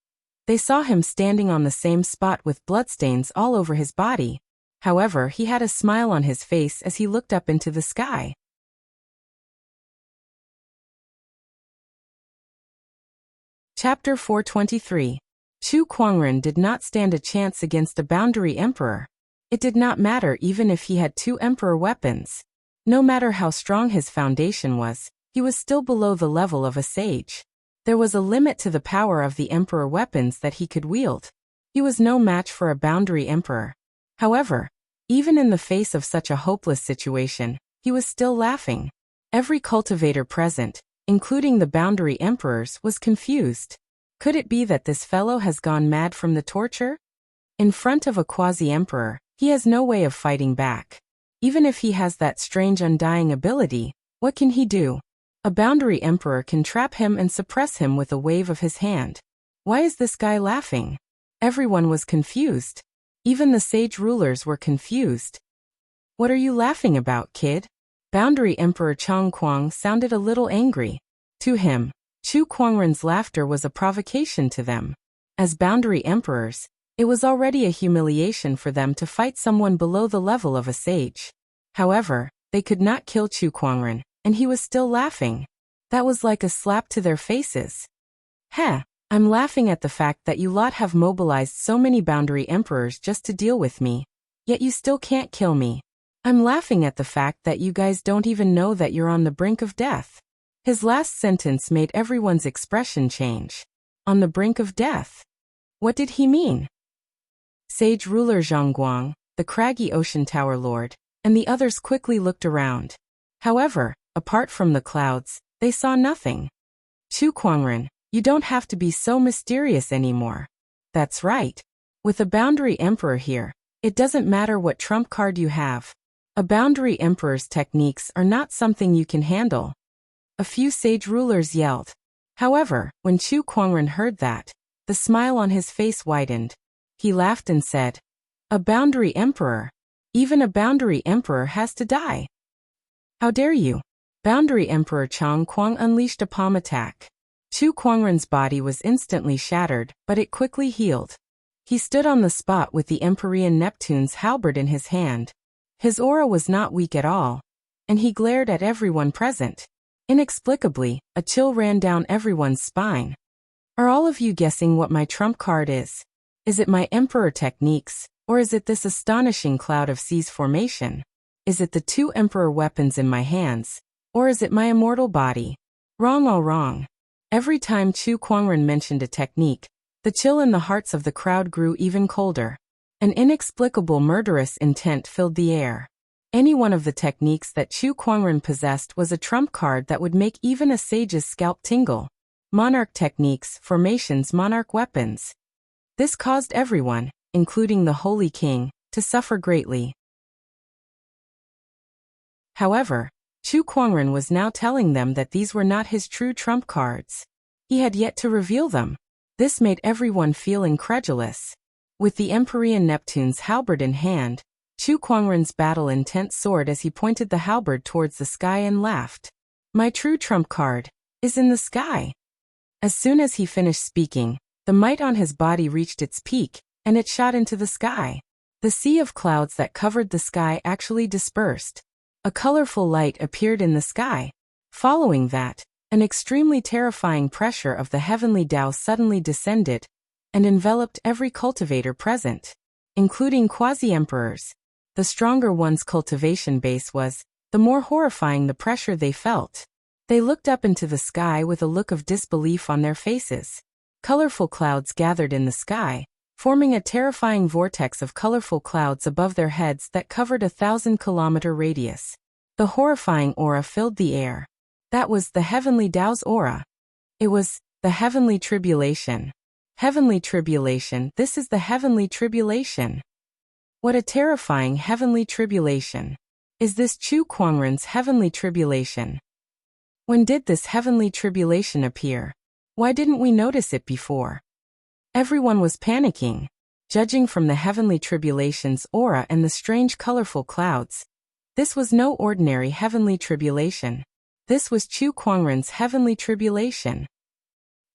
Speaker 1: they saw him standing on the same spot with bloodstains all over his body. However, he had a smile on his face as he looked up into the sky. Chapter 423. Chu Kuangren did not stand a chance against a boundary emperor. It did not matter even if he had two emperor weapons. No matter how strong his foundation was, he was still below the level of a sage. There was a limit to the power of the emperor weapons that he could wield. He was no match for a boundary emperor. However, even in the face of such a hopeless situation, he was still laughing. Every cultivator present, including the boundary emperors, was confused. Could it be that this fellow has gone mad from the torture? In front of a quasi-emperor, he has no way of fighting back. Even if he has that strange undying ability, what can he do? A boundary emperor can trap him and suppress him with a wave of his hand. Why is this guy laughing? Everyone was confused. Even the sage rulers were confused. What are you laughing about, kid? Boundary Emperor Chang Kuang sounded a little angry. To him, Chu Kuangren's laughter was a provocation to them. As boundary emperors, it was already a humiliation for them to fight someone below the level of a sage. However, they could not kill Chu Kuangren, and he was still laughing. That was like a slap to their faces. Heh, I'm laughing at the fact that you lot have mobilized so many boundary emperors just to deal with me. Yet you still can't kill me. I'm laughing at the fact that you guys don't even know that you're on the brink of death. His last sentence made everyone's expression change. On the brink of death. What did he mean? Sage ruler Zhang Guang, the craggy ocean tower lord, and the others quickly looked around. However, apart from the clouds, they saw nothing. Chu Kuangren, you don't have to be so mysterious anymore. That's right. With a boundary emperor here, it doesn't matter what trump card you have. A boundary emperor's techniques are not something you can handle. A few sage rulers yelled. However, when Chu Kuangren heard that, the smile on his face widened. He laughed and said, a boundary emperor? Even a boundary emperor has to die. How dare you? Boundary Emperor Chang Kuang unleashed a palm attack. Chu Kuangren's body was instantly shattered, but it quickly healed. He stood on the spot with the Empyrean Neptune's halberd in his hand. His aura was not weak at all, and he glared at everyone present. Inexplicably, a chill ran down everyone's spine. Are all of you guessing what my trump card is? Is it my emperor techniques, or is it this astonishing cloud of seas formation? Is it the two emperor weapons in my hands, or is it my immortal body? Wrong, all wrong. Every time Chu Kuangren mentioned a technique, the chill in the hearts of the crowd grew even colder. An inexplicable murderous intent filled the air. Any one of the techniques that Chu Kuangren possessed was a trump card that would make even a sage's scalp tingle. Monarch techniques, formations, monarch weapons. This caused everyone, including the Holy King, to suffer greatly. However, Chu Kuangren was now telling them that these were not his true trump cards. He had yet to reveal them. This made everyone feel incredulous. With the Empyrean Neptune's halberd in hand, Chu Kuangren's battle-intent soared as he pointed the halberd towards the sky and laughed. My true trump card is in the sky. As soon as he finished speaking, the might on his body reached its peak, and it shot into the sky. The sea of clouds that covered the sky actually dispersed. A colorful light appeared in the sky. Following that, an extremely terrifying pressure of the heavenly Tao suddenly descended and enveloped every cultivator present, including quasi-emperors. The stronger one's cultivation base was, the more horrifying the pressure they felt. They looked up into the sky with a look of disbelief on their faces. Colorful clouds gathered in the sky, forming a terrifying vortex of colorful clouds above their heads that covered a 1,000-kilometer radius. The horrifying aura filled the air. That was the heavenly Tao's aura. It was the heavenly tribulation. Heavenly tribulation, this is the heavenly tribulation. What a terrifying heavenly tribulation. Is this Chu Kuangren's heavenly tribulation? When did this heavenly tribulation appear? Why didn't we notice it before? Everyone was panicking. Judging from the heavenly tribulation's aura and the strange colorful clouds, this was no ordinary heavenly tribulation. This was Chu Kuangren's heavenly tribulation.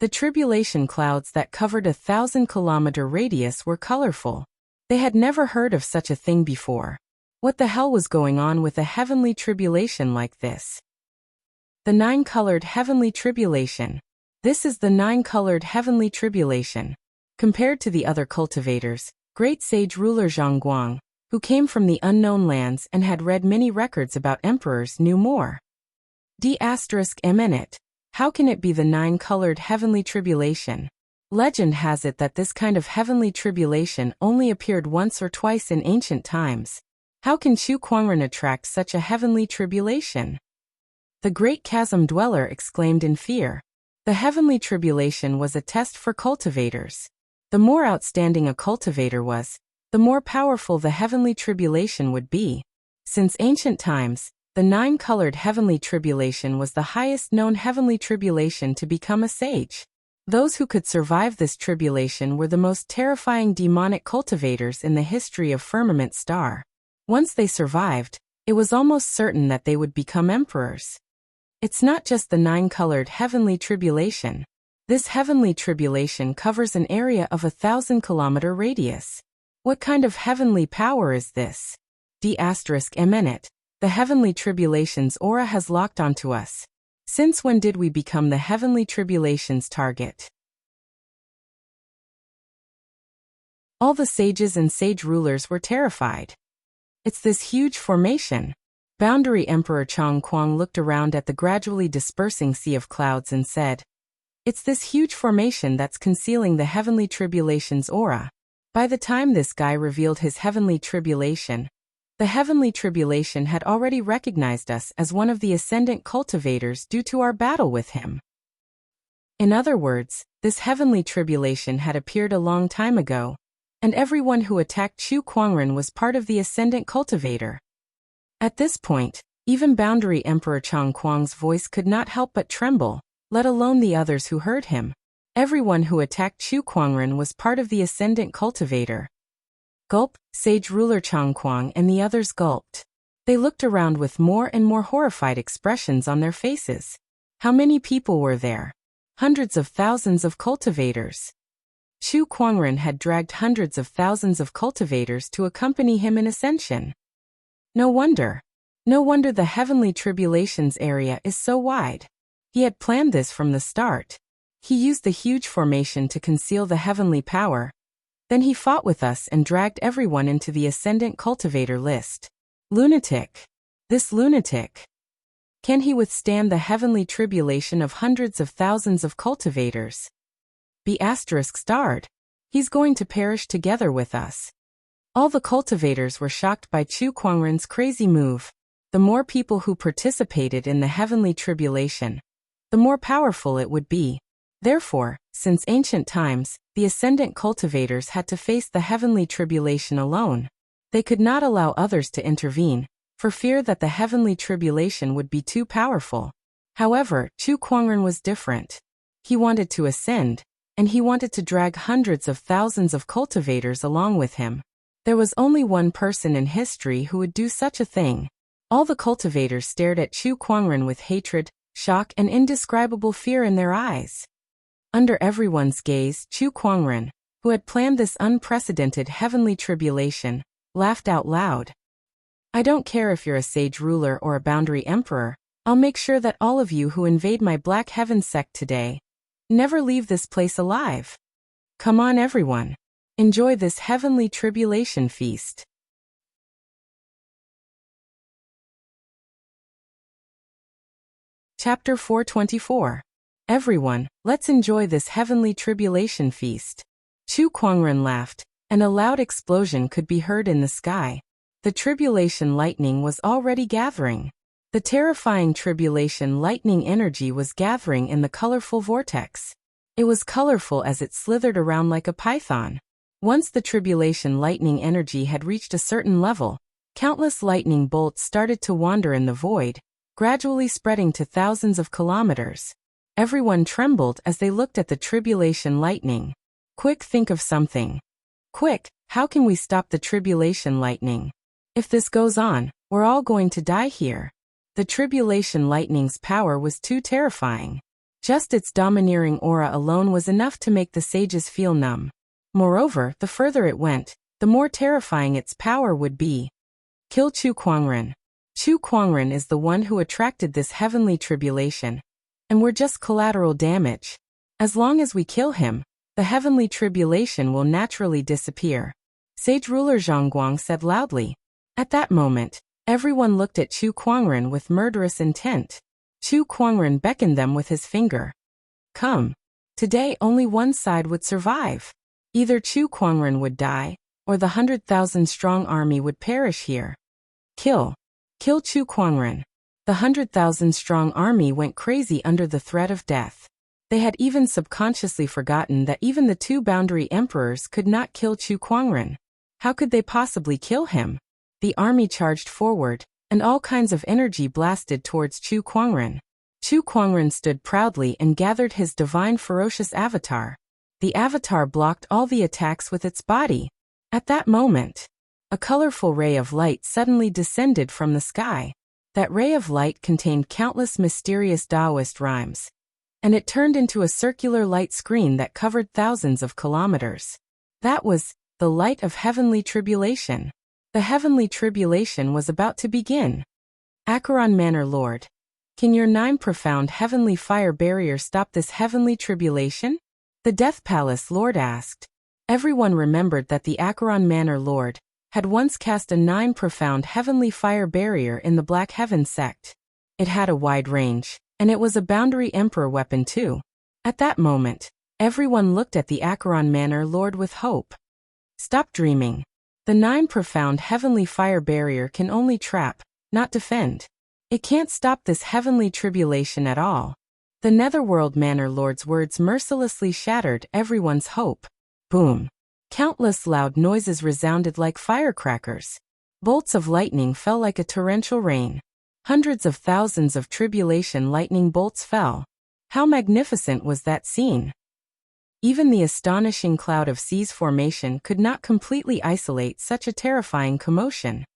Speaker 1: The tribulation clouds that covered a 1,000-kilometer radius were colorful. They had never heard of such a thing before. What the hell was going on with a heavenly tribulation like this? The nine-colored heavenly tribulation. This is the nine-colored heavenly tribulation. Compared to the other cultivators, great sage ruler Zhongguang, who came from the unknown lands and had read many records about emperors, knew more. D****, how can it be the nine-colored heavenly tribulation? Legend has it that this kind of heavenly tribulation only appeared once or twice in ancient times. How can Chu Kuangren attract such a heavenly tribulation? The great chasm dweller exclaimed in fear. The heavenly tribulation was a test for cultivators. The more outstanding a cultivator was, the more powerful the heavenly tribulation would be. Since ancient times, the nine-colored heavenly tribulation was the highest known heavenly tribulation to become a sage. Those who could survive this tribulation were the most terrifying demonic cultivators in the history of Firmament Star. Once they survived, it was almost certain that they would become emperors. It's not just the nine-colored heavenly tribulation. This heavenly tribulation covers an area of a 1,000-kilometer radius. What kind of heavenly power is this? D****, the heavenly tribulation's aura has locked onto us. Since when did we become the heavenly tribulation's target? All the sages and sage rulers were terrified. It's this huge formation. Boundary Emperor Chong Kuang looked around at the gradually dispersing sea of clouds and said, "It's this huge formation that's concealing the heavenly tribulation's aura." By the time this guy revealed his heavenly tribulation, the heavenly tribulation had already recognized us as one of the ascendant cultivators due to our battle with him. In other words, this heavenly tribulation had appeared a long time ago, and everyone who attacked Chu Kuangren was part of the ascendant cultivator. At this point, even Boundary Emperor Chong Kuang's voice could not help but tremble, let alone the others who heard him. Everyone who attacked Chu Kuangren was part of the ascendant cultivator. Gulp, sage ruler Chong Kuang and the others gulped. They looked around with more and more horrified expressions on their faces. How many people were there? Hundreds of thousands of cultivators. Chu Kuangren had dragged hundreds of thousands of cultivators to accompany him in ascension. No wonder. No wonder the heavenly tribulation's area is so wide. He had planned this from the start. He used the huge formation to conceal the heavenly power. Then he fought with us and dragged everyone into the ascendant cultivator list. Lunatic. This lunatic. Can he withstand the heavenly tribulation of hundreds of thousands of cultivators? B****. He's going to perish together with us. All the cultivators were shocked by Chu Kuangren's crazy move. The more people who participated in the heavenly tribulation, the more powerful it would be. Therefore, since ancient times, the ascendant cultivators had to face the heavenly tribulation alone. They could not allow others to intervene, for fear that the heavenly tribulation would be too powerful. However, Chu Kuangren was different. He wanted to ascend, and he wanted to drag hundreds of thousands of cultivators along with him. There was only one person in history who would do such a thing. All the cultivators stared at Chu Kuangren with hatred, shock and indescribable fear in their eyes. Under everyone's gaze, Chu Kuangren, who had planned this unprecedented heavenly tribulation, laughed out loud. "I don't care if you're a sage ruler or a boundary emperor, I'll make sure that all of you who invade my Black Heaven sect today never leave this place alive. Come on everyone. Enjoy this heavenly tribulation feast." Chapter 424. Everyone, let's enjoy this heavenly tribulation feast. Chu Kuangren laughed, and a loud explosion could be heard in the sky. The tribulation lightning was already gathering. The terrifying tribulation lightning energy was gathering in the colorful vortex. It was colorful as it slithered around like a python. Once the tribulation lightning energy had reached a certain level, countless lightning bolts started to wander in the void, gradually spreading to thousands of kilometers. Everyone trembled as they looked at the tribulation lightning. Quick, think of something. Quick, how can we stop the tribulation lightning? If this goes on, we're all going to die here. The tribulation lightning's power was too terrifying. Just its domineering aura alone was enough to make the sages feel numb. Moreover, the further it went, the more terrifying its power would be. Kill Chu Kuangren. Chu Kuangren is the one who attracted this heavenly tribulation, and we're just collateral damage. As long as we kill him, the heavenly tribulation will naturally disappear. Sage ruler Zhongguang said loudly. At that moment, everyone looked at Chu Kuangren with murderous intent. Chu Kuangren beckoned them with his finger. Come. Today only one side would survive. Either Chu Kuangren would die, or the 100,000-strong army would perish here. Kill. Kill Chu Kuangren. The 100,000-strong army went crazy under the threat of death. They had even subconsciously forgotten that even the two boundary emperors could not kill Chu Kuangren. How could they possibly kill him? The army charged forward, and all kinds of energy blasted towards Chu Kuangren. Chu Kuangren stood proudly and gathered his divine ferocious avatar. The avatar blocked all the attacks with its body. At that moment, a colorful ray of light suddenly descended from the sky. That ray of light contained countless mysterious Taoist rhymes, and it turned into a circular light screen that covered thousands of kilometers. That was the light of heavenly tribulation. The heavenly tribulation was about to begin. Acheron Manor Lord, can your 9 profound heavenly fire barrier stop this heavenly tribulation? The Death Palace Lord asked. Everyone remembered that the Acheron Manor Lord had once cast a 9 profound heavenly fire barrier in the Black Heaven sect. It had a wide range, and it was a boundary emperor weapon too. At that moment, everyone looked at the Acheron Manor Lord with hope. Stop dreaming. The 9 profound heavenly fire barrier can only trap, not defend. It can't stop this heavenly tribulation at all. The Netherworld Manor Lord's words mercilessly shattered everyone's hope. Boom. Countless loud noises resounded like firecrackers. Bolts of lightning fell like a torrential rain. Hundreds of thousands of tribulation lightning bolts fell. How magnificent was that scene! Even the astonishing cloud of seas formation could not completely isolate such a terrifying commotion.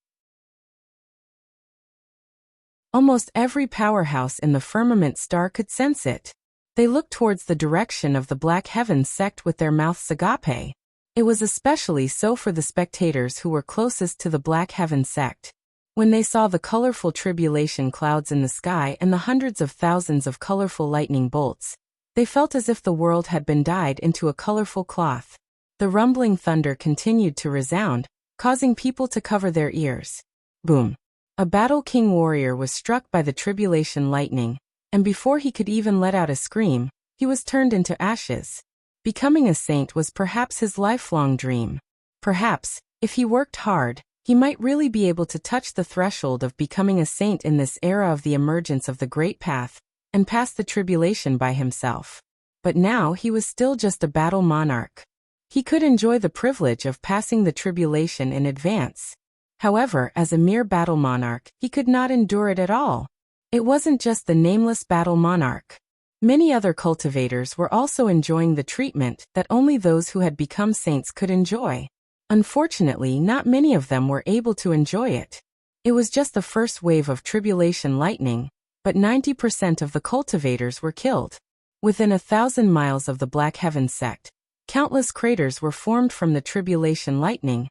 Speaker 1: Almost every powerhouse in the firmament star could sense it. They looked towards the direction of the Black Heavens sect with their mouths agape. It was especially so for the spectators who were closest to the Black Heaven sect. When they saw the colorful tribulation clouds in the sky and the hundreds of thousands of colorful lightning bolts, they felt as if the world had been dyed into a colorful cloth. The rumbling thunder continued to resound, causing people to cover their ears. Boom! A Battle King warrior was struck by the tribulation lightning, and before he could even let out a scream, he was turned into ashes. Becoming a saint was perhaps his lifelong dream. Perhaps, if he worked hard, he might really be able to touch the threshold of becoming a saint in this era of the emergence of the Great Path, and pass the tribulation by himself. But now he was still just a battle monarch. He could enjoy the privilege of passing the tribulation in advance. However, as a mere battle monarch, he could not endure it at all. It wasn't just the nameless battle monarch. Many other cultivators were also enjoying the treatment that only those who had become saints could enjoy. Unfortunately, not many of them were able to enjoy it. It was just the first wave of tribulation lightning, but 90% of the cultivators were killed. Within 1,000 miles of the Black Heaven sect, countless craters were formed from the tribulation lightning,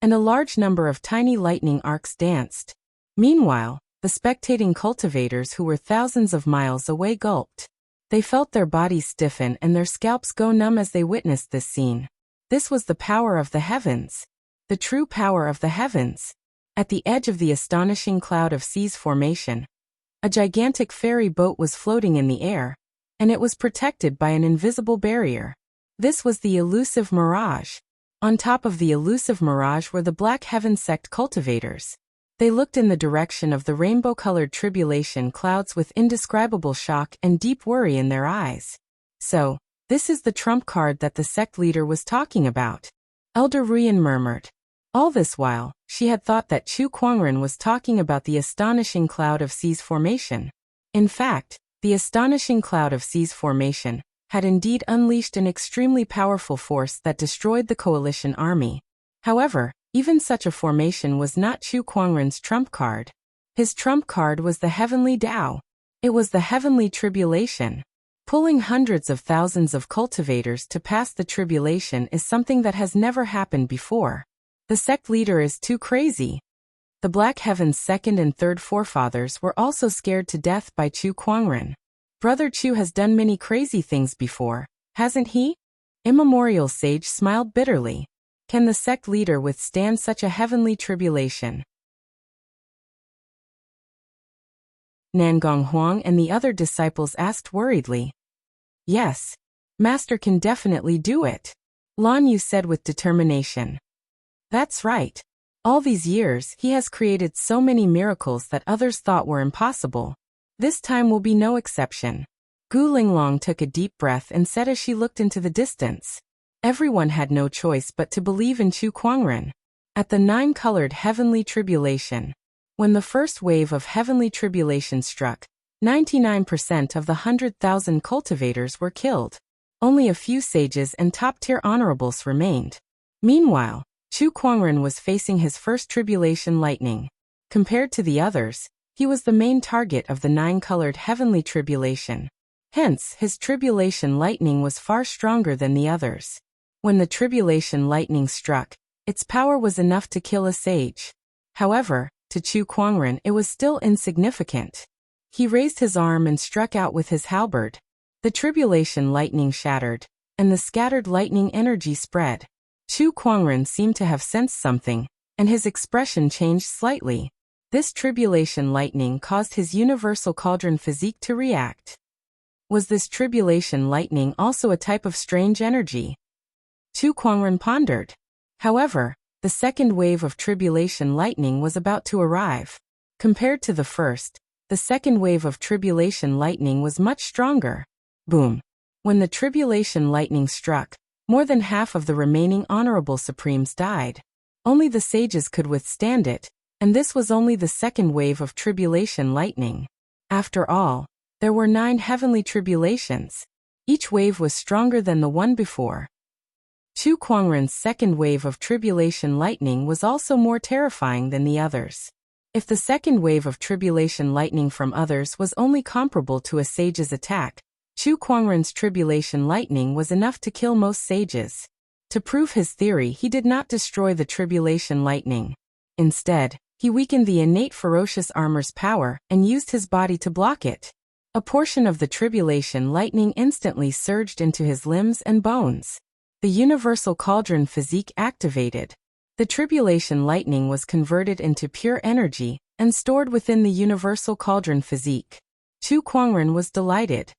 Speaker 1: and a large number of tiny lightning arcs danced. Meanwhile, the spectating cultivators who were thousands of miles away gulped. They felt their bodies stiffen and their scalps go numb as they witnessed this scene. This was the power of the heavens. The true power of the heavens. At the edge of the astonishing cloud of seas formation, A gigantic ferry boat was floating in the air, and it was protected by an invisible barrier. This was the elusive mirage. On top of the elusive mirage were the Black Heaven sect cultivators. They looked in the direction of the rainbow-colored tribulation clouds with indescribable shock and deep worry in their eyes. So, this is the trump card that the sect leader was talking about. Elder Ruyan murmured. All this while, she had thought that Chu Kuangren was talking about the astonishing cloud of seas formation. In fact, the astonishing cloud of seas formation had indeed unleashed an extremely powerful force that destroyed the coalition army. However, even such a formation was not Chu Kuangren's trump card. His trump card was the heavenly Tao. It was the heavenly tribulation. Pulling hundreds of thousands of cultivators to pass the tribulation is something that has never happened before. The sect leader is too crazy. The Black Heaven's second and third forefathers were also scared to death by Chu Kuangren. Brother Chu has done many crazy things before, hasn't he? Immemorial Sage smiled bitterly. Can the sect leader withstand such a heavenly tribulation? Nangong Huang and the other disciples asked worriedly. Yes. Master can definitely do it. Lan Yu said with determination. That's right. All these years he has created so many miracles that others thought were impossible. This time will be no exception. Gu Linglong took a deep breath and said as she looked into the distance. Everyone had no choice but to believe in Chu Kuangren. At the 9-colored heavenly tribulation. When the first wave of heavenly tribulation struck, 99% of the 100,000 cultivators were killed. Only a few sages and top-tier honorables remained. Meanwhile, Chu Kuangren was facing his first tribulation lightning. Compared to the others, he was the main target of the 9-colored heavenly tribulation. Hence, his tribulation lightning was far stronger than the others. When the tribulation lightning struck, its power was enough to kill a sage. However, to Chu Kuangren it was still insignificant. He raised his arm and struck out with his halberd. The tribulation lightning shattered, and the scattered lightning energy spread. Chu Kuangren seemed to have sensed something, and his expression changed slightly. This tribulation lightning caused his universal cauldron physique to react. Was this tribulation lightning also a type of strange energy? Chu Kuangren pondered. However, the second wave of tribulation lightning was about to arrive. Compared to the first, the second wave of tribulation lightning was much stronger. Boom! When the tribulation lightning struck, more than half of the remaining honorable supremes died. Only the sages could withstand it, and this was only the second wave of tribulation lightning. After all, there were 9 heavenly tribulations. Each wave was stronger than the one before. Chu Kuangren's second wave of tribulation lightning was also more terrifying than the others. If the second wave of tribulation lightning from others was only comparable to a sage's attack, Chu Kuangren's tribulation lightning was enough to kill most sages. To prove his theory, he did not destroy the tribulation lightning. Instead, he weakened the innate ferocious armor's power and used his body to block it. A portion of the tribulation lightning instantly surged into his limbs and bones. The universal cauldron physique activated. The tribulation lightning was converted into pure energy and stored within the universal cauldron physique. Chu Kuangren was delighted.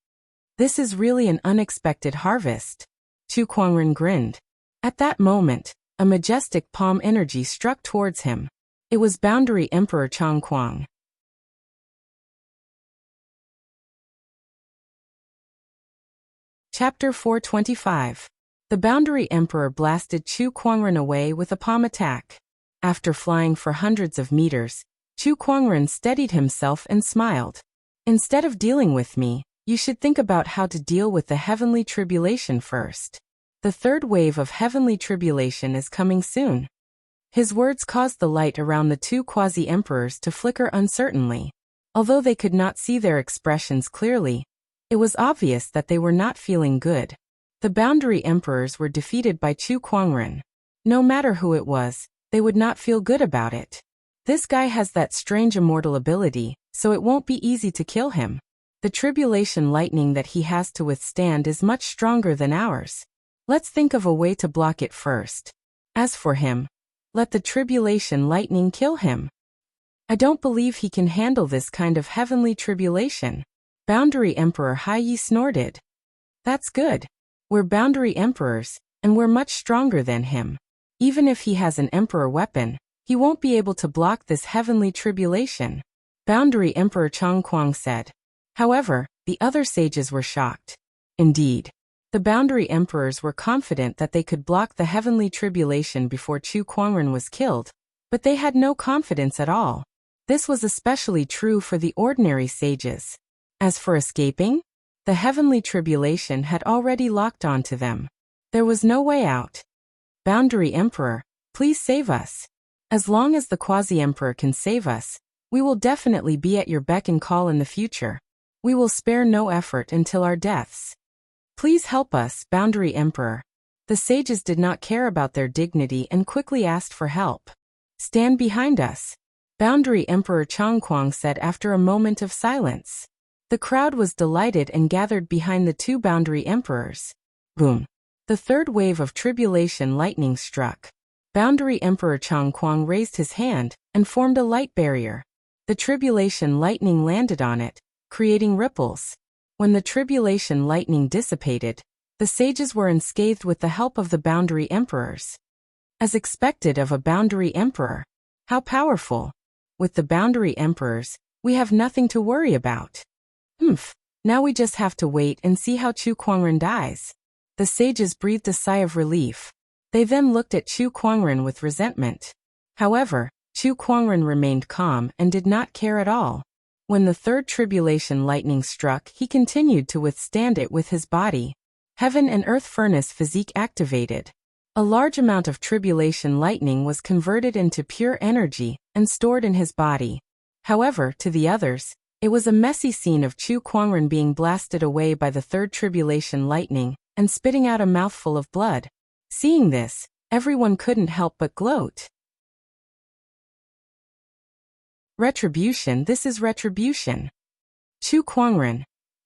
Speaker 1: This is really an unexpected harvest. Chu Kuangren grinned. At that moment, a majestic palm energy struck towards him. It was Boundary Emperor Chang Kuang. Chapter 425. The Boundary Emperor blasted Chu Kuangren away with a palm attack. After flying for hundreds of meters, Chu Kuangren steadied himself and smiled. Instead of dealing with me, you should think about how to deal with the heavenly tribulation first. The third wave of heavenly tribulation is coming soon. His words caused the light around the 2 quasi-emperors to flicker uncertainly. Although they could not see their expressions clearly, it was obvious that they were not feeling good. The Boundary Emperors were defeated by Chu Kuangren. No matter who it was, they would not feel good about it. This guy has that strange immortal ability, so it won't be easy to kill him. The tribulation lightning that he has to withstand is much stronger than ours. Let's think of a way to block it first. As for him, let the tribulation lightning kill him. I don't believe he can handle this kind of heavenly tribulation. Boundary Emperor Haiyi snorted. That's good. We're Boundary Emperors, and we're much stronger than him. Even if he has an Emperor weapon, he won't be able to block this heavenly tribulation, Boundary Emperor Chongquang said. However, the other sages were shocked. Indeed, the Boundary Emperors were confident that they could block the heavenly tribulation before Chu Kuangren was killed, but they had no confidence at all. This was especially true for the ordinary sages. As for escaping, the heavenly tribulation had already locked onto them. There was no way out. Boundary Emperor, please save us. As long as the Quasi-Emperor can save us, we will definitely be at your beck and call in the future. We will spare no effort until our deaths. Please help us, Boundary Emperor. The sages did not care about their dignity and quickly asked for help. Stand behind us, Boundary Emperor Chongquang said after a moment of silence. The crowd was delighted and gathered behind the two Boundary Emperors. Boom. The third wave of tribulation lightning struck. Boundary Emperor Chongquang raised his hand and formed a light barrier. The tribulation lightning landed on it, creating ripples. When the tribulation lightning dissipated, the sages were unscathed with the help of the Boundary Emperors. As expected of a Boundary Emperor. How powerful. With the Boundary Emperors, we have nothing to worry about. Now we just have to wait and see how Chu Kuangren dies. The sages breathed a sigh of relief. They then looked at Chu Kuangren with resentment. However, Chu Kuangren remained calm and did not care at all. When the third tribulation lightning struck, he continued to withstand it with his body. Heaven and earth furnace physique activated. A large amount of tribulation lightning was converted into pure energy and stored in his body. However, to the others, it was a messy scene of Chu Kuangren being blasted away by the third tribulation lightning and spitting out a mouthful of blood. Seeing this, everyone couldn't help but gloat. Retribution, this is retribution. Chu Kuangren,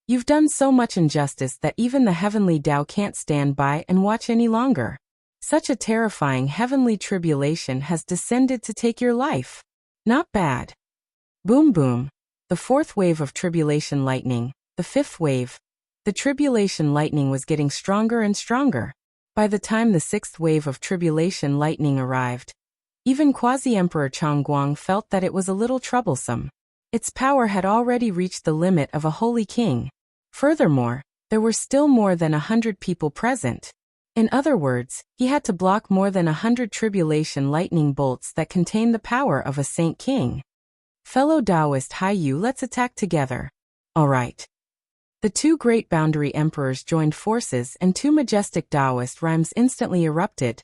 Speaker 1: you've done so much injustice that even the heavenly Tao can't stand by and watch any longer. Such a terrifying heavenly tribulation has descended to take your life. Not bad. Boom boom. The fourth wave of tribulation lightning, the fifth wave. The tribulation lightning was getting stronger and stronger. By the time the sixth wave of tribulation lightning arrived, even Quasi-Emperor Chongguang felt that it was a little troublesome. Its power had already reached the limit of a holy king. Furthermore, there were still more than 100 people present. In other words, he had to block more than 100 tribulation lightning bolts that contain the power of a saint king. Fellow Taoist Haiyu, let's attack together. All right. The two great Boundary Emperors joined forces and two majestic Taoist rhymes instantly erupted,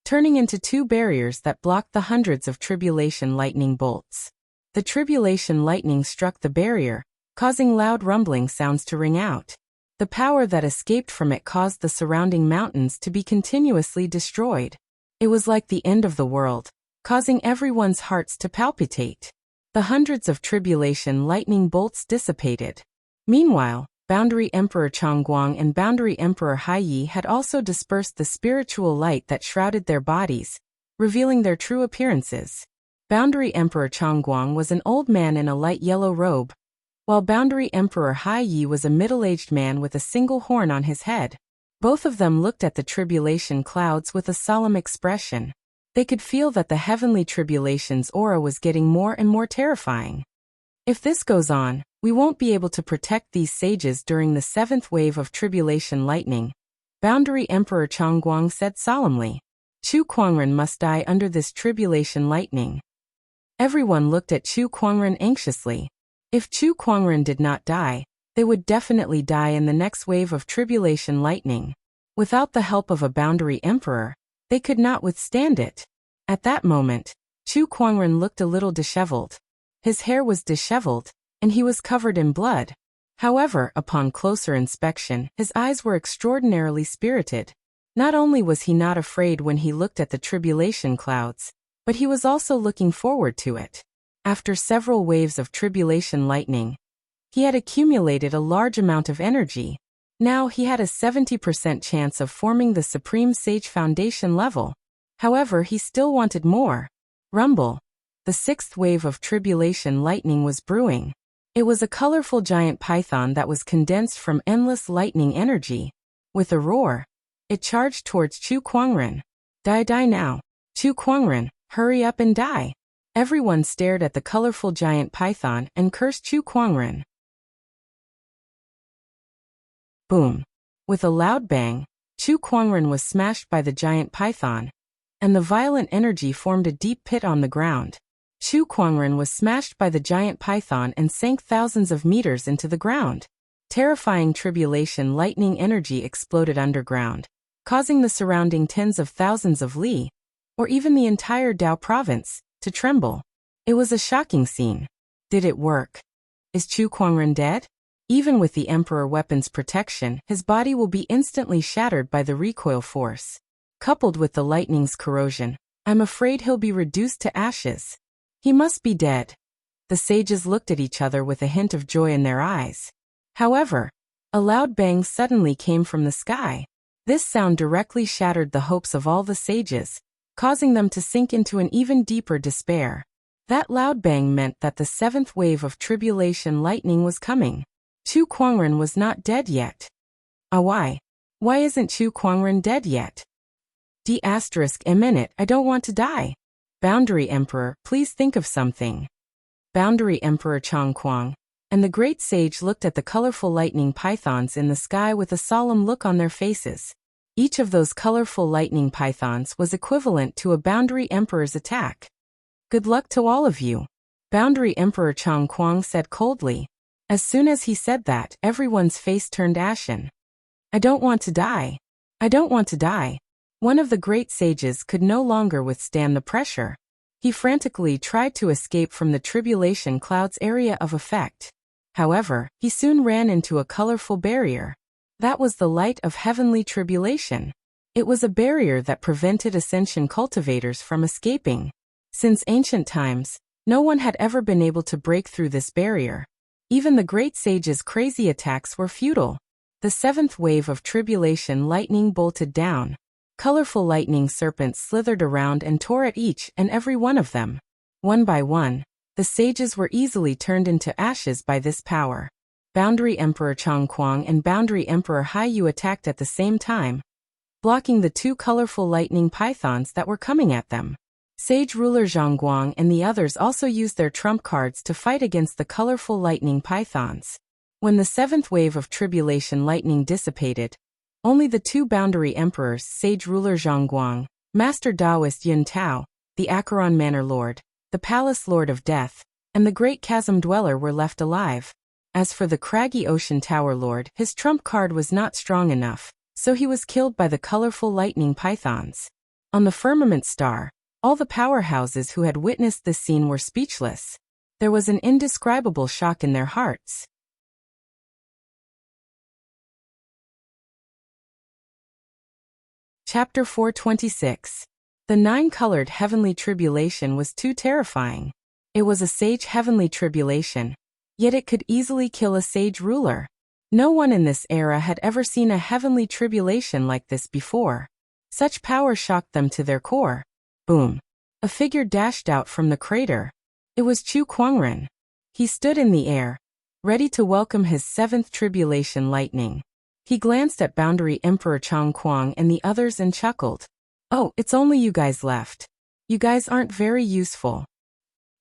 Speaker 1: turning into two barriers that blocked the hundreds of tribulation lightning bolts. The tribulation lightning struck the barrier, causing loud rumbling sounds to ring out. The power that escaped from it caused the surrounding mountains to be continuously destroyed. It was like the end of the world, causing everyone's hearts to palpitate. The hundreds of tribulation lightning bolts dissipated. Meanwhile, Boundary Emperor Chongguang and Boundary Emperor Haiyi had also dispersed the spiritual light that shrouded their bodies, revealing their true appearances. Boundary Emperor Chongguang was an old man in a light yellow robe, while Boundary Emperor Haiyi was a middle-aged man with a single horn on his head. Both of them looked at the tribulation clouds with a solemn expression. They could feel that the heavenly tribulation's aura was getting more and more terrifying. If this goes on, we won't be able to protect these sages during the seventh wave of tribulation lightning, Boundary Emperor Chongguang said solemnly. Chu Kuangren must die under this tribulation lightning. Everyone looked at Chu Kuangren anxiously. If Chu Kuangren did not die, they would definitely die in the next wave of tribulation lightning. Without the help of a Boundary Emperor, they could not withstand it. At that moment, Chu Kuangren looked a little disheveled. His hair was disheveled, and he was covered in blood. However, upon closer inspection, his eyes were extraordinarily spirited. Not only was he not afraid when he looked at the tribulation clouds, but he was also looking forward to it. After several waves of tribulation lightning, he had accumulated a large amount of energy. Now he had a 70% chance of forming the Supreme Sage Foundation level. However, he still wanted more. Rumble. the sixth wave of tribulation lightning was brewing. It was a colorful giant python that was condensed from endless lightning energy. With a roar, it charged towards Chu Kuangren. Die now. Chu Kuangren, hurry up and die. Everyone stared at the colorful giant python and cursed Chu Kuangren. Boom. With a loud bang, Chu Kuangren was smashed by the giant python, and the violent energy formed a deep pit on the ground. Chu Kuangren was smashed by the giant python and sank thousands of meters into the ground. Terrifying tribulation lightning energy exploded underground, causing the surrounding tens of thousands of li, or even the entire Dao province, to tremble. It was a shocking scene. Did it work? Is Chu Kuangren dead? Even with the Emperor weapon's protection, his body will be instantly shattered by the recoil force. Coupled with the lightning's corrosion, I'm afraid he'll be reduced to ashes. He must be dead. The sages looked at each other with a hint of joy in their eyes. However, a loud bang suddenly came from the sky. This sound directly shattered the hopes of all the sages, causing them to sink into an even deeper despair. That loud bang meant that the seventh wave of tribulation lightning was coming. Chu Kuangren was not dead yet. Why? Why isn't Chu Kuangren dead yet? A minute, I don't want to die. Boundary Emperor, please think of something. Boundary Emperor Chong Kuang and the great sage looked at the colorful lightning pythons in the sky with a solemn look on their faces. Each of those colorful lightning pythons was equivalent to a Boundary Emperor's attack. Good luck to all of you, Boundary Emperor Chong Kuang said coldly. As soon as he said that, everyone's face turned ashen. I don't want to die. I don't want to die. One of the great sages could no longer withstand the pressure. He frantically tried to escape from the tribulation cloud's area of effect. However, he soon ran into a colorful barrier. That was the light of heavenly tribulation. It was a barrier that prevented ascension cultivators from escaping. Since ancient times, no one had ever been able to break through this barrier. Even the great sage's crazy attacks were futile. The seventh wave of tribulation lightning bolted down. Colorful lightning serpents slithered around and tore at each and every one of them. One by one, the sages were easily turned into ashes by this power. Boundary Emperor Chong Kuang and Boundary Emperor Hai Yu attacked at the same time, blocking the two colorful lightning pythons that were coming at them. Sage ruler Zhang Guang and the others also used their trump cards to fight against the colorful lightning pythons. When the seventh wave of tribulation lightning dissipated, only the two boundary emperors, Sage ruler Zhang Guang, Master Taoist Yun Tao, the Acheron Manor Lord, the Palace Lord of Death, and the Great Chasm Dweller were left alive. As for the Craggy Ocean Tower Lord, his trump card was not strong enough, so he was killed by the colorful lightning pythons. On the firmament star, all the powerhouses who had witnessed this scene were speechless. There was an indescribable shock in their hearts. Chapter 426. The nine-colored heavenly tribulation was too terrifying. It was a sage heavenly tribulation, yet it could easily kill a sage ruler. No one in this era had ever seen a heavenly tribulation like this before. Such power shocked them to their core. Boom. A figure dashed out from the crater. It was Chu Kuangren. He stood in the air, ready to welcome his seventh tribulation lightning. He glanced at Boundary Emperor Chong Kuang and the others and chuckled. Oh, it's only you guys left. You guys aren't very useful.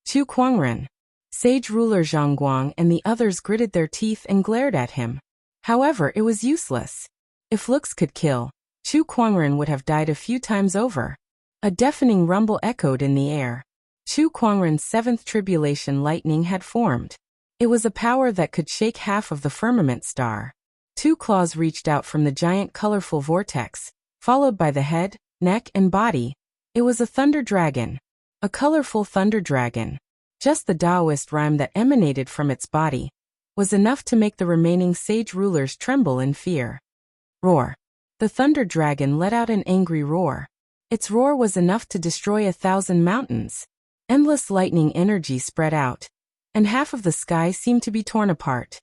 Speaker 1: Chu Kuangren. Sage ruler Zhang Guang and the others gritted their teeth and glared at him. However, it was useless. If looks could kill, Chu Kuangren would have died a few times over. A deafening rumble echoed in the air. Chu Kuangren's seventh tribulation lightning had formed. It was a power that could shake half of the firmament star. Two claws reached out from the giant colorful vortex, followed by the head, neck, and body. It was a thunder dragon. A colorful thunder dragon. Just the Taoist rhyme that emanated from its body was enough to make the remaining sage rulers tremble in fear. Roar. The thunder dragon let out an angry roar. Its roar was enough to destroy 1,000 mountains. Endless lightning energy spread out, and half of the sky seemed to be torn apart.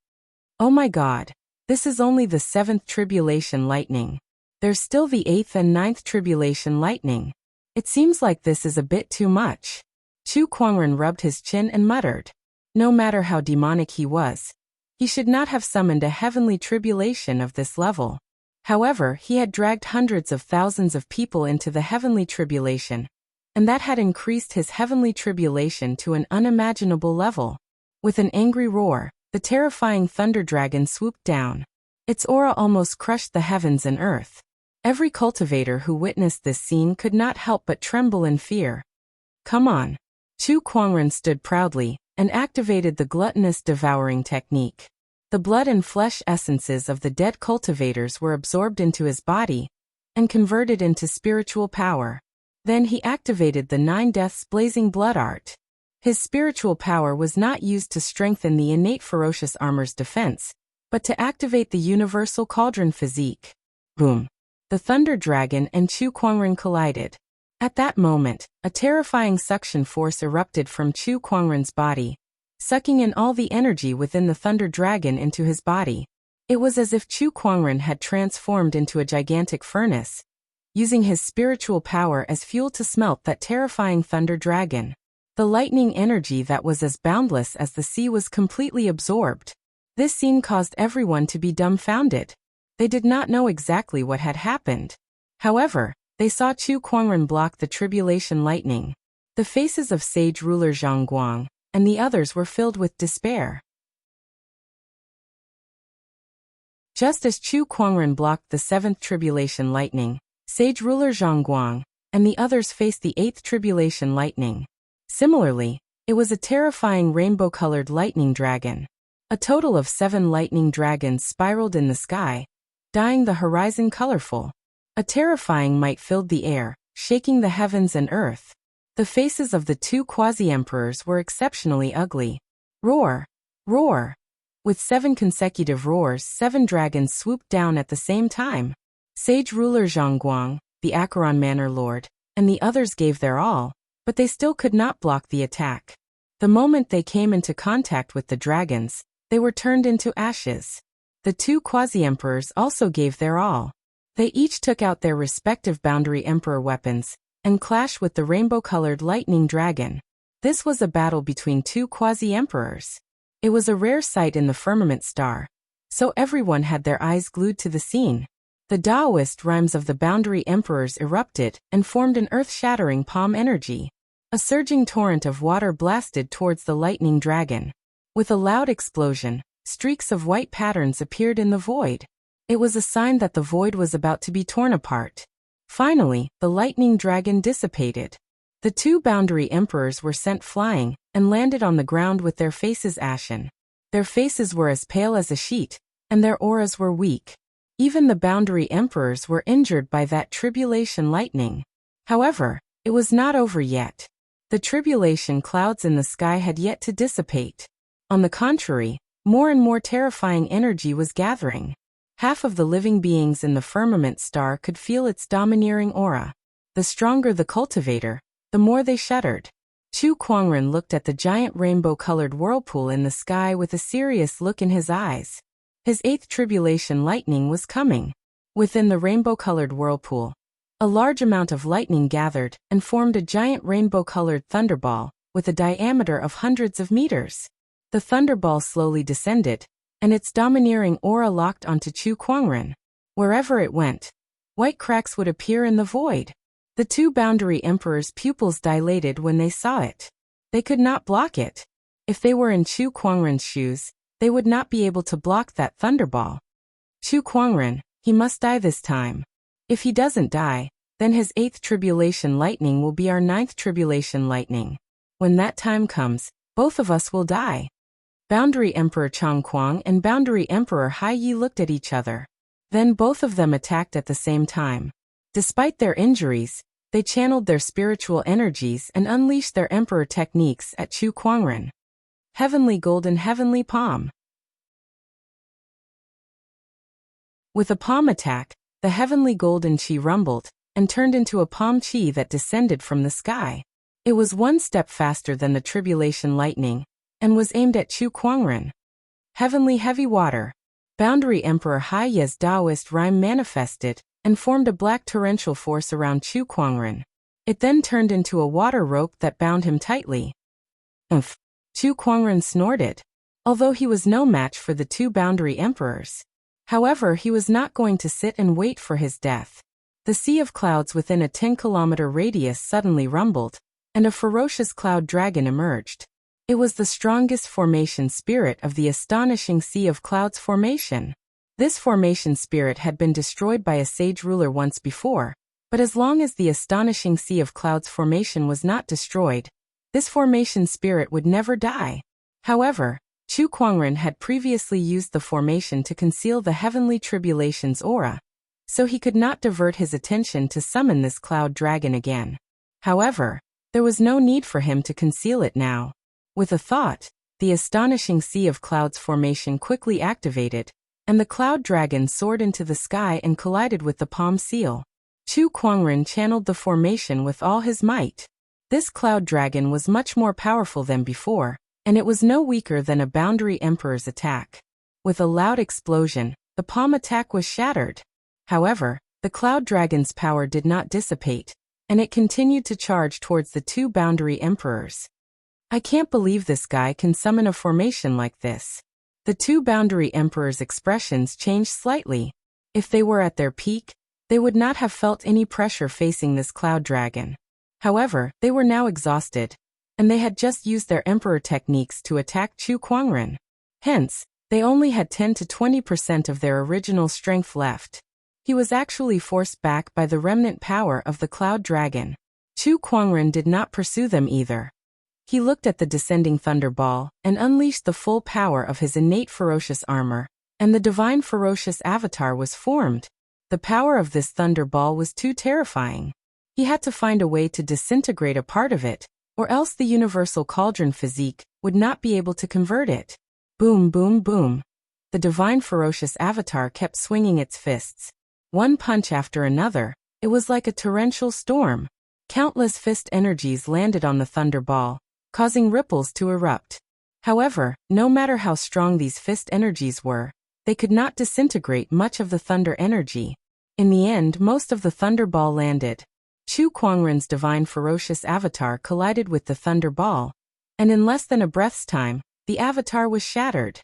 Speaker 1: Oh my God. This is only the seventh tribulation lightning. There's still the eighth and ninth tribulation lightning. It seems like this is a bit too much. Chu Kuangren rubbed his chin and muttered. No matter how demonic he was, he should not have summoned a heavenly tribulation of this level. However, he had dragged hundreds of thousands of people into the heavenly tribulation, and that had increased his heavenly tribulation to an unimaginable level. With an angry roar, the terrifying thunder dragon swooped down. Its aura almost crushed the heavens and earth. Every cultivator who witnessed this scene could not help but tremble in fear. Come on. Chu Kuangren stood proudly and activated the gluttonous devouring technique. The blood and flesh essences of the dead cultivators were absorbed into his body and converted into spiritual power. Then he activated the 9 deaths blazing blood art. His spiritual power was not used to strengthen the innate ferocious armor's defense, but to activate the universal cauldron physique. Boom! The thunder dragon and Chu Kuangren collided. At that moment, a terrifying suction force erupted from Chu Kuangren's body, sucking in all the energy within the thunder dragon into his body. It was as if Chu Kuangren had transformed into a gigantic furnace, using his spiritual power as fuel to smelt that terrifying thunder dragon. The lightning energy that was as boundless as the sea was completely absorbed. This scene caused everyone to be dumbfounded. They did not know exactly what had happened. However, they saw Chu Kuangren block the tribulation lightning. The faces of sage ruler Zhang Guang and the others were filled with despair. Just as Chu Kuangren blocked the 7th tribulation lightning, sage ruler Zhang Guang and the others faced the 8th tribulation lightning. Similarly, it was a terrifying rainbow-colored lightning dragon. A total of 7 lightning dragons spiraled in the sky, dyeing the horizon colorful. A terrifying might filled the air, shaking the heavens and earth. The faces of the 2 quasi-emperors were exceptionally ugly. Roar! Roar! With 7 consecutive roars, 7 dragons swooped down at the same time. Sage ruler Zhang Guang, the Acheron Manor Lord, and the others gave their all, but they still could not block the attack. The moment they came into contact with the dragons, they were turned into ashes. The 2 quasi-emperors also gave their all. They each took out their respective boundary emperor weapons and clashed with the rainbow-colored lightning dragon. This was a battle between 2 quasi-emperors. It was a rare sight in the firmament star, so everyone had their eyes glued to the scene. The Taoist rhymes of the boundary emperors erupted and formed an earth-shattering palm energy. A surging torrent of water blasted towards the lightning dragon. With a loud explosion, streaks of white patterns appeared in the void. It was a sign that the void was about to be torn apart. Finally, the lightning dragon dissipated. The 2 boundary emperors were sent flying and landed on the ground with their faces ashen. Their faces were as pale as a sheet, and their auras were weak. Even the boundary emperors were injured by that tribulation lightning. However, it was not over yet. The tribulation clouds in the sky had yet to dissipate. On the contrary, more and more terrifying energy was gathering. Half of the living beings in the firmament star could feel its domineering aura. The stronger the cultivator, the more they shuddered. Chu Kuangren looked at the giant rainbow-colored whirlpool in the sky with a serious look in his eyes. His 8th tribulation lightning was coming. Within the rainbow-colored whirlpool, a large amount of lightning gathered and formed a giant rainbow-colored thunderball with a diameter of hundreds of meters. The thunderball slowly descended, and its domineering aura locked onto Chu Kuangren. Wherever it went, white cracks would appear in the void. The 2 boundary emperors' pupils dilated when they saw it. They could not block it. If they were in Chu Kuangren's shoes, they would not be able to block that thunderball. Chu Kuangren, he must die this time. If he doesn't die, then his 8th tribulation lightning will be our 9th tribulation lightning. When that time comes, both of us will die. Boundary Emperor Chang Kuang and Boundary Emperor Hai Yi looked at each other. Then both of them attacked at the same time. Despite their injuries, they channeled their spiritual energies and unleashed their emperor techniques at Chu Kuangren. Heavenly Golden Heavenly Palm. With a palm attack, the heavenly golden chi rumbled and turned into a palm chi that descended from the sky. It was 1 step faster than the tribulation lightning and was aimed at Chu Kuangren. Heavenly Heavy Water. Boundary Emperor Hai Ye's Taoist rhyme manifested and formed a black torrential force around Chu Kuangren. It then turned into a water rope that bound him tightly. Umph! Chu Kuangren snorted. Although he was no match for the two boundary emperors. However, he was not going to sit and wait for his death. The sea of clouds within a 10-kilometer radius suddenly rumbled, and a ferocious cloud dragon emerged. It was the strongest formation spirit of the astonishing Sea of Clouds formation. This formation spirit had been destroyed by a sage ruler once before, but as long as the astonishing Sea of Clouds formation was not destroyed, this formation spirit would never die. However, Chu Kuangren had previously used the formation to conceal the heavenly tribulation's aura, so he could not divert his attention to summon this cloud dragon again. However, there was no need for him to conceal it now. With a thought, the astonishing Sea of Clouds formation quickly activated, and the cloud dragon soared into the sky and collided with the palm seal. Chu Kuangren channeled the formation with all his might. This cloud dragon was much more powerful than before, and it was no weaker than a boundary emperor's attack. With a loud explosion, the palm attack was shattered. However, the cloud dragon's power did not dissipate, and it continued to charge towards the two boundary emperors. I can't believe this guy can summon a formation like this. The two boundary emperors' expressions changed slightly. If they were at their peak, they would not have felt any pressure facing this cloud dragon. However, they were now exhausted, and they had just used their emperor techniques to attack Chu Kuangren. Hence, they only had 10 to 20% of their original strength left. He was actually forced back by the remnant power of the cloud dragon. Chu Kuangren did not pursue them either. He looked at the descending thunderball and unleashed the full power of his innate ferocious armor, and the divine ferocious avatar was formed. The power of this thunderball was too terrifying. He had to find a way to disintegrate a part of it, or else the universal cauldron physique would not be able to convert it. Boom, boom, boom. The divine ferocious avatar kept swinging its fists. One punch after another, it was like a torrential storm. Countless fist energies landed on the thunderball, causing ripples to erupt. However, no matter how strong these fist energies were, they could not disintegrate much of the thunder energy. In the end, most of the thunderball landed. Chu Kuangren's divine ferocious avatar collided with the thunderball, and in less than a breath's time, the avatar was shattered.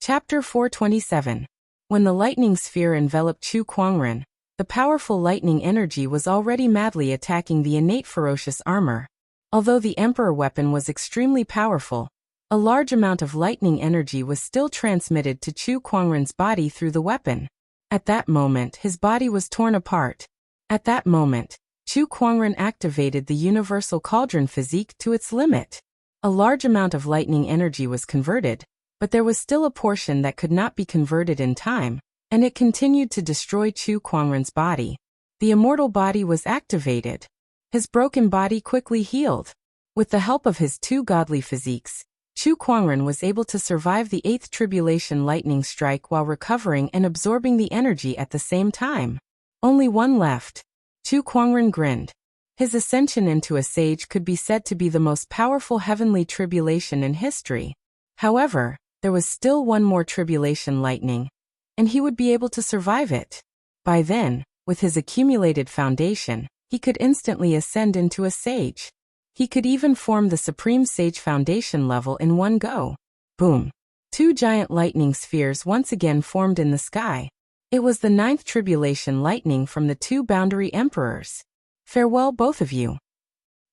Speaker 1: Chapter 427. When the lightning sphere enveloped Chu Kuangren, the powerful lightning energy was already madly attacking the innate ferocious armor. Although the emperor weapon was extremely powerful, a large amount of lightning energy was still transmitted to Chu Kuangren's body through the weapon. At that moment, his body was torn apart. At that moment, Chu Kuangren activated the universal cauldron physique to its limit. A large amount of lightning energy was converted, but there was still a portion that could not be converted in time, and it continued to destroy Chu Kuangren's body. The immortal body was activated. His broken body quickly healed. With the help of his two godly physiques, Chu Kuangren was able to survive the 8th tribulation lightning strike while recovering and absorbing the energy at the same time. Only one left. Chu Kuangren grinned. His ascension into a sage could be said to be the most powerful heavenly tribulation in history. However, there was still one more tribulation lightning, and he would be able to survive it. By then, with his accumulated foundation, he could instantly ascend into a sage. He could even form the Supreme Sage Foundation level in one go. Boom! 2 giant lightning spheres once again formed in the sky. It was the 9th tribulation lightning from the 2 boundary emperors. Farewell both of you.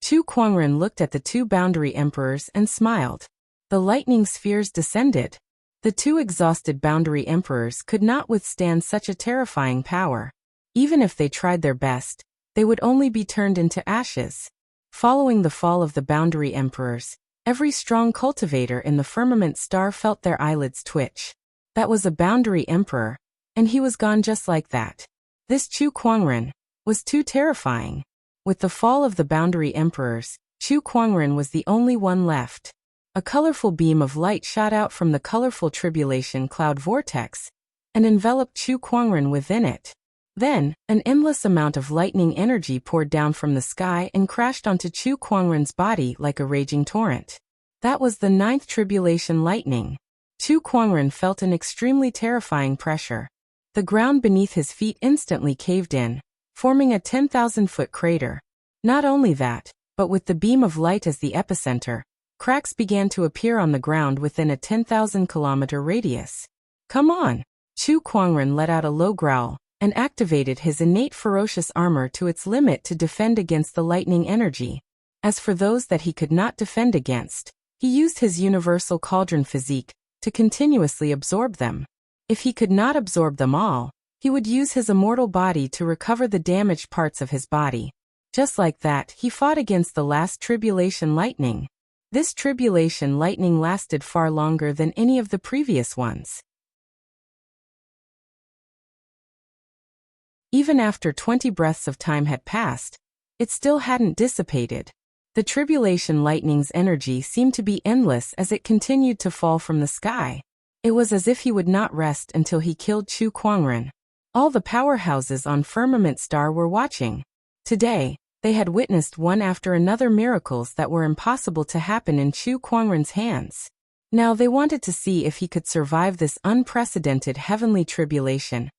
Speaker 1: Chu Kuangren looked at the 2 boundary emperors and smiled. The lightning spheres descended. The 2 exhausted boundary emperors could not withstand such a terrifying power. Even if they tried their best, they would only be turned into ashes. Following the fall of the boundary emperors, every strong cultivator in the firmament star felt their eyelids twitch. That was a boundary emperor, and he was gone just like that. This Chu Kuangren was too terrifying. With the fall of the boundary emperors, Chu Kuangren was the only one left. A colorful beam of light shot out from the colorful tribulation cloud vortex and enveloped Chu Kuangren within it. Then, an endless amount of lightning energy poured down from the sky and crashed onto Chu Kuangren's body like a raging torrent. That was the 9th tribulation lightning. Chu Kuangren felt an extremely terrifying pressure. The ground beneath his feet instantly caved in, forming a 10,000-foot crater. Not only that, but with the beam of light as the epicenter, cracks began to appear on the ground within a 10,000-kilometer radius. Come on! Chu Kuangren let out a low growl and activated his innate ferocious armor to its limit to defend against the lightning energy. As for those that he could not defend against, he used his universal cauldron physique to continuously absorb them. If he could not absorb them all, he would use his immortal body to recover the damaged parts of his body. Just like that, he fought against the last tribulation lightning. This tribulation lightning lasted far longer than any of the previous ones. Even after 20 breaths of time had passed, it still hadn't dissipated. The tribulation lightning's energy seemed to be endless as it continued to fall from the sky. It was as if he would not rest until he killed Chu Kuangren. All the powerhouses on Firmament Star were watching. Today, they had witnessed one after another miracles that were impossible to happen in Chu Kuangren's hands. Now they wanted to see if he could survive this unprecedented heavenly tribulation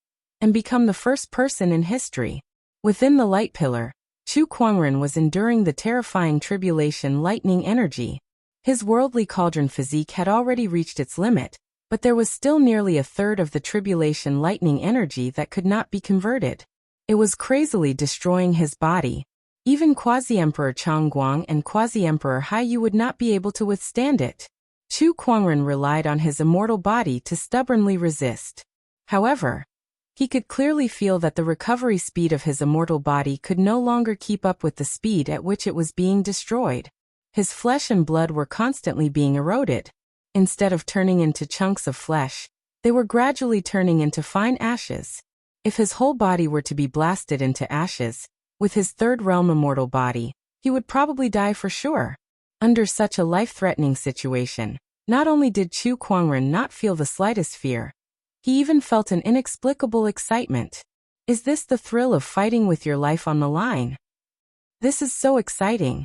Speaker 1: and become the first person in history. Within the light pillar, Chu Kuangren was enduring the terrifying tribulation lightning energy. His worldly cauldron physique had already reached its limit, but there was still nearly a third of the tribulation lightning energy that could not be converted. It was crazily destroying his body. Even Quasi-Emperor Changguang and Quasi-Emperor Haiyu would not be able to withstand it. Chu Kuangren relied on his immortal body to stubbornly resist. However, he could clearly feel that the recovery speed of his immortal body could no longer keep up with the speed at which it was being destroyed. His flesh and blood were constantly being eroded. Instead of turning into chunks of flesh, they were gradually turning into fine ashes. If his whole body were to be blasted into ashes, with his third realm immortal body, he would probably die for sure. Under such a life-threatening situation, not only did Chu Kuangren not feel the slightest fear, he even felt an inexplicable excitement. Is this the thrill of fighting with your life on the line? This is so exciting.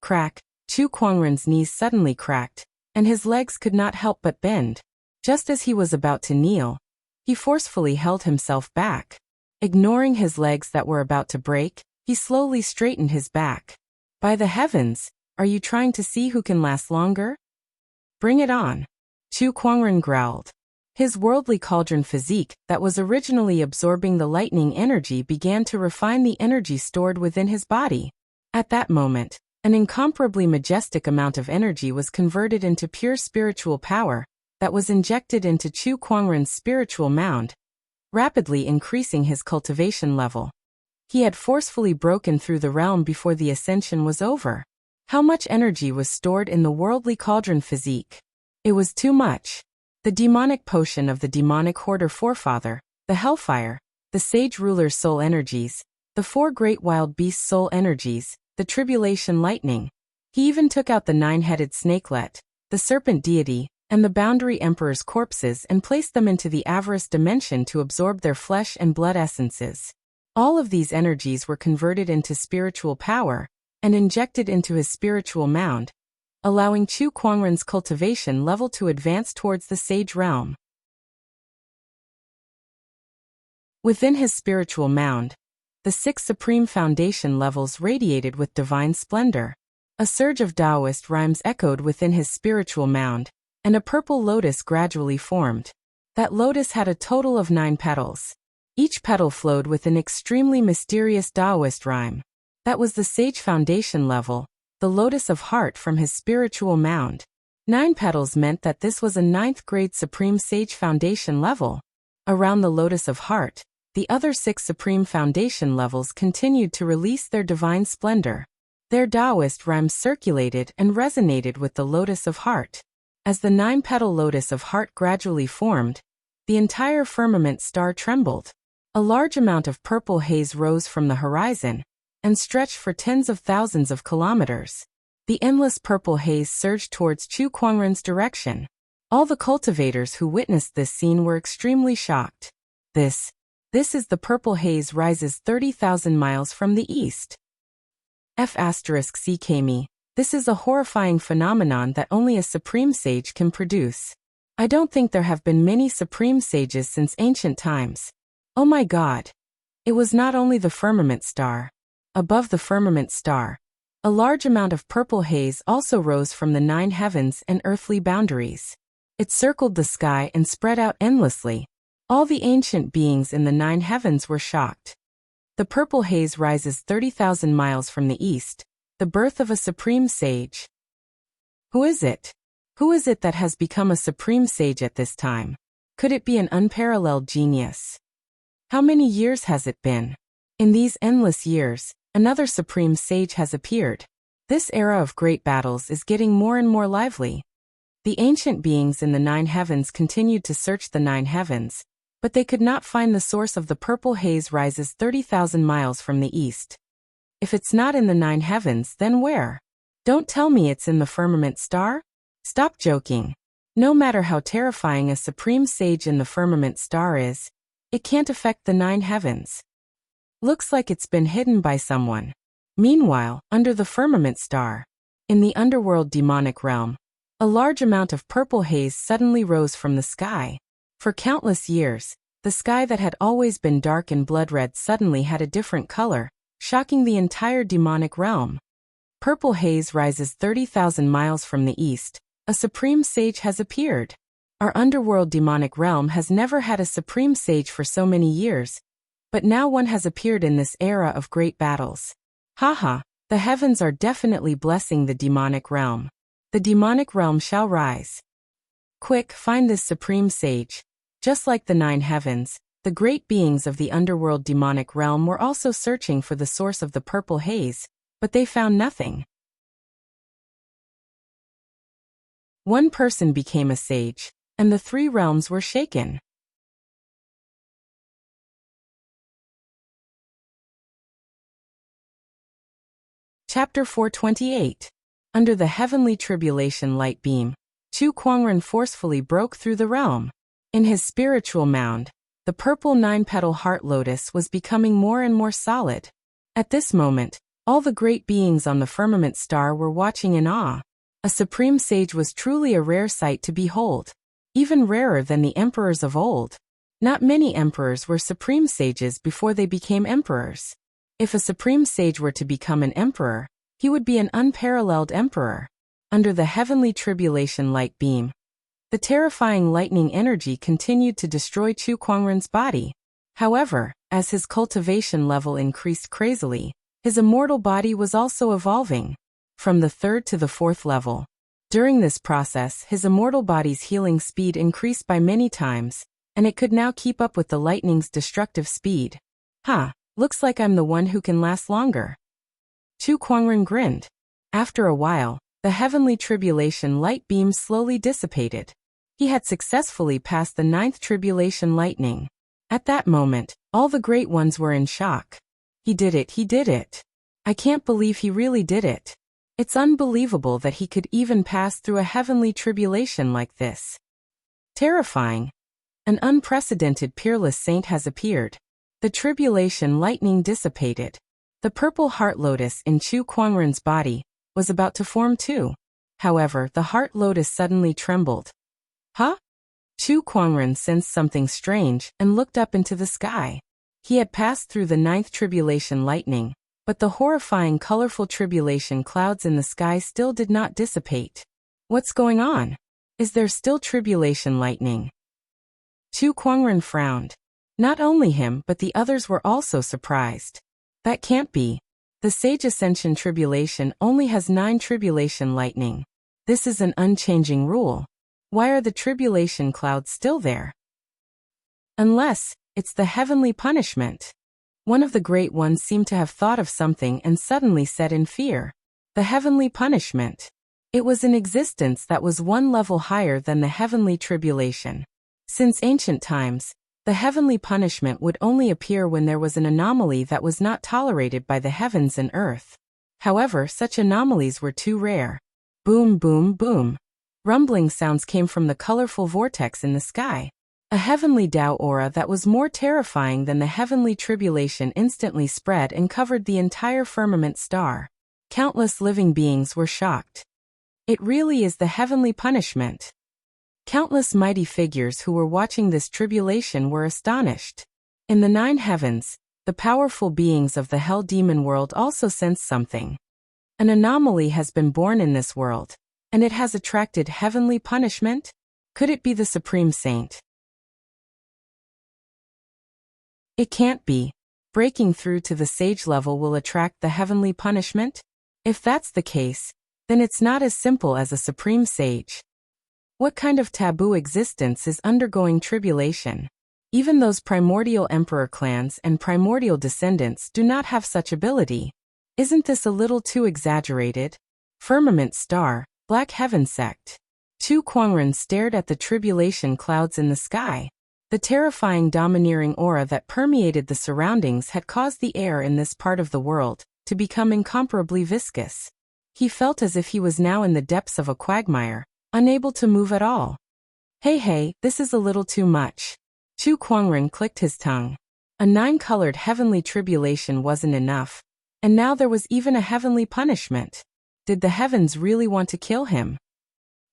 Speaker 1: Crack, Chu Kuangren's knees suddenly cracked, and his legs could not help but bend. Just as he was about to kneel, he forcefully held himself back. Ignoring his legs that were about to break, he slowly straightened his back. By the heavens, are you trying to see who can last longer? Bring it on. Chu Kuangren growled. His worldly cauldron physique that was originally absorbing the lightning energy began to refine the energy stored within his body. At that moment, an incomparably majestic amount of energy was converted into pure spiritual power that was injected into Chu Kuangren's spiritual mound, rapidly increasing his cultivation level. He had forcefully broken through the realm before the ascension was over. How much energy was stored in the worldly cauldron physique? It was too much. The demonic potion of the demonic hoarder forefather, the hellfire, the sage ruler's soul energies, the four great wild beast soul energies, the tribulation lightning. He even took out the nine-headed snakelet, the serpent deity, and the boundary emperor's corpses and placed them into the avarice dimension to absorb their flesh and blood essences. All of these energies were converted into spiritual power and injected into his spiritual mound, allowing Chu Kuangren's cultivation level to advance towards the sage realm. Within his spiritual mound, the 6 supreme foundation levels radiated with divine splendor. A surge of Taoist rhymes echoed within his spiritual mound, and a purple lotus gradually formed. That lotus had a total of 9 petals. Each petal flowed with an extremely mysterious Taoist rhyme. That was the sage foundation level, the lotus of heart from his spiritual mound. 9 petals meant that this was a 9th grade supreme sage foundation level. Around the lotus of heart, the other 6 supreme foundation levels continued to release their divine splendor. Their Taoist rhymes circulated and resonated with the lotus of heart. As the 9-petal lotus of heart gradually formed, the entire firmament star trembled. A large amount of purple haze rose from the horizon and stretched for tens of thousands of kilometers. The endless purple haze surged towards Chu Kuangren's direction. All the cultivators who witnessed this scene were extremely shocked. This is the purple haze rises 30,000 miles from the east. F***CKME. This is a horrifying phenomenon that only a supreme sage can produce. I don't think there have been many supreme sages since ancient times. Oh my God! It was not only the firmament star. Above the firmament star, a large amount of purple haze also rose from the 9 heavens and earthly boundaries. It circled the sky and spread out endlessly. All the ancient beings in the 9 heavens were shocked. The purple haze rises 30,000 miles from the east, the birth of a supreme sage. Who is it? Who is it that has become a supreme sage at this time? Could it be an unparalleled genius? How many years has it been? In these endless years, another supreme sage has appeared. This era of great battles is getting more and more lively. The ancient beings in the 9 heavens continued to search the 9 heavens, but they could not find the source of the purple haze rises 30,000 miles from the east. If it's not in the 9 heavens, then where? Don't tell me it's in the firmament star? Stop joking. No matter how terrifying a supreme sage in the firmament star is, it can't affect the 9 heavens. Looks like it's been hidden by someone. Meanwhile, under the firmament star, in the underworld demonic realm, a large amount of purple haze suddenly rose from the sky. For countless years, the sky that had always been dark and blood red suddenly had a different color, shocking the entire demonic realm. Purple haze rises 30,000 miles from the east. A supreme sage has appeared. Our underworld demonic realm has never had a supreme sage for so many years, but now one has appeared in this era of great battles. Haha, the heavens are definitely blessing the demonic realm. The demonic realm shall rise. Quick, find this supreme sage. Just like the 9 heavens, the great beings of the underworld demonic realm were also searching for the source of the purple haze, but they found nothing. One person became a sage, and the 3 realms were shaken. Chapter 428. Under the heavenly tribulation light beam, Chu Kuangren forcefully broke through the realm. In his spiritual mound, the purple 9-petal heart lotus was becoming more and more solid. At this moment, all the great beings on the firmament star were watching in awe. A supreme sage was truly a rare sight to behold, even rarer than the emperors of old. Not many emperors were supreme sages before they became emperors. If a supreme sage were to become an emperor, he would be an unparalleled emperor. Under the heavenly tribulation light beam, the terrifying lightning energy continued to destroy Chu Kuangren's body. However, as his cultivation level increased crazily, his immortal body was also evolving. From the 3rd to the 4th level. During this process, his immortal body's healing speed increased by many times, and it could now keep up with the lightning's destructive speed. Looks like I'm the one who can last longer. Chu Kuangren grinned. After a while, the heavenly tribulation light beam slowly dissipated. He had successfully passed the 9th tribulation lightning. At that moment, all the great ones were in shock. He did it. I can't believe he really did it. It's unbelievable that he could even pass through a heavenly tribulation like this. Terrifying. An unprecedented peerless saint has appeared. The tribulation lightning dissipated. The purple heart lotus in Chu Kuangren's body was about to form too. However, the heart lotus suddenly trembled. Chu Kuangren sensed something strange and looked up into the sky. He had passed through the 9th tribulation lightning, but the horrifying colorful tribulation clouds in the sky still did not dissipate. What's going on? Is there still tribulation lightning? Chu Kuangren frowned. Not only him but the others were also surprised. That can't be. The Sage Ascension tribulation only has 9 tribulation lightning. This is an unchanging rule. Why are the tribulation clouds still there? Unless it's the heavenly punishment. One of the great ones seemed to have thought of something and suddenly said in fear. The heavenly punishment. It was an existence that was 1 level higher than the heavenly tribulation. Since ancient times, the heavenly punishment would only appear when there was an anomaly that was not tolerated by the heavens and earth. However, such anomalies were too rare. Boom, boom, boom. Rumbling sounds came from the colorful vortex in the sky. A heavenly Tao aura that was more terrifying than the heavenly tribulation instantly spread and covered the entire firmament star. Countless living beings were shocked. It really is the heavenly punishment. Countless mighty figures who were watching this tribulation were astonished. In the 9 heavens, the powerful beings of the hell demon world also sense something. An anomaly has been born in this world, and it has attracted heavenly punishment? Could it be the Supreme Saint? It can't be. Breaking through to the sage level will attract the heavenly punishment? If that's the case, then it's not as simple as a supreme sage. What kind of taboo existence is undergoing tribulation? Even those primordial emperor clans and primordial descendants do not have such ability. Isn't this a little too exaggerated? Firmament star, Black Heaven sect. Chu Kuangren stared at the tribulation clouds in the sky. The terrifying domineering aura that permeated the surroundings had caused the air in this part of the world to become incomparably viscous. He felt as if he was now in the depths of a quagmire, unable to move at all. Hey, this is a little too much. Chu Kuangren clicked his tongue. A 9-colored heavenly tribulation wasn't enough, and now there was even a heavenly punishment. Did the heavens really want to kill him?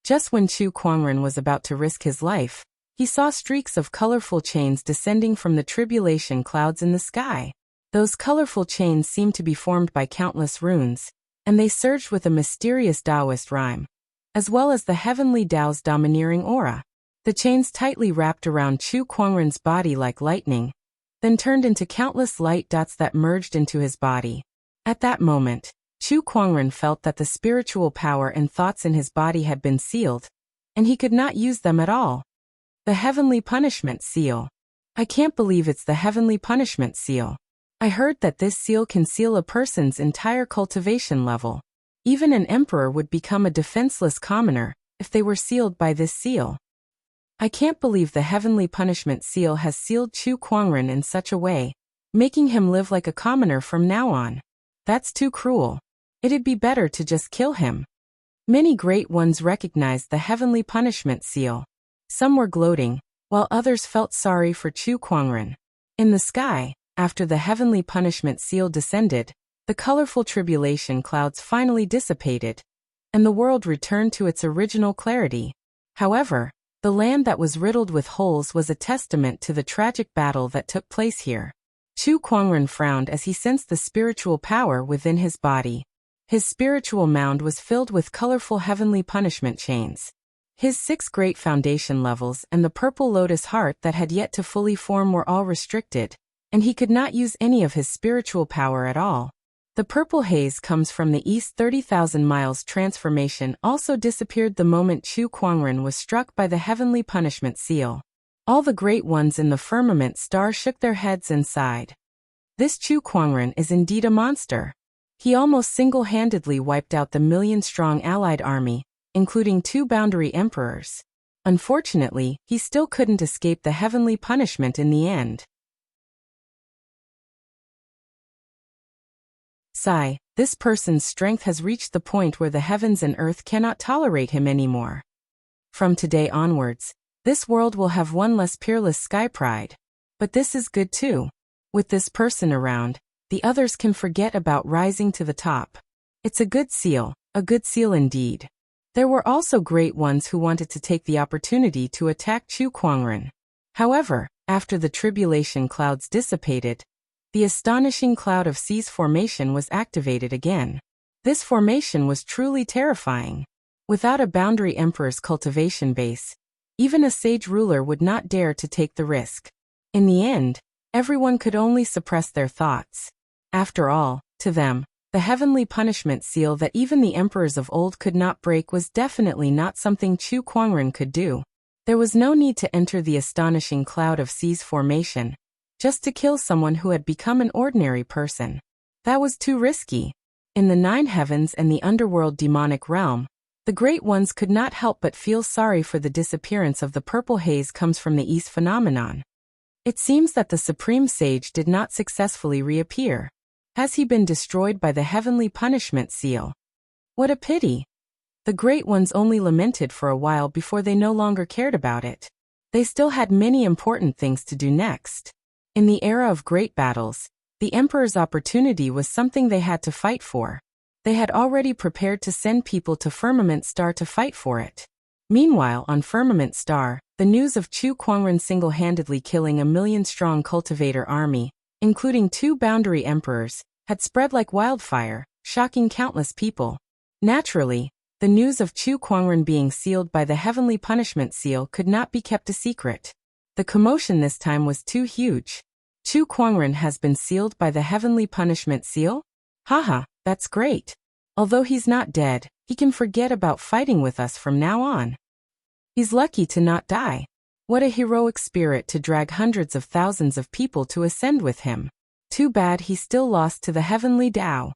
Speaker 1: Just when Chu Kuangren was about to risk his life, he saw streaks of colorful chains descending from the tribulation clouds in the sky. Those colorful chains seemed to be formed by countless runes, and they surged with a mysterious Taoist rhyme, as well as the heavenly Tao's domineering aura. The chains tightly wrapped around Chu Kuangren's body like lightning, then turned into countless light dots that merged into his body. At that moment, Chu Kuangren felt that the spiritual power and thoughts in his body had been sealed, and he could not use them at all. The Heavenly Punishment Seal. I can't believe it's the Heavenly Punishment Seal. I heard that this seal can seal a person's entire cultivation level. Even an emperor would become a defenseless commoner if they were sealed by this seal. I can't believe the Heavenly Punishment Seal has sealed Chu Kuangren in such a way, making him live like a commoner from now on. That's too cruel. It'd be better to just kill him. Many great ones recognized the Heavenly Punishment Seal. Some were gloating, while others felt sorry for Chu Kuangren. In the sky, after the Heavenly Punishment Seal descended, the colorful tribulation clouds finally dissipated, and the world returned to its original clarity. However, the land that was riddled with holes was a testament to the tragic battle that took place here. Chu Kuangren frowned as he sensed the spiritual power within his body. His spiritual mound was filled with colorful heavenly punishment chains. His 6 great foundation levels and the purple lotus heart that had yet to fully form were all restricted, and he could not use any of his spiritual power at all. The purple haze comes from the east 30,000 miles transformation also disappeared the moment Chu Kuangren was struck by the heavenly punishment seal. All the great ones in the firmament star shook their heads and sighed. This Chu Kuangren is indeed a monster. He almost single-handedly wiped out the million-strong allied army, including 2 boundary emperors. Unfortunately, he still couldn't escape the heavenly punishment in the end. Sigh, this person's strength has reached the point where the heavens and earth cannot tolerate him anymore. From today onwards, this world will have one less peerless sky pride. But this is good too. With this person around, the others can forget about rising to the top. It's a good seal indeed. There were also great ones who wanted to take the opportunity to attack Chu Kuangren. However, after the tribulation clouds dissipated, the astonishing cloud of seas formation was activated again. This formation was truly terrifying. Without a boundary emperor's cultivation base, even a sage ruler would not dare to take the risk. In the end, everyone could only suppress their thoughts. After all, to them, the heavenly punishment seal that even the emperors of old could not break was definitely not something Chu Kuangren could do. There was no need to enter the astonishing cloud of seas formation, just to kill someone who had become an ordinary person. That was too risky. In the 9 heavens and the underworld demonic realm, the great ones could not help but feel sorry for the disappearance of the purple haze comes from the east phenomenon. It seems that the supreme sage did not successfully reappear. Has he been destroyed by the heavenly punishment seal? What a pity. The great ones only lamented for a while before they no longer cared about it. They still had many important things to do next. In the era of great battles, the emperor's opportunity was something they had to fight for. They had already prepared to send people to Firmament Star to fight for it. Meanwhile, on Firmament Star, the news of Chu Kuangren single-handedly killing a million-strong cultivator army, including 2 boundary emperors, had spread like wildfire, shocking countless people. Naturally, the news of Chu Kuangren being sealed by the heavenly punishment seal could not be kept a secret. The commotion this time was too huge. Chu Kuangren has been sealed by the heavenly punishment seal? Haha, that's great. Although he's not dead, he can forget about fighting with us from now on. He's lucky to not die. What a heroic spirit to drag hundreds of thousands of people to ascend with him. Too bad he still lost to the heavenly Tao.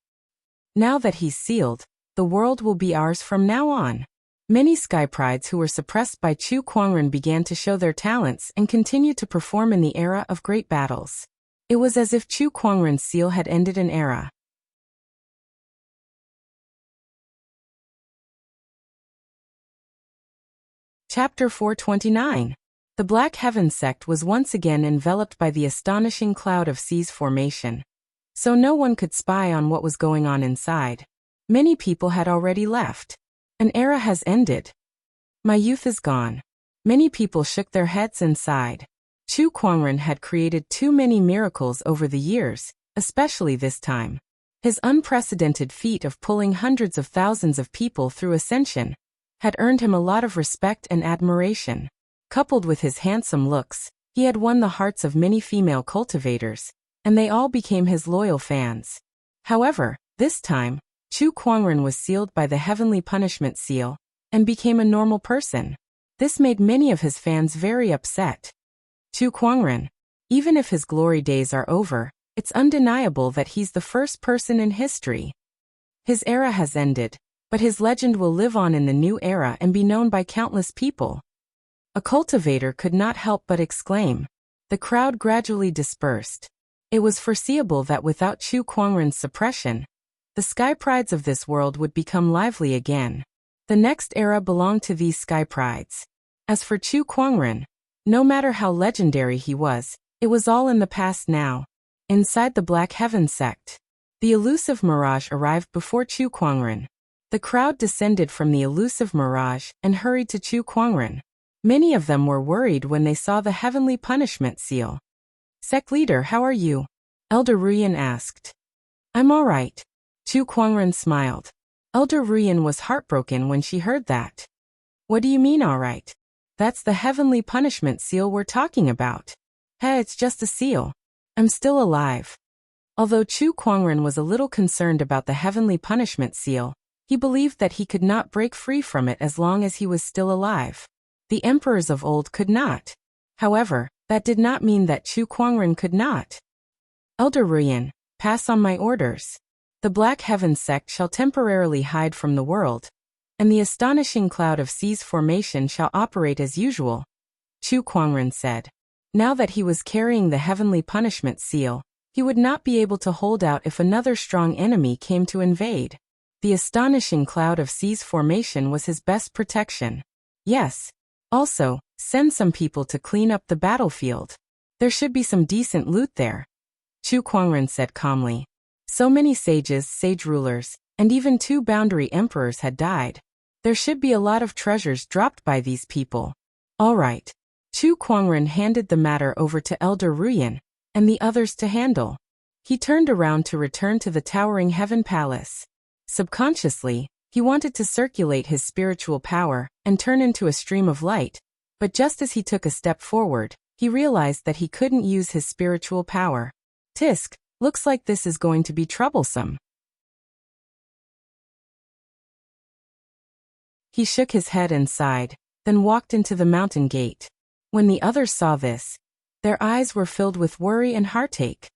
Speaker 1: Now that he's sealed, the world will be ours from now on. Many sky prides who were suppressed by Chu Kuangren began to show their talents and continue to perform in the era of great battles. It was as if Chu Kuangren's seal had ended an era. Chapter 429. The Black Heaven sect was once again enveloped by the astonishing cloud of seas formation. So no one could spy on what was going on inside. Many people had already left. An era has ended. My youth is gone. Many people shook their heads and sighed. Chu Kuangren had created too many miracles over the years, especially this time. His unprecedented feat of pulling hundreds of thousands of people through ascension had earned him a lot of respect and admiration. Coupled with his handsome looks, he had won the hearts of many female cultivators, and they all became his loyal fans. However, this time, Chu Kuangren was sealed by the heavenly punishment seal and became a normal person. This made many of his fans very upset. Chu Kuangren, even if his glory days are over, it's undeniable that he's the first person in history. His era has ended, but his legend will live on in the new era and be known by countless people. A cultivator could not help but exclaim. The crowd gradually dispersed. It was foreseeable that without Chu Kuangren's suppression, the sky prides of this world would become lively again. The next era belonged to these sky prides. As for Chu Kuangren, no matter how legendary he was, it was all in the past now. Inside the Black Heaven sect, the elusive mirage arrived before Chu Kuangren. The crowd descended from the elusive mirage and hurried to Chu Kuangren. Many of them were worried when they saw the heavenly punishment seal. Sect leader, how are you? Elder Ruyan asked. I'm all right. Chu Kuangren smiled. Elder Ruyan was heartbroken when she heard that. What do you mean all right? That's the heavenly punishment seal we're talking about. Hey, it's just a seal. I'm still alive. Although Chu Kuangren was a little concerned about the heavenly punishment seal, he believed that he could not break free from it as long as he was still alive. The emperors of old could not. However, that did not mean that Chu Kuangren could not. Elder Ruyan, pass on my orders. The Black Heaven sect shall temporarily hide from the world, and the astonishing cloud of seas formation shall operate as usual, Chu Kuangren said. Now that he was carrying the heavenly punishment seal, he would not be able to hold out if another strong enemy came to invade. The astonishing cloud of seas formation was his best protection. Yes. Also, send some people to clean up the battlefield. There should be some decent loot there, Chu Kuangren said calmly. So many sages, sage rulers, and even 2 boundary emperors had died. There should be a lot of treasures dropped by these people. All right. Chu Kuangren handed the matter over to Elder Ruyan and the others to handle. He turned around to return to the towering heaven palace. Subconsciously, he wanted to circulate his spiritual power and turn into a stream of light, but just as he took a step forward, he realized that he couldn't use his spiritual power. Tisk, looks like this is going to be troublesome. He shook his head and sighed, then walked into the mountain gate. When the others saw this, their eyes were filled with worry and heartache.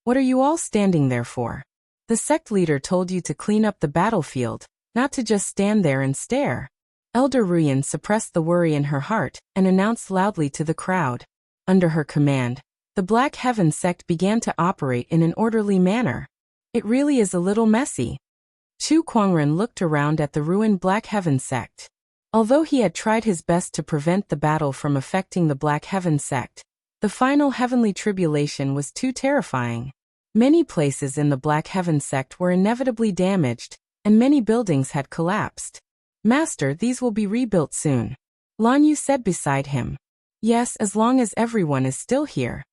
Speaker 1: What are you all standing there for? The sect leader told you to clean up the battlefield, not to just stand there and stare. Elder Ruyan suppressed the worry in her heart and announced loudly to the crowd. Under her command, the Black Heaven sect began to operate in an orderly manner. It really is a little messy. Chu Kuangren looked around at the ruined Black Heaven sect. Although he had tried his best to prevent the battle from affecting the Black Heaven sect, the final heavenly tribulation was too terrifying. Many places in the Black Heaven sect were inevitably damaged, and many buildings had collapsed. Master, these will be rebuilt soon. Lan Yu said beside him. Yes, as long as everyone is still here.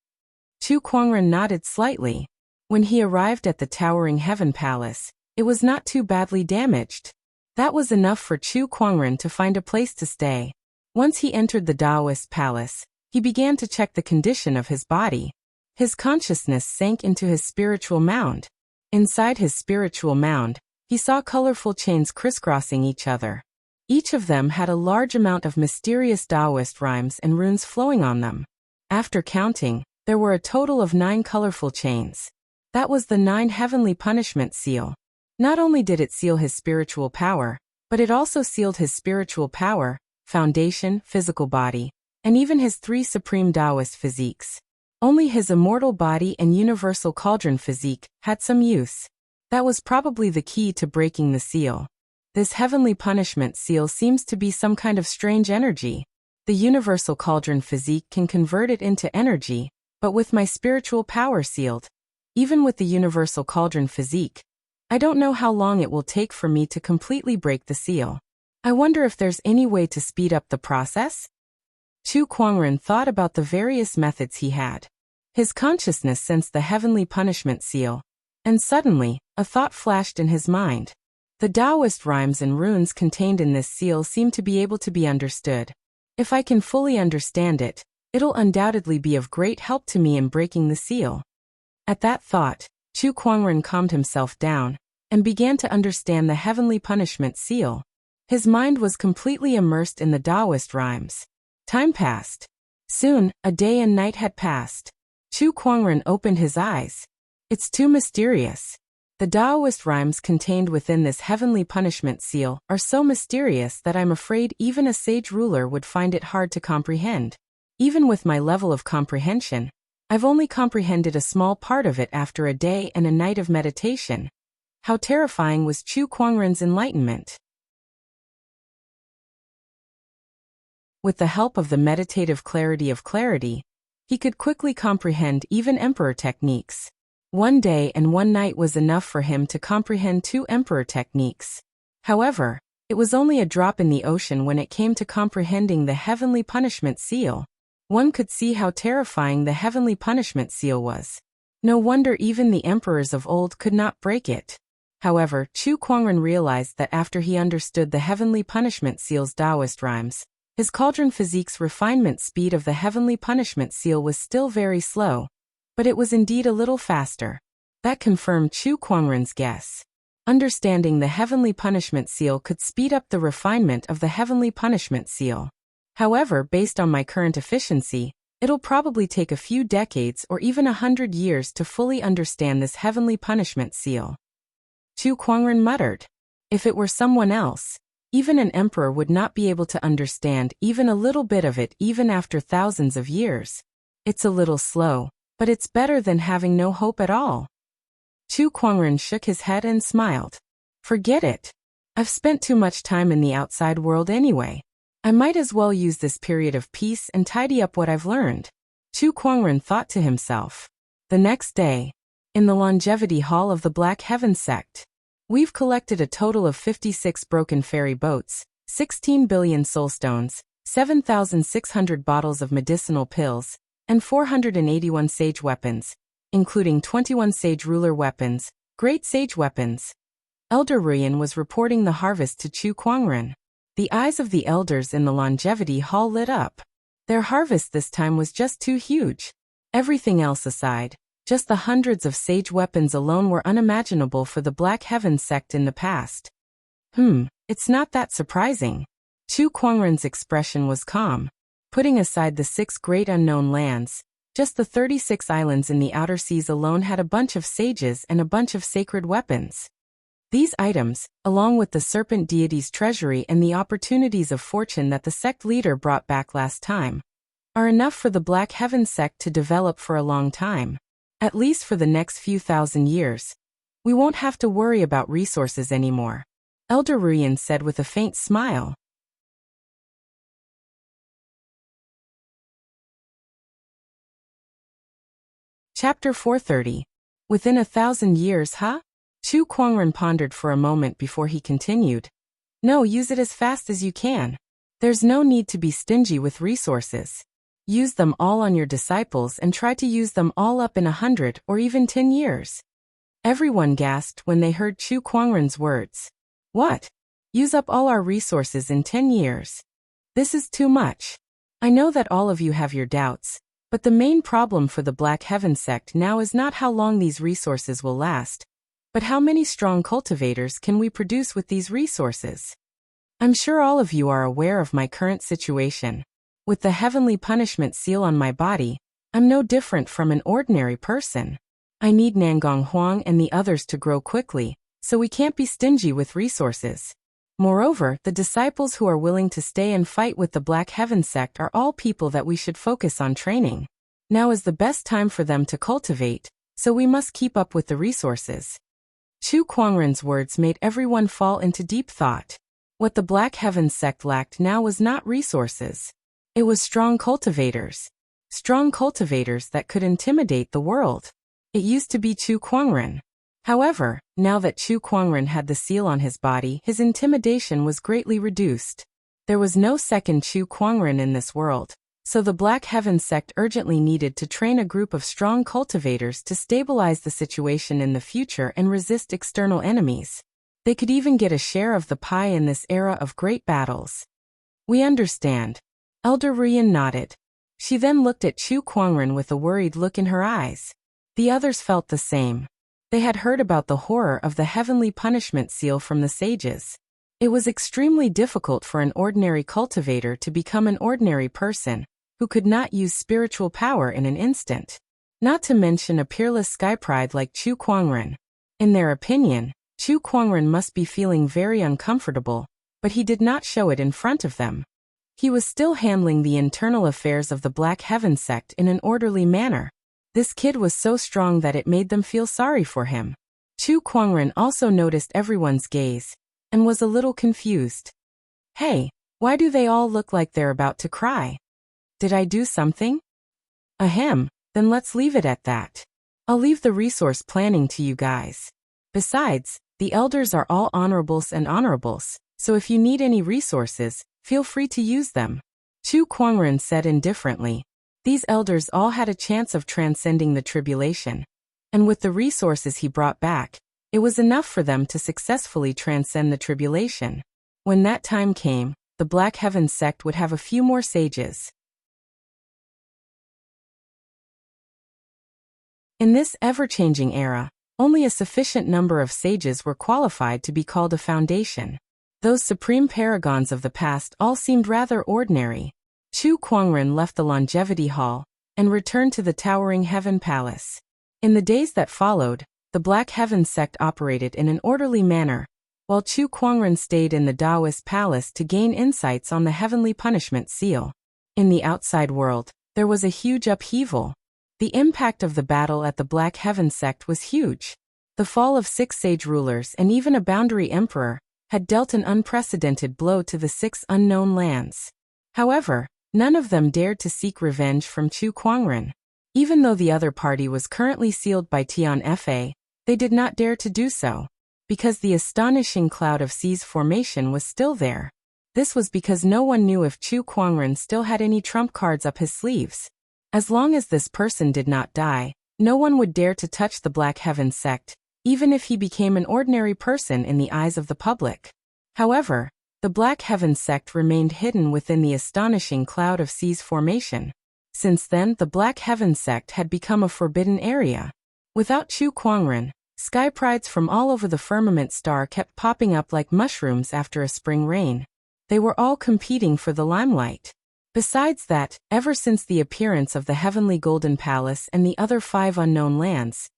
Speaker 1: Chu Kuangren nodded slightly. When he arrived at the towering Heaven Palace, it was not too badly damaged. That was enough for Chu Kuangren to find a place to stay. Once he entered the Taoist palace, he began to check the condition of his body. His consciousness sank into his spiritual mound. Inside his spiritual mound, he saw colorful chains crisscrossing each other. Each of them had a large amount of mysterious Taoist rhymes and runes flowing on them. After counting, there were a total of 9 colorful chains. That was the 9 heavenly punishment seal. Not only did it seal his spiritual power, but it also sealed his spiritual power, foundation, physical body, and even his 3 supreme Taoist physiques. Only his immortal body and universal cauldron physique had some use. That was probably the key to breaking the seal. This heavenly punishment seal seems to be some kind of strange energy. The universal cauldron physique can convert it into energy, but with my spiritual power sealed, even with the universal cauldron physique, I don't know how long it will take for me to completely break the seal. I wonder if there's any way to speed up the process? Chu Kuangren thought about the various methods he had. His consciousness sensed the heavenly punishment seal, and suddenly, a thought flashed in his mind. The Taoist rhymes and runes contained in this seal seem to be able to be understood. If I can fully understand it, it'll undoubtedly be of great help to me in breaking the seal. At that thought, Chu Kuangren calmed himself down and began to understand the heavenly punishment seal. His mind was completely immersed in the Taoist rhymes. Time passed. Soon, a day and night had passed. Chu Kuangren opened his eyes. It's too mysterious. The Taoist rhymes contained within this heavenly punishment seal are so mysterious that I'm afraid even a sage ruler would find it hard to comprehend. Even with my level of comprehension, I've only comprehended a small part of it after a day and a night of meditation. How terrifying was Chu Kuangren's enlightenment. With the help of the meditative clarity of clarity, he could quickly comprehend even emperor techniques. One day and one night was enough for him to comprehend 2 emperor techniques. However, it was only a drop in the ocean when it came to comprehending the heavenly punishment seal. One could see how terrifying the heavenly punishment seal was. No wonder even the emperors of old could not break it. However, Chu Kuangren realized that after he understood the heavenly punishment seal's Taoist rhymes, his cauldron physique's refinement speed of the heavenly punishment seal was still very slow, but it was indeed a little faster. That confirmed Chu Kuangren's guess. Understanding the heavenly punishment seal could speed up the refinement of the heavenly punishment seal. However, based on my current efficiency, it'll probably take a few decades or even 100 years to fully understand this heavenly punishment seal. Chu Kuangren muttered. If it were someone else, even an emperor would not be able to understand even a little bit of it even after thousands of years. It's a little slow, but it's better than having no hope at all. Chu Kuangren shook his head and smiled. Forget it. I've spent too much time in the outside world anyway. I might as well use this period of peace and tidy up what I've learned. Chu Kuangren thought to himself. The next day, in the longevity hall of the Black Heaven sect, we've collected a total of 56 broken ferry boats, 16 billion soulstones, 7,600 bottles of medicinal pills, and 481 sage weapons, including 21 sage ruler weapons, great sage weapons. Elder Ruyan was reporting the harvest to Chu Kuangren. The eyes of the elders in the longevity hall lit up. Their harvest this time was just too huge. Everything else aside, just the hundreds of sage weapons alone were unimaginable for the Black Heaven sect in the past. It's not that surprising. Chu Kuangren's expression was calm. Putting aside the 6 great unknown lands, just the 36 islands in the outer seas alone had a bunch of sages and a bunch of sacred weapons. These items, along with the serpent deity's treasury and the opportunities of fortune that the sect leader brought back last time, are enough for the Black Heaven sect to develop for a long time. At least for the next few thousand years. We won't have to worry about resources anymore, Elder Ruyan said with a faint smile. Chapter 430. Within 1,000 years, huh? Chu Kuangren pondered for a moment before he continued. No, use it as fast as you can. There's no need to be stingy with resources. Use them all on your disciples and try to use them all up in 100 or even 10 years. Everyone gasped when they heard Chu Kuangren's words. What? Use up all our resources in 10 years? This is too much. I know that all of you have your doubts, but the main problem for the Black Heaven sect now is not how long these resources will last, but how many strong cultivators can we produce with these resources? I'm sure all of you are aware of my current situation. With the heavenly punishment seal on my body, I'm no different from an ordinary person. I need Nangong Huang and the others to grow quickly, so we can't be stingy with resources. Moreover, the disciples who are willing to stay and fight with the Black Heaven sect are all people that we should focus on training. Now is the best time for them to cultivate, so we must keep up with the resources. Chu Kuangren's words made everyone fall into deep thought. What the Black Heaven sect lacked now was not resources. It was strong cultivators. Strong cultivators that could intimidate the world. It used to be Chu Kuangren. However, now that Chu Kuangren had the seal on his body, his intimidation was greatly reduced. There was no second Chu Kuangren in this world, so the Black Heaven sect urgently needed to train a group of strong cultivators to stabilize the situation in the future and resist external enemies. They could even get a share of the pie in this era of great battles. We understand. Elder Rian nodded. She then looked at Chu Kuangren with a worried look in her eyes. The others felt the same. They had heard about the horror of the heavenly punishment seal from the sages. It was extremely difficult for an ordinary cultivator to become an ordinary person, who could not use spiritual power in an instant. Not to mention a peerless sky pride like Chu Kuangren. In their opinion, Chu Kuangren must be feeling very uncomfortable, but he did not show it in front of them. He was still handling the internal affairs of the Black Heaven sect in an orderly manner. This kid was so strong that it made them feel sorry for him. Chu Kuangren also noticed everyone's gaze, and was a little confused. Hey, why do they all look like they're about to cry? Did I do something? Ahem, then let's leave it at that. I'll leave the resource planning to you guys. Besides, the elders are all honorables and honorables, so if you need any resources, feel free to use them. Chu Kuangren said indifferently. These elders all had a chance of transcending the tribulation, and with the resources he brought back, it was enough for them to successfully transcend the tribulation. When that time came, the Black Heaven sect would have a few more sages. In this ever-changing era, only a sufficient number of sages were qualified to be called a foundation. Those supreme paragons of the past all seemed rather ordinary. Chu Kuangren left the Longevity Hall and returned to the towering Heaven Palace. In the days that followed, the Black Heaven sect operated in an orderly manner, while Chu Kuangren stayed in the Taoist Palace to gain insights on the heavenly punishment seal. In the outside world, there was a huge upheaval. The impact of the battle at the Black Heaven sect was huge. The fall of 6 sage rulers and even a boundary emperor had dealt an unprecedented blow to the 6 unknown lands. However, none of them dared to seek revenge from Chu Kuangren. Even though the other party was currently sealed by Tian Fa, they did not dare to do so, because the astonishing cloud of seas formation was still there. This was because no one knew if Chu Kuangren still had any trump cards up his sleeves. As long as this person did not die, no one would dare to touch the Black Heaven sect, even if he became an ordinary person in the eyes of the public. However, the Black Heaven sect remained hidden within the astonishing cloud of seas formation. Since then, the Black Heaven sect had become a forbidden area. Without Chu Kuangren, sky prides from all over the firmament star kept popping up like mushrooms after a spring rain. They were all competing for the limelight. Besides that, ever since the appearance of the Heavenly Golden Palace and the other 5 unknown lands,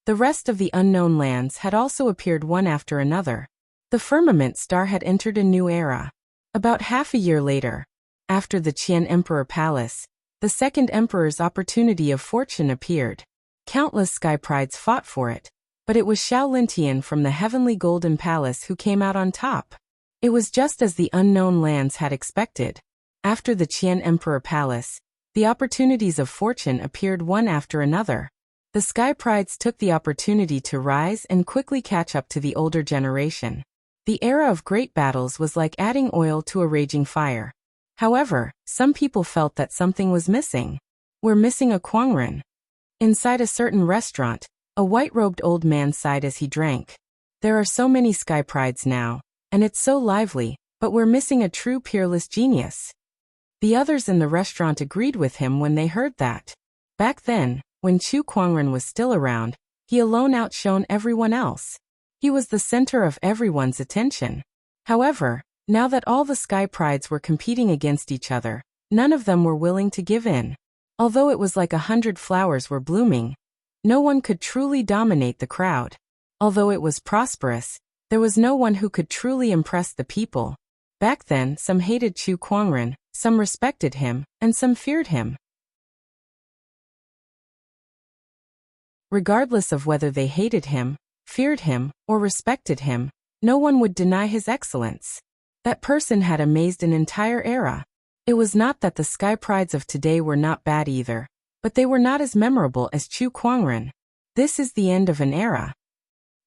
Speaker 1: the rest of the unknown lands had also appeared one after another. The firmament star had entered a new era. About half a year later, after the Qian Emperor Palace, the second emperor's opportunity of fortune appeared. Countless sky prides fought for it, but it was Xiao Lintian from the Heavenly Golden Palace who came out on top. It was just as the unknown lands had expected. After the Qian Emperor Palace, the opportunities of fortune appeared one after another. The sky prides took the opportunity to rise and quickly catch up to the older generation. The era of great battles was like adding oil to a raging fire. However, some people felt that something was missing. We're missing a Kwangren. Inside a certain restaurant, a white-robed old man sighed as he drank. There are so many sky prides now, and it's so lively, but we're missing a true peerless genius. The others in the restaurant agreed with him when they heard that. Back then, when Chu Kwangren was still around, he alone outshone everyone else. He was the center of everyone's attention. However, now that all the sky prides were competing against each other, none of them were willing to give in. Although it was like 100 flowers were blooming, no one could truly dominate the crowd. Although it was prosperous, there was no one who could truly impress the people. Back then, some hated Chu Kwangren, some respected him, and some feared him. Regardless of whether they hated him, feared him, or respected him, no one would deny his excellence. That person had amazed an entire era. It was not that the sky prides of today were not bad either, but they were not as memorable as Chu Kwangren. This is the end of an era.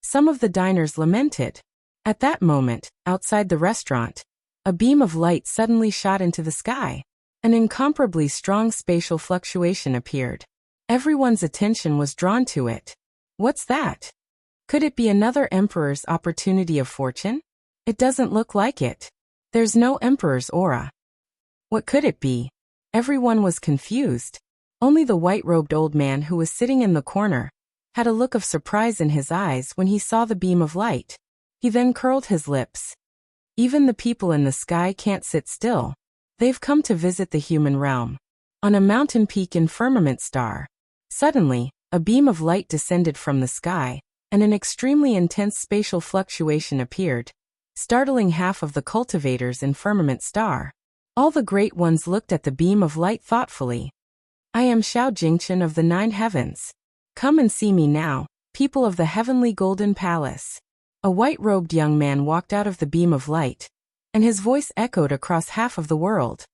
Speaker 1: Some of the diners lamented. At that moment, outside the restaurant, a beam of light suddenly shot into the sky. An incomparably strong spatial fluctuation appeared. Everyone's attention was drawn to it. What's that? Could it be another emperor's opportunity of fortune? It doesn't look like it. There's no emperor's aura. What could it be? Everyone was confused. Only the white-robed old man who was sitting in the corner had a look of surprise in his eyes when he saw the beam of light. He then curled his lips. Even the people in the sky can't sit still. They've come to visit the human realm. On a mountain peak in Firmament Star, suddenly, a beam of light descended from the sky, and an extremely intense spatial fluctuation appeared, startling half of the cultivators in Firmament Star. All the great ones looked at the beam of light thoughtfully. I am Xiao Jingchen of the 9 heavens. Come and see me now, people of the heavenly golden palace. A white-robed young man walked out of the beam of light, and his voice echoed across half of the world.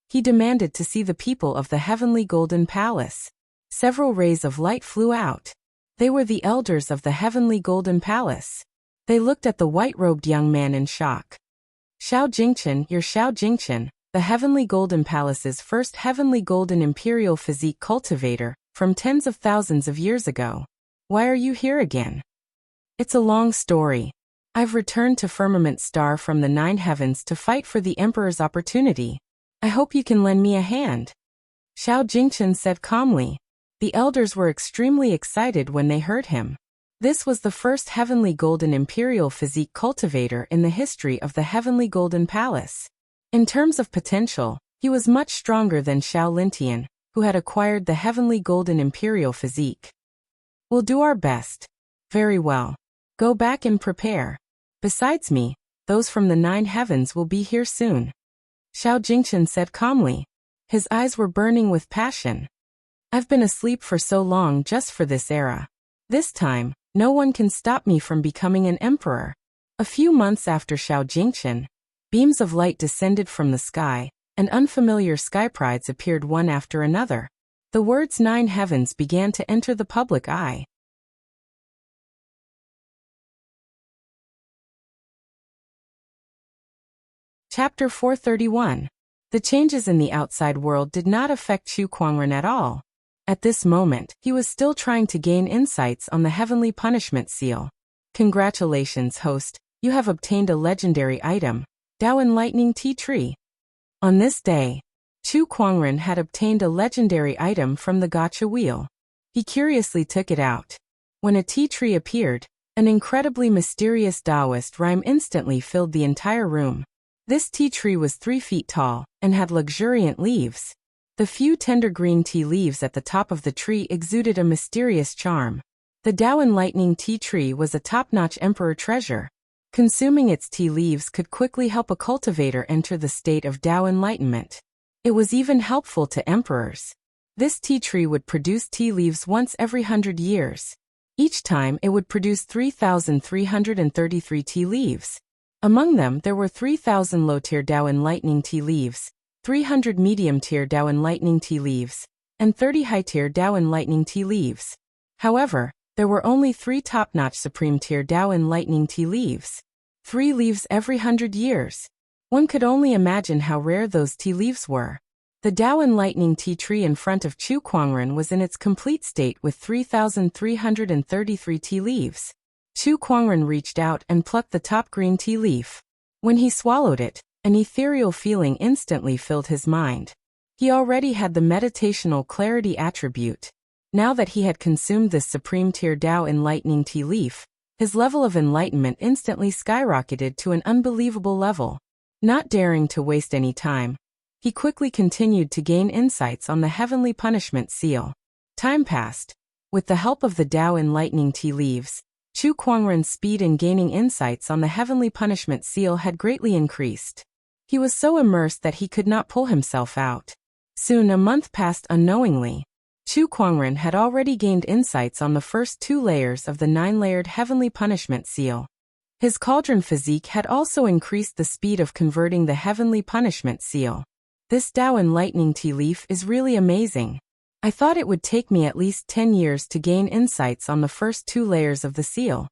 Speaker 1: He demanded to see the people of the heavenly golden palace. Several rays of light flew out. They were the elders of the heavenly golden palace. They looked at the white-robed young man in shock. Xiao Jingchen, you're Xiao Jingchen, the Heavenly Golden Palace's first Heavenly Golden Imperial Physique cultivator, from tens of thousands of years ago. Why are you here again? It's a long story. I've returned to Firmament Star from the 9 heavens to fight for the Emperor's opportunity. I hope you can lend me a hand. Xiao Jingchen said calmly. The elders were extremely excited when they heard him. This was the first Heavenly Golden Imperial Physique cultivator in the history of the Heavenly Golden Palace. In terms of potential, he was much stronger than Xiao Lintian, who had acquired the Heavenly Golden Imperial Physique. We'll do our best. Very well. Go back and prepare. Besides me, those from the 9 heavens will be here soon. Xiao Jingchen said calmly. His eyes were burning with passion. I've been asleep for so long just for this era. This time, no one can stop me from becoming an emperor. A few months after Xiao Jingchen, beams of light descended from the sky, and unfamiliar sky prides appeared one after another. The words 9 heavens began to enter the public eye. Chapter 431. The changes in the outside world did not affect Chu Kwangren at all. At this moment, he was still trying to gain insights on the Heavenly Punishment Seal. Congratulations, host, you have obtained a legendary item, Daoan Lightning Tea Tree. On this day, Chu Kwangren had obtained a legendary item from the gacha wheel. He curiously took it out. When a tea tree appeared, an incredibly mysterious Taoist rhyme instantly filled the entire room. This tea tree was 3 feet tall, and had luxuriant leaves. The few tender green tea leaves at the top of the tree exuded a mysterious charm. The Daoan Lightning Tea Tree was a top-notch emperor treasure. Consuming its tea leaves could quickly help a cultivator enter the state of Dao enlightenment. It was even helpful to emperors. This tea tree would produce tea leaves once every 100 years. Each time it would produce 3,333 tea leaves. Among them there were 3,000 low-tier Dao enlightening tea leaves, 300 medium-tier Dao enlightening tea leaves, and 30 high-tier Dao enlightening tea leaves. However, there were only 3 top-notch supreme-tier Dao enlightening tea leaves. 3 leaves every 100 years. One could only imagine how rare those tea leaves were. The Tao Enlightening Tea Tree in front of Chu Kuangren was in its complete state with 3,333 tea leaves. Chu Kuangren reached out and plucked the top green tea leaf. When he swallowed it, an ethereal feeling instantly filled his mind. He already had the meditational clarity attribute. Now that he had consumed this supreme tier Tao Enlightening tea leaf, his level of enlightenment instantly skyrocketed to an unbelievable level. Not daring to waste any time, he quickly continued to gain insights on the heavenly punishment seal. Time passed. With the help of the Tao Enlightening tea leaves, Chu Kuangren's speed in gaining insights on the heavenly punishment seal had greatly increased. He was so immersed that he could not pull himself out. Soon a month passed unknowingly. Chu Kuangren had already gained insights on the first 2 layers of the 9-layered heavenly punishment seal. His cauldron physique had also increased the speed of converting the heavenly punishment seal. This Tao Enlightening tea leaf is really amazing. I thought it would take me at least 10 years to gain insights on the first 2 layers of the seal.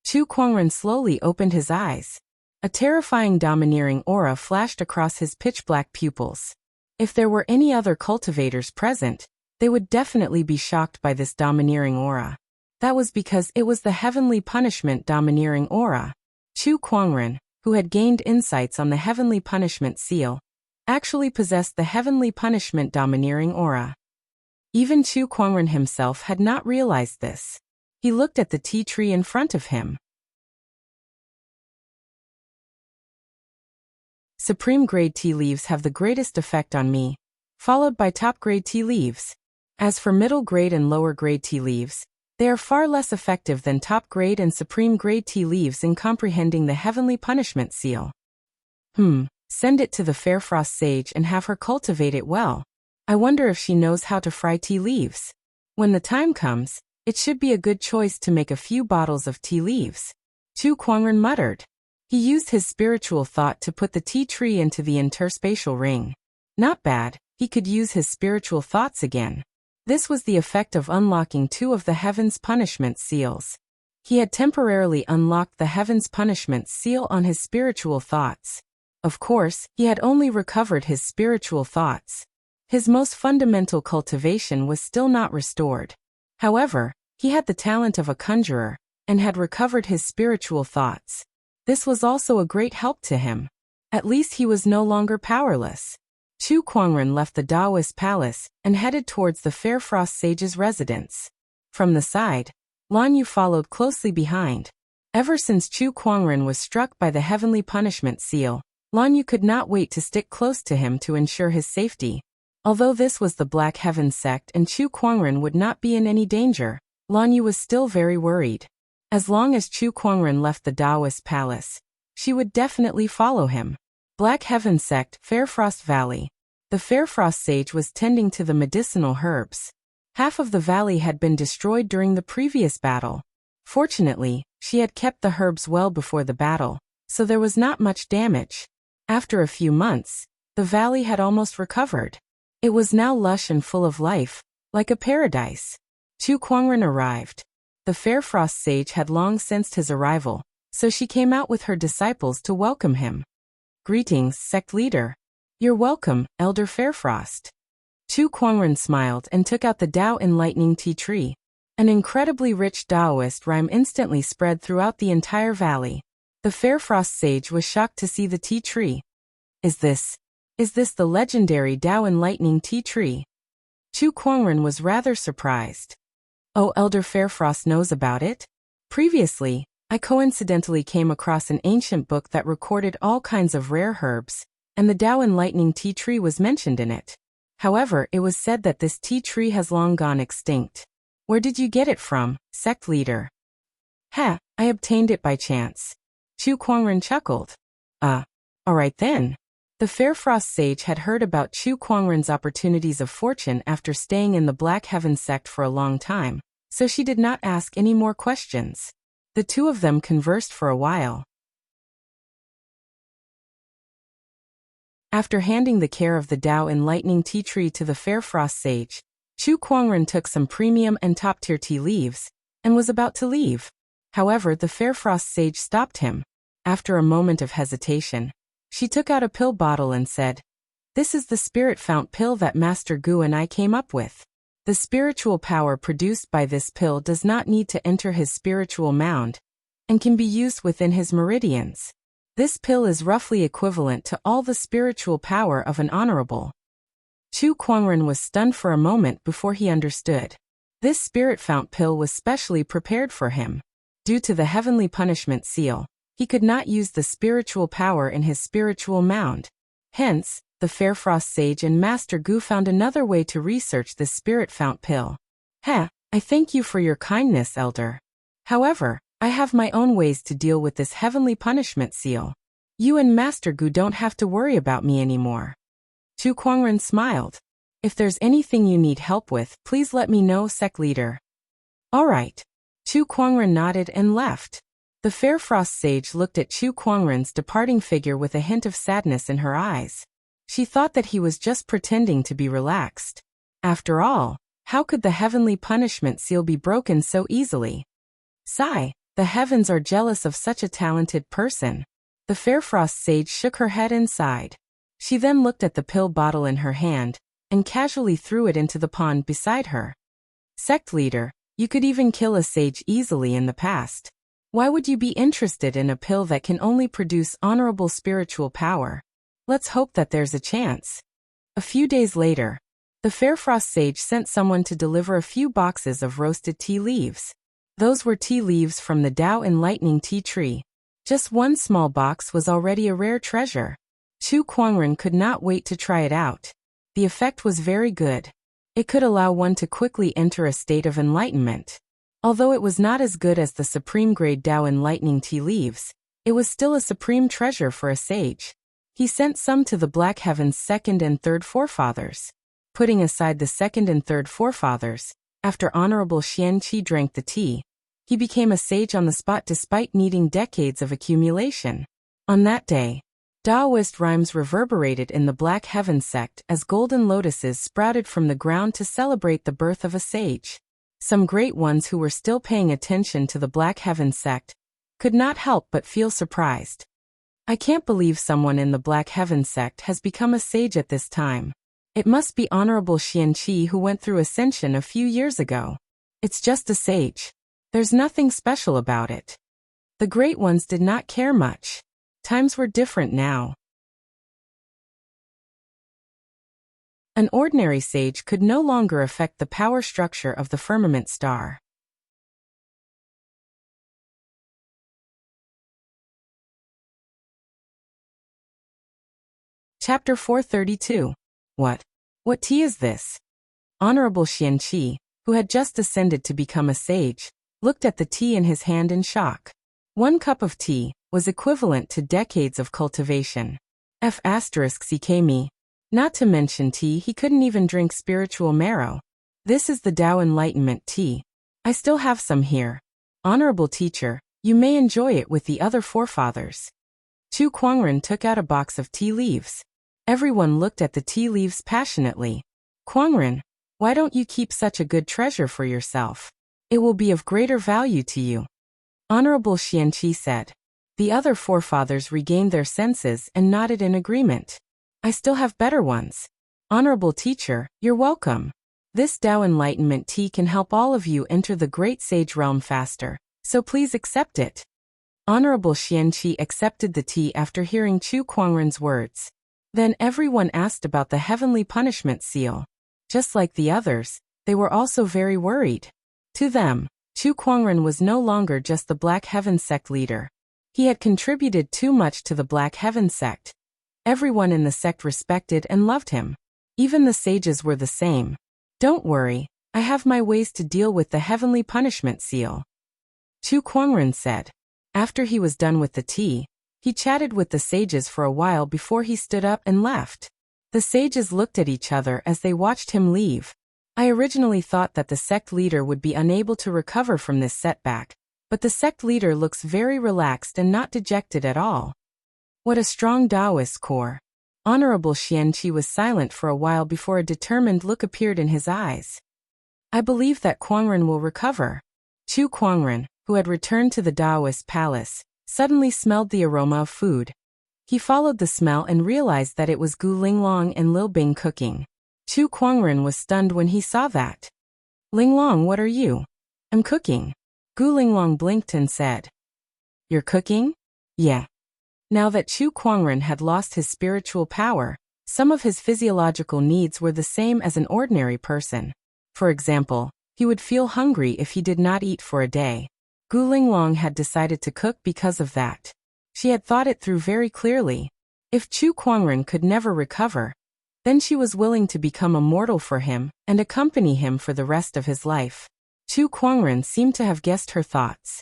Speaker 1: Chu Kuangren slowly opened his eyes. A terrifying domineering aura flashed across his pitch-black pupils. If there were any other cultivators present, they would definitely be shocked by this domineering aura. That was because it was the heavenly punishment domineering aura. Chu Kuangren, who had gained insights on the heavenly punishment seal, actually possessed the heavenly punishment domineering aura. Even Chu Kuangren himself had not realized this. He looked at the tea tree in front of him. Supreme grade tea leaves have the greatest effect on me, followed by top grade tea leaves. As for middle grade and lower grade tea leaves, they are far less effective than top grade and supreme grade tea leaves in comprehending the heavenly punishment seal. Send it to the Fairfrost Sage and have her cultivate it well. I wonder if she knows how to fry tea leaves. When the time comes, it should be a good choice to make a few bottles of tea leaves. Chu Kuangren muttered. He used his spiritual thought to put the tea tree into the interspatial ring. Not bad, he could use his spiritual thoughts again. This was the effect of unlocking 2 of the Heaven's Punishment seals. He had temporarily unlocked the Heaven's Punishment seal on his spiritual thoughts. Of course, he had only recovered his spiritual thoughts. His most fundamental cultivation was still not restored. However, he had the talent of a conjurer, and had recovered his spiritual thoughts. This was also a great help to him. At least he was no longer powerless. Chu Kuangren left the Taoist palace and headed towards the Fairfrost Sage's residence. From the side, Lan Yu followed closely behind. Ever since Chu Kuangren was struck by the heavenly punishment seal, Lan Yu could not wait to stick close to him to ensure his safety. Although this was the Black Heaven sect and Chu Kuangren would not be in any danger, Lan Yu was still very worried. As long as Chu Kuangren left the Taoist palace, she would definitely follow him. Black Heaven sect, Fairfrost Valley. The Fairfrost Sage was tending to the medicinal herbs. Half of the valley had been destroyed during the previous battle. Fortunately, she had kept the herbs well before the battle, so there was not much damage. After a few months, the valley had almost recovered. It was now lush and full of life, like a paradise. Chu Kuangren arrived. The Fairfrost Sage had long sensed his arrival, so she came out with her disciples to welcome him. Greetings, sect leader. You're welcome, Elder Fairfrost. Chu Kuangren smiled and took out the Tao Enlightening tea tree. An incredibly rich Taoist rhyme instantly spread throughout the entire valley. The Fairfrost Sage was shocked to see the tea tree. Is this the legendary Tao Enlightening tea tree? Chu Kuangren was rather surprised. Oh, Elder Fairfrost knows about it? Previously, I coincidentally came across an ancient book that recorded all kinds of rare herbs, and the Tao Enlightening tea tree was mentioned in it. However, it was said that this tea tree has long gone extinct. Where did you get it from, sect leader? I obtained it by chance. Chu Kuangren chuckled. Alright then. The Fairfrost Sage had heard about Chu Kuangren's opportunities of fortune after staying in the Black Heaven sect for a long time, so she did not ask any more questions. The two of them conversed for a while. After handing the care of the Tao Enlightening tea tree to the Fairfrost Sage, Chu Kuangren took some premium and top-tier tea leaves, and was about to leave. However, the Fairfrost Sage stopped him. After a moment of hesitation, she took out a pill bottle and said, "This is the spirit fount pill that Master Gu and I came up with. The spiritual power produced by this pill does not need to enter his spiritual mound and can be used within his meridians. This pill is roughly equivalent to all the spiritual power of an honorable." Chu Kuangren was stunned for a moment before he understood. This spirit fount pill was specially prepared for him. Due to the heavenly punishment seal, he could not use the spiritual power in his spiritual mound. Hence, the Fairfrost sage and Master Gu found another way to research this spirit fount pill. "I thank you for your kindness, Elder. However, I have my own ways to deal with this heavenly punishment seal. You and Master Gu don't have to worry about me anymore." Chu Kuangren smiled. "If there's anything you need help with, please let me know, sect leader." "All right." Chu Kuangren nodded and left. The Fairfrost sage looked at Chu Kuangren's departing figure with a hint of sadness in her eyes. She thought that he was just pretending to be relaxed. After all, how could the heavenly punishment seal be broken so easily? Sigh, the heavens are jealous of such a talented person. The Fairfrost sage shook her head and sighed. She then looked at the pill bottle in her hand and casually threw it into the pond beside her. "Sect leader, you could even kill a sage easily in the past. Why would you be interested in a pill that can only produce honorable spiritual power? Let's hope that there's a chance." A few days later, the Fairfrost sage sent someone to deliver a few boxes of roasted tea leaves. Those were tea leaves from the Tao Enlightening tea tree. Just one small box was already a rare treasure. Chu Kuangren could not wait to try it out. The effect was very good. It could allow one to quickly enter a state of enlightenment. Although it was not as good as the supreme grade Tao Enlightening tea leaves, it was still a supreme treasure for a sage. He sent some to the Black Heaven's second and third forefathers. Putting aside the second and third forefathers, after Honorable Xian Qi drank the tea, he became a sage on the spot despite needing decades of accumulation. On that day, Taoist rhymes reverberated in the Black Heaven sect as golden lotuses sprouted from the ground to celebrate the birth of a sage. Some great ones who were still paying attention to the Black Heaven sect could not help but feel surprised. "I can't believe someone in the Black Heaven sect has become a sage at this time. It must be Honorable Xian Qi who went through ascension a few years ago. It's just a sage. There's nothing special about it." The great ones did not care much. Times were different now. An ordinary sage could no longer affect the power structure of the firmament star. Chapter 432. What tea is this? Honorable Xian Qi, who had just ascended to become a sage, looked at the tea in his hand in shock. 1 cup of tea was equivalent to decades of cultivation. CKM. Not to mention tea, he couldn't even drink spiritual marrow. "This is the Tao Enlightenment tea. I still have some here. Honorable teacher, you may enjoy it with the other forefathers." Chu Kuangren took out a box of tea leaves. Everyone looked at the tea leaves passionately. "Kuangren, why don't you keep such a good treasure for yourself? It will be of greater value to you." Honorable Xian Qi said. The other forefathers regained their senses and nodded in agreement. "I still have better ones. Honorable teacher, you're welcome. This Tao Enlightenment tea can help all of you enter the great sage realm faster, so please accept it." Honorable Xian Qi accepted the tea after hearing Chu Kuangren's words. Then everyone asked about the heavenly punishment seal. Just like the others, they were also very worried. To them, Chu Kuangren was no longer just the Black Heaven sect leader. He had contributed too much to the Black Heaven sect. Everyone in the sect respected and loved him. Even the sages were the same. "Don't worry, I have my ways to deal with the heavenly punishment seal," Chu Kuangren said. After he was done with the tea, he chatted with the sages for a while before he stood up and left. The sages looked at each other as they watched him leave. "I originally thought that the sect leader would be unable to recover from this setback, but the sect leader looks very relaxed and not dejected at all. What a strong Taoist core." Honorable Xian Qi was silent for a while before a determined look appeared in his eyes. "I believe that Kuangren will recover." Chu Kuangren, who had returned to the Taoist palace, suddenly smelled the aroma of food. He followed the smell and realized that it was Gu Linglong and Lil Bing cooking. Chu Kuangren was stunned when he saw that. Linglong, what are you? I'm cooking. Gu Linglong blinked and said. You're cooking? Yeah. Now that Chu Kuangren had lost his spiritual power, some of his physiological needs were the same as an ordinary person. For example, he would feel hungry if he did not eat for a day. Gu Linglong had decided to cook because of that. She had thought it through very clearly. If Chu Kuangren could never recover, then she was willing to become a mortal for him and accompany him for the rest of his life. Chu Kuangren seemed to have guessed her thoughts.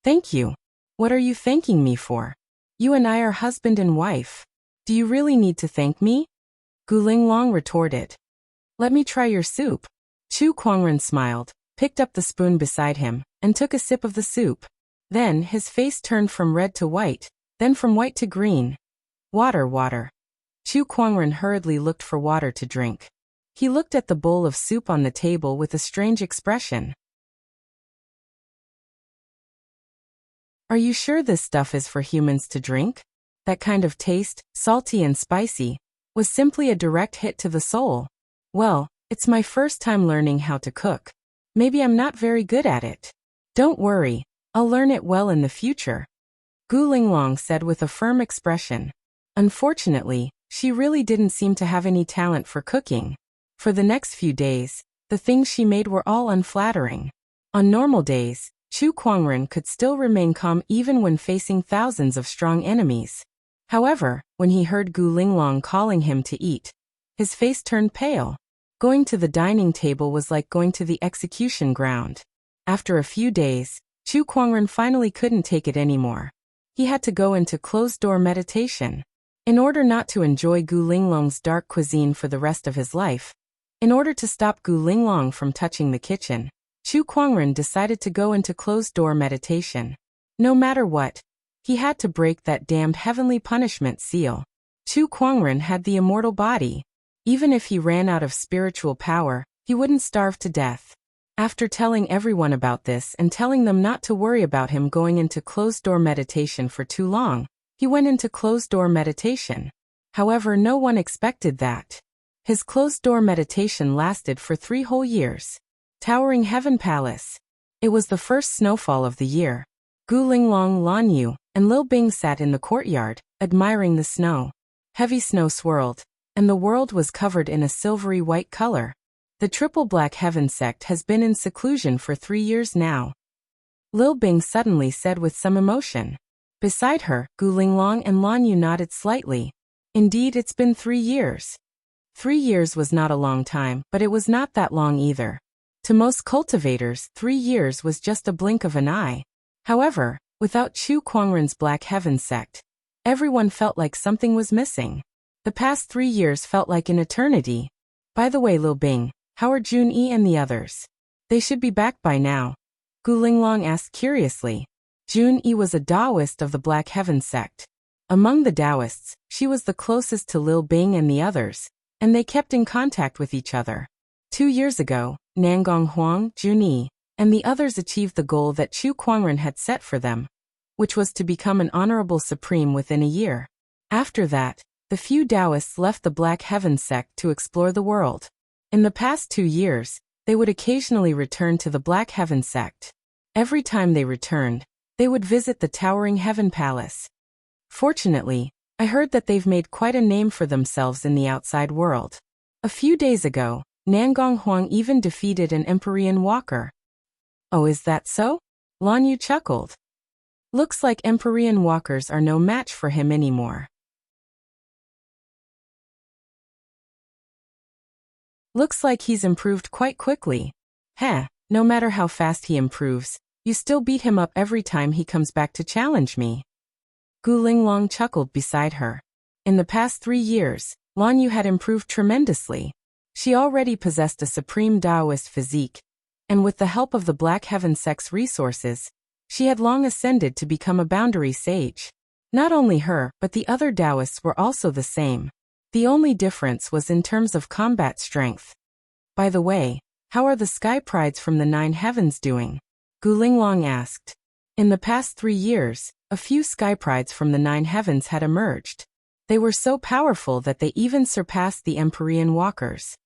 Speaker 1: Thank you. What are you thanking me for? You and I are husband and wife. Do you really need to thank me? Gu Linglong retorted. Let me try your soup. Chu Kuangren smiled, picked up the spoon beside him, and took a sip of the soup. Then his face turned from red to white, then from white to green. Water, water. Chu Kuangren hurriedly looked for water to drink. He looked at the bowl of soup on the table with a strange expression. Are you sure this stuff is for humans to drink? That kind of taste, salty and spicy, was simply a direct hit to the soul. Well, it's my first time learning how to cook. Maybe I'm not very good at it. Don't worry, I'll learn it well in the future. Gu Linglong said with a firm expression. Unfortunately, she really didn't seem to have any talent for cooking. For the next few days, the things she made were all unflattering. On normal days, Chu Kuangren could still remain calm even when facing thousands of strong enemies. However, when he heard Gu Linglong calling him to eat, his face turned pale. Going to the dining table was like going to the execution ground. After a few days, Chu Kuangren finally couldn't take it anymore. He had to go into closed-door meditation. In order not to enjoy Gu Linglong's dark cuisine for the rest of his life, in order to stop Gu Linglong from touching the kitchen, Chu Kuangren decided to go into closed-door meditation. No matter what, he had to break that damned heavenly punishment seal. Chu Kuangren had the immortal body. Even if he ran out of spiritual power, he wouldn't starve to death. After telling everyone about this and telling them not to worry about him going into closed-door meditation for too long, he went into closed-door meditation. However, no one expected that. His closed-door meditation lasted for 3 whole years. Towering Heaven Palace. It was the first snowfall of the year. Gu Linglong, Lan Yu, and Lil Bing sat in the courtyard, admiring the snow. Heavy snow swirled, and the world was covered in a silvery white color. The Triple Black Heaven sect has been in seclusion for 3 years now. Lil Bing suddenly said with some emotion. Beside her, Gu Linglong and Lan Yu nodded slightly. Indeed, it's been 3 years. 3 years was not a long time, but it was not that long either. To most cultivators, 3 years was just a blink of an eye. However, without Chu Kuangren's Black Heaven sect, everyone felt like something was missing. The past 3 years felt like an eternity. By the way, Lil Bing, how are Jun-Yi and the others? They should be back by now. Gu Linglong asked curiously. Jun-Yi was a Taoist of the Black Heaven sect. Among the Taoists, she was the closest to Lil Bing and the others, and they kept in contact with each other. 2 years ago, Nangong Huang, Jun-Yi, and the others achieved the goal that Chu Kuangren had set for them, which was to become an honorable supreme within a year. After that, the few Taoists left the Black Heaven sect to explore the world. In the past 2 years, they would occasionally return to the Black Heaven sect. Every time they returned, they would visit the towering Heaven Palace. Fortunately, I heard that they've made quite a name for themselves in the outside world. A few days ago, Nangong Huang even defeated an Empyrean walker. Oh, is that so? Lan Yu chuckled. Looks like Empyrean walkers are no match for him anymore. Looks like he's improved quite quickly. Heh, no matter how fast he improves, you still beat him up every time he comes back to challenge me. Gu Linglong chuckled beside her. In the past 3 years, Lan Yu had improved tremendously. She already possessed a supreme Taoist physique, and with the help of the Black Heaven sect's resources, she had long ascended to become a boundary sage. Not only her, but the other Taoists were also the same. The only difference was in terms of combat strength. By the way, how are the sky prides from the 9 heavens doing? Gu Linglong asked. In the past 3 years, a few sky prides from the 9 heavens had emerged. They were so powerful that they even surpassed the Empyrean walkers.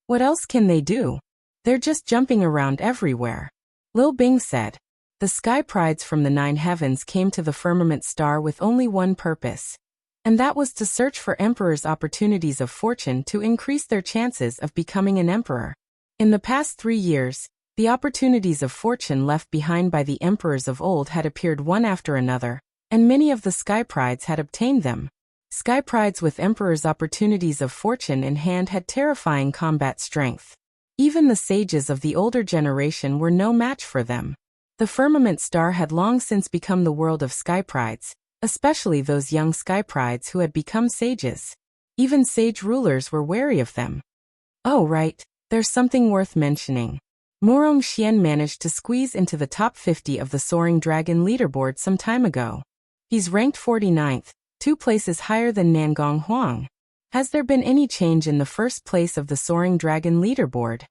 Speaker 1: What else can they do? They're just jumping around everywhere. Lil Bing said. The sky prides from the 9 heavens came to the firmament star with only one purpose. And that was to search for emperors' opportunities of fortune to increase their chances of becoming an emperor. In the past 3 years, the opportunities of fortune left behind by the emperors of old had appeared one after another, and many of the sky prides had obtained them. Sky prides with emperors' opportunities of fortune in hand had terrifying combat strength. Even the sages of the older generation were no match for them. The firmament star had long since become the world of sky prides, especially those young sky prides who had become sages. Even sage rulers were wary of them. Oh right, there's something worth mentioning. Murong Xian managed to squeeze into the top 50 of the Soaring Dragon leaderboard some time ago. He's ranked 49th, 2 places higher than Nangong Huang. Has there been any change in the first place of the Soaring Dragon leaderboard?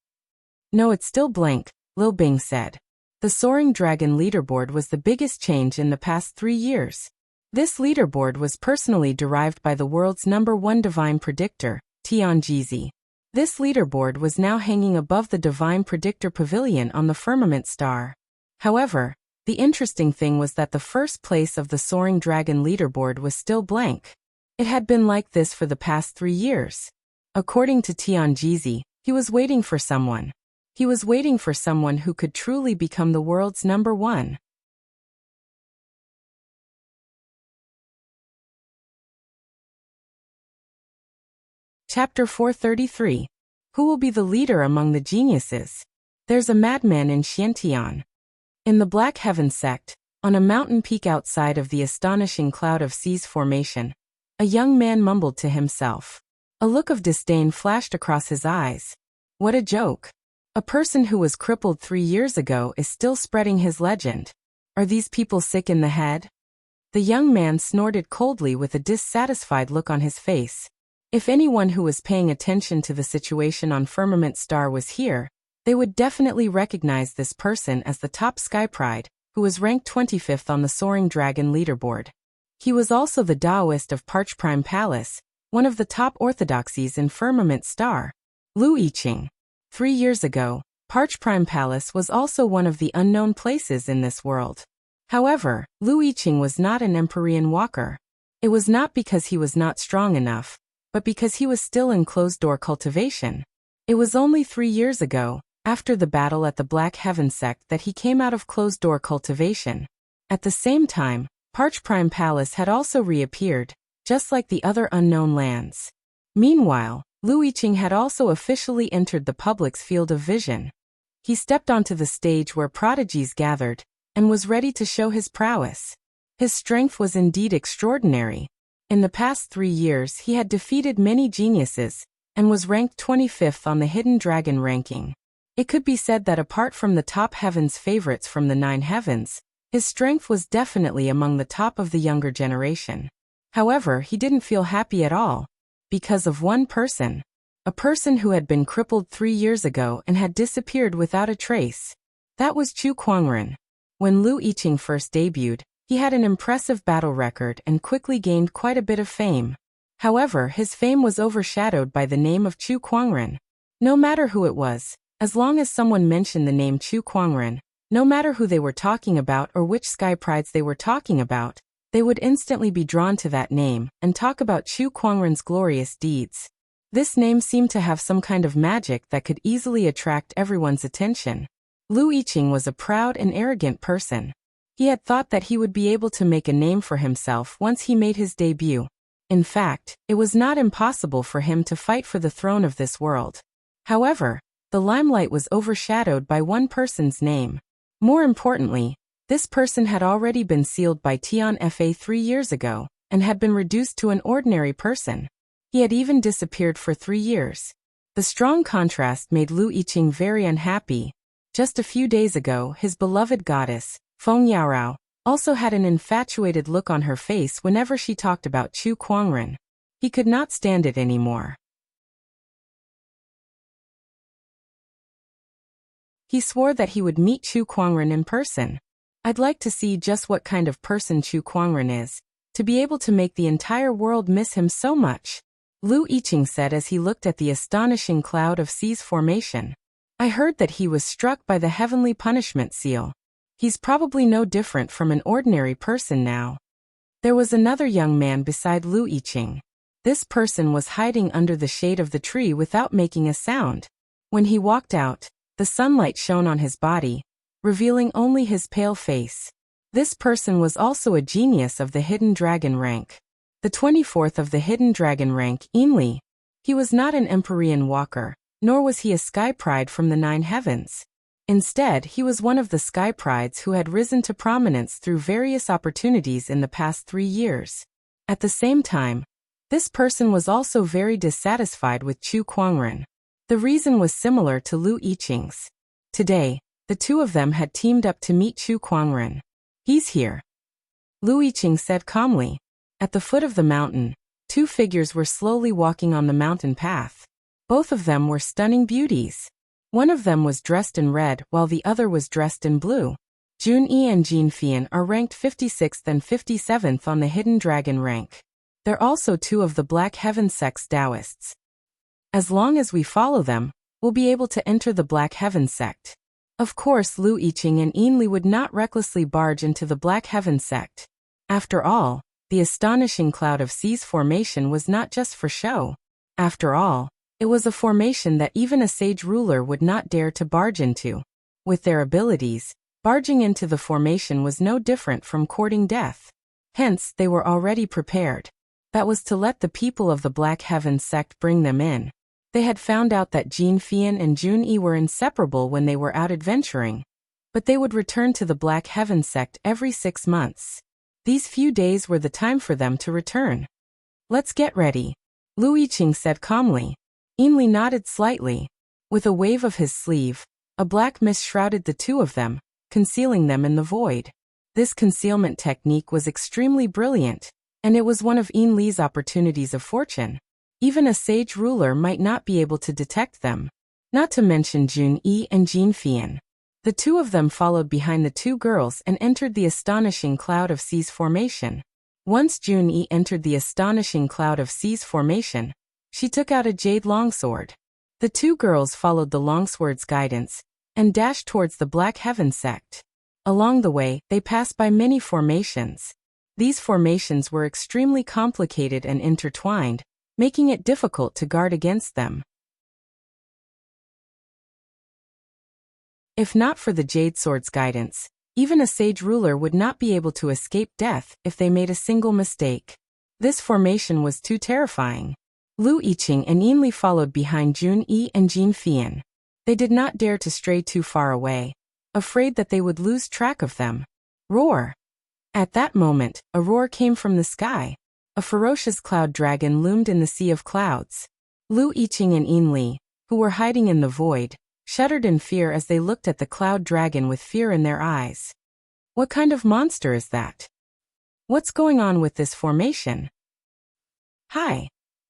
Speaker 1: No, it's still blank, Lil Bing said. The Soaring Dragon leaderboard was the biggest change in the past 3 years. This leaderboard was personally derived by the world's #1 divine predictor, Tianjizi. This leaderboard was now hanging above the Divine Predictor Pavilion on the firmament star. However, the interesting thing was that the first place of the Soaring Dragon leaderboard was still blank. It had been like this for the past 3 years. According to Tianjizi, he was waiting for someone. He was waiting for someone who could truly become the world's #1. Chapter 433. Who will be the leader among the geniuses? There's a madman in Xiantian. In the Black Heaven sect, on a mountain peak outside of the astonishing Cloud of Seas formation, a young man mumbled to himself. A look of disdain flashed across his eyes. What a joke. A person who was crippled 3 years ago is still spreading his legend. Are these people sick in the head? The young man snorted coldly with a dissatisfied look on his face. If anyone who was paying attention to the situation on Firmament Star was here, they would definitely recognize this person as the top sky pride, who was ranked 25th on the Soaring Dragon leaderboard. He was also the Taoist of Parch Prime Palace, one of the top orthodoxies in Firmament Star. Lu Yiqing. 3 years ago, Parch Prime Palace was also one of the unknown places in this world. However, Lu Yiqing was not an Empyrean walker. It was not because he was not strong enough, but because he was still in closed-door cultivation. It was only 3 years ago, after the battle at the Black Heaven sect, that he came out of closed-door cultivation. At the same time, Parch Prime Palace had also reappeared, just like the other unknown lands. Meanwhile, Lu Yiqing had also officially entered the public's field of vision. He stepped onto the stage where prodigies gathered, and was ready to show his prowess. His strength was indeed extraordinary. In the past 3 years he had defeated many geniuses, and was ranked 25th on the Hidden Dragon ranking. It could be said that apart from the top heavens favorites from the 9 heavens, his strength was definitely among the top of the younger generation. However, he didn't feel happy at all, because of one person. A person who had been crippled 3 years ago and had disappeared without a trace. That was Chu Kuangren. When Lu Yiqing first debuted, he had an impressive battle record and quickly gained quite a bit of fame. However, his fame was overshadowed by the name of Chu Kuangren. No matter who it was, as long as someone mentioned the name Chu Kuangren, no matter who they were talking about or which sky prides they were talking about, they would instantly be drawn to that name and talk about Chu Kuangren's glorious deeds. This name seemed to have some kind of magic that could easily attract everyone's attention. Lu Yiqing was a proud and arrogant person. He had thought that he would be able to make a name for himself once he made his debut. In fact, it was not impossible for him to fight for the throne of this world. However, the limelight was overshadowed by one person's name. More importantly, this person had already been sealed by Tian Fa 3 years ago, and had been reduced to an ordinary person. He had even disappeared for 3 years. The strong contrast made Lu Yiqing very unhappy. Just a few days ago, his beloved goddess, Feng Yaorao, also had an infatuated look on her face whenever she talked about Chu Kuangren. He could not stand it anymore. He swore that he would meet Chu Kuangren in person. I'd like to see just what kind of person Chu Kuangren is, to be able to make the entire world miss him so much. Lu Yiqing said as he looked at the astonishing cloud of C's formation. I heard that he was struck by the heavenly punishment seal. He's probably no different from an ordinary person now. There was another young man beside Lu Yiqing. This person was hiding under the shade of the tree without making a sound. When he walked out, the sunlight shone on his body, revealing only his pale face. This person was also a genius of the Hidden Dragon rank. The 24th of the Hidden Dragon rank, Ainli. He was not an Empyrean walker, nor was he a sky pride from the 9 heavens. Instead, he was one of the sky prides who had risen to prominence through various opportunities in the past 3 years. At the same time, this person was also very dissatisfied with Chu Kuangren. The reason was similar to Lu Yiqing's. Today, the two of them had teamed up to meet Chu Kuangren. He's here, Lu Yiqing said calmly. At the foot of the mountain, 2 figures were slowly walking on the mountain path. Both of them were stunning beauties. One of them was dressed in red while the other was dressed in blue. Junyi and Jin Fian are ranked 56th and 57th on the Hidden Dragon rank. They're also 2 of the Black Heaven sect's Taoists. As long as we follow them, we'll be able to enter the Black Heaven sect. Of course, Lu Yiqing and Ainli would not recklessly barge into the Black Heaven sect. After all, the astonishing cloud of C's formation was not just for show. After all, it was a formation that even a sage ruler would not dare to barge into. With their abilities, barging into the formation was no different from courting death. Hence, they were already prepared. That was to let the people of the Black Heaven sect bring them in. They had found out that Jin Fian and Junyi were inseparable when they were out adventuring, but they would return to the Black Heaven sect every 6 months. These few days were the time for them to return. Let's get ready, Lu Yiqing said calmly. Ainli nodded slightly. With a wave of his sleeve, a black mist shrouded the two of them, concealing them in the void. This concealment technique was extremely brilliant, and it was one of Ainli's opportunities of fortune. Even a sage ruler might not be able to detect them. Not to mention Junyi and Jin Fian. The two of them followed behind the 2 girls and entered the astonishing cloud of C's formation. Once Junyi entered the astonishing cloud of C's formation, she took out a jade longsword. The 2 girls followed the longsword's guidance and dashed towards the Black Heaven sect. Along the way, they passed by many formations. These formations were extremely complicated and intertwined, making it difficult to guard against them. If not for the Jade Sword's guidance, even a sage ruler would not be able to escape death if they made a single mistake. This formation was too terrifying. Lu Yiqing and Ainli followed behind Junyi and Jin Fian. They did not dare to stray too far away, afraid that they would lose track of them. Roar! At that moment, a roar came from the sky. A ferocious cloud dragon loomed in the sea of clouds. Lu Yiqing and Ainli, who were hiding in the void, shuddered in fear as they looked at the cloud dragon with fear in their eyes. What kind of monster is that? What's going on with this formation? Hi.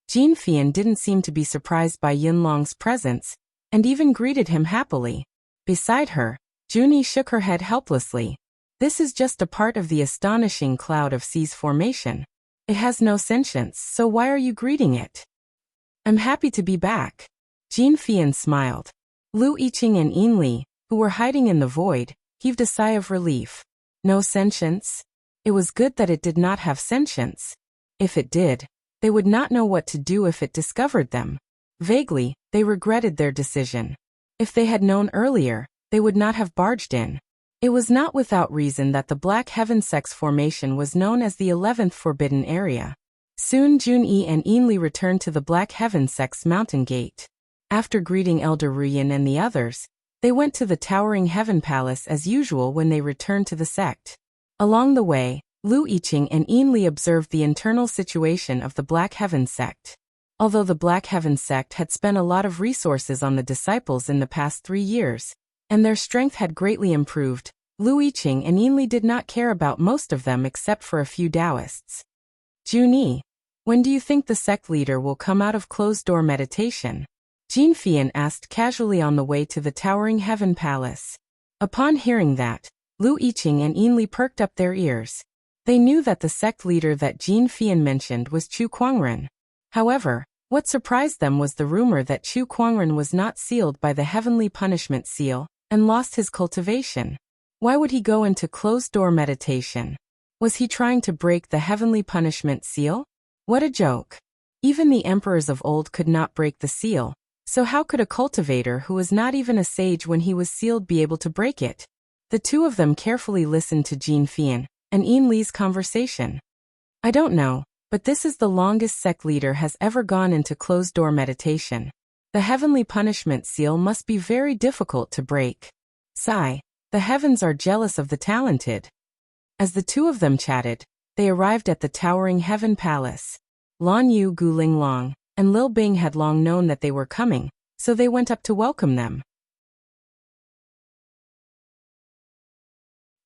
Speaker 1: Jin Fian didn't seem to be surprised by Yinlong's presence, and even greeted him happily. Beside her, Junyi shook her head helplessly. This is just a part of the astonishing cloud of C's formation. It has no sentience, so why are you greeting it? I'm happy to be back. Jin Fian smiled. Lu Yiqing and Ainli, who were hiding in the void, heaved a sigh of relief. No sentience? It was good that it did not have sentience. If it did, they would not know what to do if it discovered them. Vaguely, they regretted their decision. If they had known earlier, they would not have barged in. It was not without reason that the Black Heaven sect's formation was known as the 11th Forbidden Area. Soon Junyi and Ainli returned to the Black Heaven sect's mountain gate. After greeting Elder Ruyan and the others, they went to the Towering Heaven Palace as usual when they returned to the sect. Along the way, Lu Yiqing and Ainli observed the internal situation of the Black Heaven sect. Although the Black Heaven sect had spent a lot of resources on the disciples in the past 3 years, and their strength had greatly improved, Lu Yiqing and Ainli did not care about most of them except for a few Taoists. Junyi, when do you think the sect leader will come out of closed-door meditation? Jin Fian asked casually on the way to the Towering Heaven Palace. Upon hearing that, Lu Yiqing and Yinli perked up their ears. They knew that the sect leader that Jin Fian mentioned was Chu Kuangren. However, what surprised them was the rumor that Chu Kuangren was not sealed by the heavenly punishment seal and lost his cultivation. Why would he go into closed-door meditation? Was he trying to break the heavenly punishment seal? What a joke. Even the emperors of old could not break the seal, so how could a cultivator who was not even a sage when he was sealed be able to break it? The two of them carefully listened to Jin Fian and Yin Li's conversation. I don't know, but this is the longest sect leader has ever gone into closed-door meditation. The heavenly punishment seal must be very difficult to break. Sigh. The heavens are jealous of the talented. As the two of them chatted, they arrived at the towering heaven palace. Lan Yu, Guling Long, and Lil Bing had long known that they were coming, so they went up to welcome them.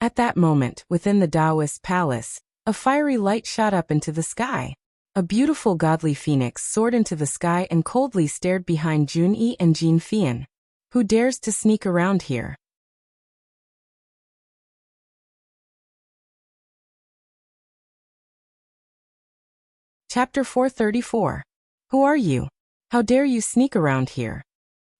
Speaker 1: At that moment, within the Taoist palace, a fiery light shot up into the sky. A beautiful godly phoenix soared into the sky and coldly stared behind Junyi and Jin Fian. Who dares to sneak around here? Chapter 434. Who are you? How dare you sneak around here?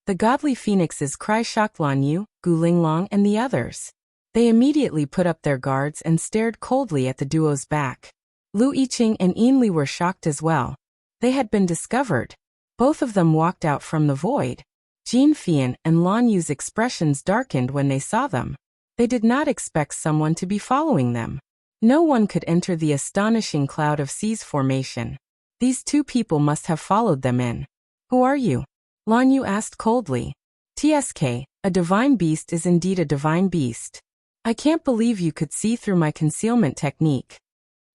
Speaker 1: The godly phoenix's cry shocked Lan Yu, Guling Long, and the others. They immediately put up their guards and stared coldly at the duo's back. Lu Yiqing and Yinli were shocked as well. They had been discovered. Both of them walked out from the void. Jin Fian and Lan Yu's expressions darkened when they saw them. They did not expect someone to be following them. No one could enter the astonishing cloud of seas formation. These two people must have followed them in. Who are you? Lan Yu asked coldly. TSK, a divine beast is indeed a divine beast. I can't believe you could see through my concealment technique.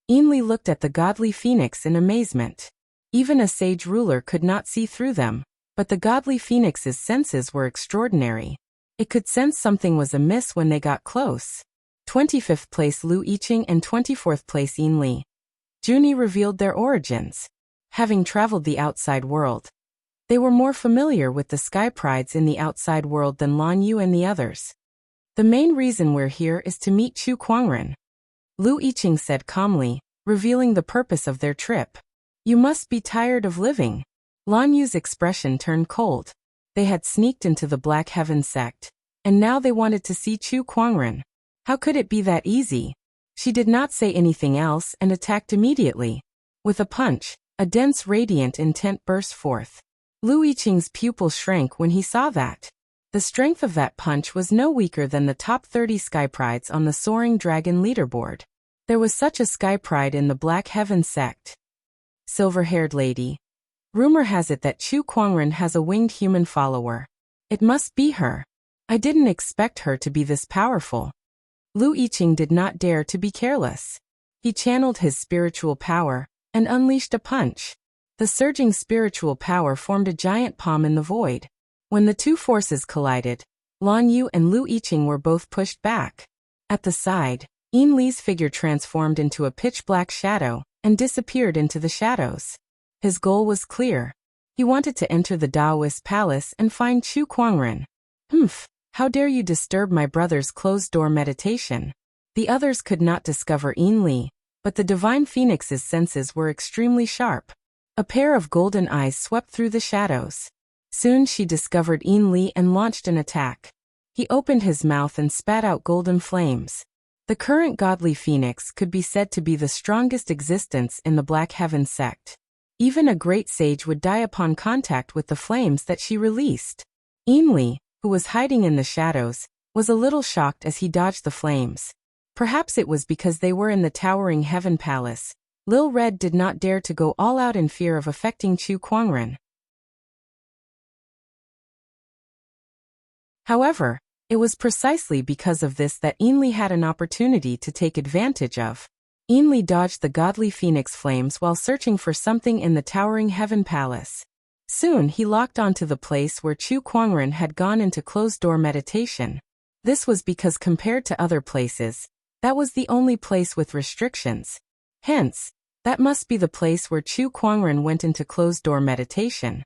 Speaker 1: Yinli looked at the godly phoenix in amazement. Even a sage ruler could not see through them, but the godly phoenix's senses were extraordinary. It could sense something was amiss when they got close. 25th place Lu Yiqing and 24th place Yinli. Junyi revealed their origins. Having traveled the outside world, they were more familiar with the sky prides in the outside world than Lan Yu and the others. The main reason we're here is to meet Chu Kuangren. Lu Yiqing said calmly, revealing the purpose of their trip. You must be tired of living. Lan Yu's expression turned cold. They had sneaked into the Black Heaven sect, and now they wanted to see Chu Kuangren. How could it be that easy? She did not say anything else and attacked immediately. With a punch, a dense radiant intent burst forth. Lu Yiqing's pupils shrank when he saw that. The strength of that punch was no weaker than the top 30 sky prides on the Soaring Dragon leaderboard. There was such a sky pride in the Black Heaven sect. Silver-haired lady. Rumor has it that Chu Kuangren has a winged human follower. It must be her. I didn't expect her to be this powerful. Lu Yiqing did not dare to be careless. He channeled his spiritual power and unleashed a punch. The surging spiritual power formed a giant palm in the void. When the two forces collided, Lan Yu and Lu Yiqing were both pushed back. At the side, Yin Li's figure transformed into a pitch-black shadow and disappeared into the shadows. His goal was clear. He wanted to enter the Taoist palace and find Chu Kuangren. Humph! How dare you disturb my brother's closed-door meditation? The others could not discover Yin Li, but the divine phoenix's senses were extremely sharp. A pair of golden eyes swept through the shadows. Soon she discovered Yin Li and launched an attack. He opened his mouth and spat out golden flames. The current godly phoenix could be said to be the strongest existence in the Black Heaven sect. Even a great sage would die upon contact with the flames that she released. Yin Li, who was hiding in the shadows, was a little shocked as he dodged the flames. Perhaps it was because they were in the towering heaven palace. Lil Red did not dare to go all out in fear of affecting Chu Kuangren. However, it was precisely because of this that Yin Li had an opportunity to take advantage of. Yin Li dodged the godly phoenix flames while searching for something in the towering heaven palace. Soon he locked onto the place where Chu Kuangren had gone into closed-door meditation. This was because compared to other places, that was the only place with restrictions. Hence, that must be the place where Chu Kuangren went into closed-door meditation.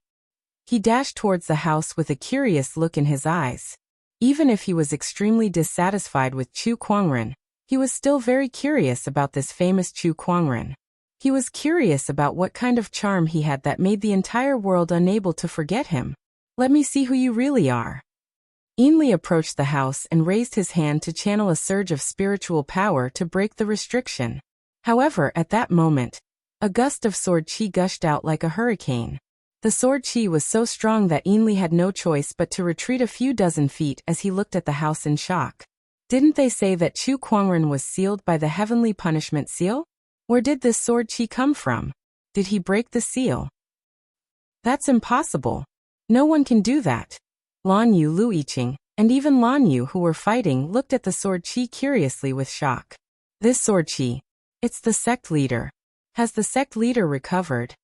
Speaker 1: He dashed towards the house with a curious look in his eyes. Even if he was extremely dissatisfied with Chu Kuangren, he was still very curious about this famous Chu Kuangren. He was curious about what kind of charm he had that made the entire world unable to forget him. Let me see who you really are. Ainli approached the house and raised his hand to channel a surge of spiritual power to break the restriction. However, at that moment, a gust of sword chi gushed out like a hurricane. The sword chi was so strong that Ainli had no choice but to retreat a few dozen feet as he looked at the house in shock. Didn't they say that Chu Kuangren was sealed by the heavenly punishment seal? Where did this sword chi come from? Did he break the seal? That's impossible. No one can do that. Lan Yu, Lu Yiqing, and even Lan Yu, who were fighting, looked at the sword chi curiously with shock. This sword chi, it's the sect leader. Has the sect leader recovered?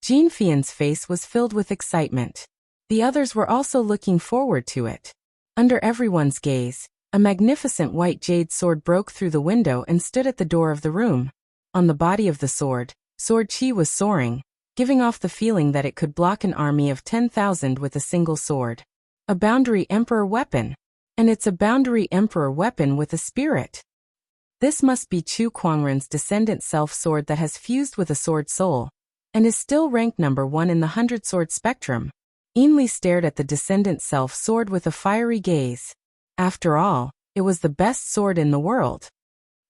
Speaker 1: Jin Fian's face was filled with excitement. The others were also looking forward to it. Under everyone's gaze, a magnificent white jade sword broke through the window and stood at the door of the room. On the body of the sword chi was soaring, giving off the feeling that it could block an army of 10,000 with a single sword. A boundary emperor weapon. And it's a boundary emperor weapon with a spirit. This must be Chu Kuangren's descendant self-sword that has fused with a sword soul, and is still ranked number 1 in the 100-sword spectrum. Ainli stared at the descendant self-sword with a fiery gaze. After all, it was the best sword in the world.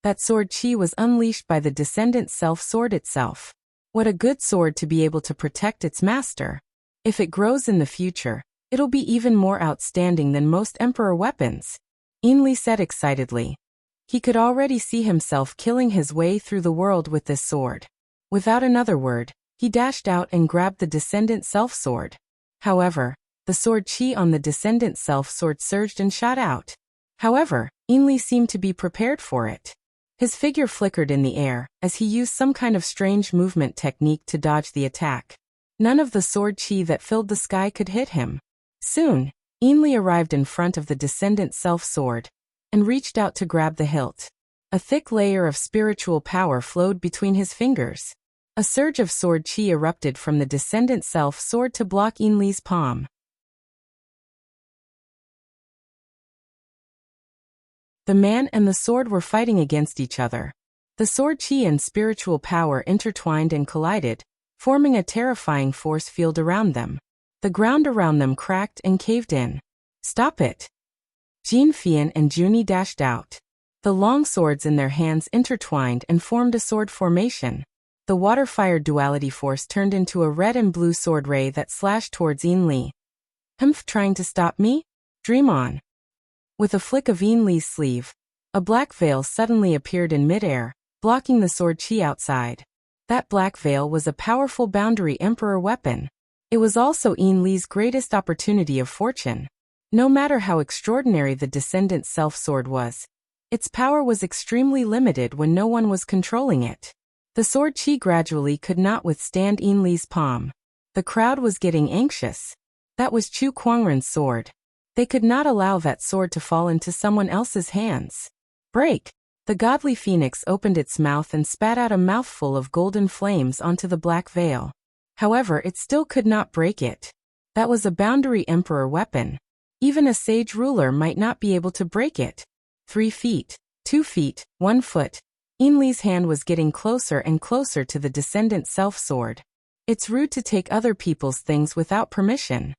Speaker 1: That sword chi was unleashed by the descendant self-sword itself. What a good sword to be able to protect its master. If it grows in the future, it'll be even more outstanding than most emperor weapons. Ainli said excitedly. He could already see himself killing his way through the world with this sword. Without another word, he dashed out and grabbed the descendant self-sword. However, the sword chi on the descendant self-sword surged and shot out. However, Ainli seemed to be prepared for it. His figure flickered in the air, as he used some kind of strange movement technique to dodge the attack. None of the sword chi that filled the sky could hit him. Soon, Ainli arrived in front of the descendant self-sword, and reached out to grab the hilt. A thick layer of spiritual power flowed between his fingers. A surge of sword chi erupted from the descendant self-sword to block Ainli's palm. The man and the sword were fighting against each other. The sword chi and spiritual power intertwined and collided, forming a terrifying force field around them. The ground around them cracked and caved in. Stop it! Jin Fian and Junie dashed out. The long swords in their hands intertwined and formed a sword formation. The water-fire duality force turned into a red and blue sword ray that slashed towards Ainli. Trying to stop me? Dream on. With a flick of Ainli's sleeve, a black veil suddenly appeared in midair, blocking the sword chi outside. That black veil was a powerful boundary emperor weapon. It was also Ainli's greatest opportunity of fortune. No matter how extraordinary the descendant self-sword was, its power was extremely limited when no one was controlling it. The sword chi gradually could not withstand Ainli's palm. The crowd was getting anxious. That was Chu Kuangren's sword. They could not allow that sword to fall into someone else's hands. Break! The godly phoenix opened its mouth and spat out a mouthful of golden flames onto the black veil. However, it still could not break it. That was a boundary emperor weapon. Even a sage ruler might not be able to break it. 3 feet, 2 feet, 1 foot. Ainli's hand was getting closer and closer to the descendant self-sword. It's rude to take other people's things without permission.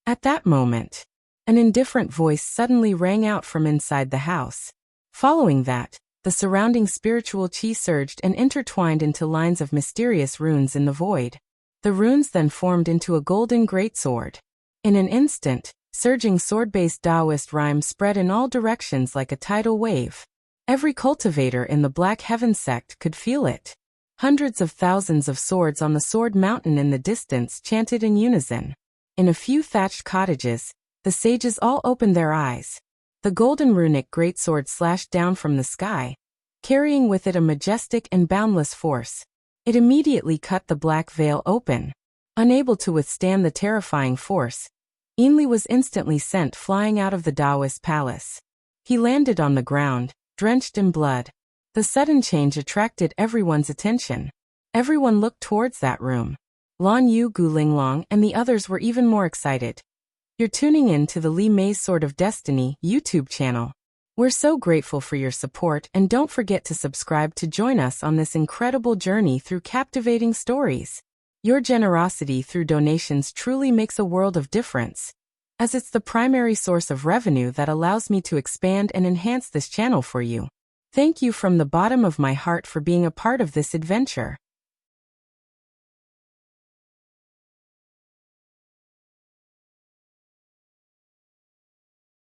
Speaker 1: At that moment, an indifferent voice suddenly rang out from inside the house. Following that, the surrounding spiritual chi surged and intertwined into lines of mysterious runes in the void. The runes then formed into a golden greatsword. In an instant, surging sword-based Taoist rhyme spread in all directions like a tidal wave. Every cultivator in the Black Heaven sect could feel it. Hundreds of thousands of swords on the sword mountain in the distance chanted in unison. In a few thatched cottages, the sages all opened their eyes. The golden runic greatsword slashed down from the sky, carrying with it a majestic and boundless force. It immediately cut the black veil open. Unable to withstand the terrifying force, Ainli was instantly sent flying out of the Taoist palace. He landed on the ground, drenched in blood. The sudden change attracted everyone's attention. Everyone looked towards that room. Lan Yu, Gu Linglong, and the others were even more excited. You're tuning in to the Lee May's Sword of Destiny YouTube channel. We're so grateful for your support, and don't forget to subscribe to join us on this incredible journey through captivating stories. Your generosity through donations truly makes a world of difference, as it's the primary source of revenue that allows me to expand and enhance this channel for you. Thank you from the bottom of my heart for being a part of this adventure.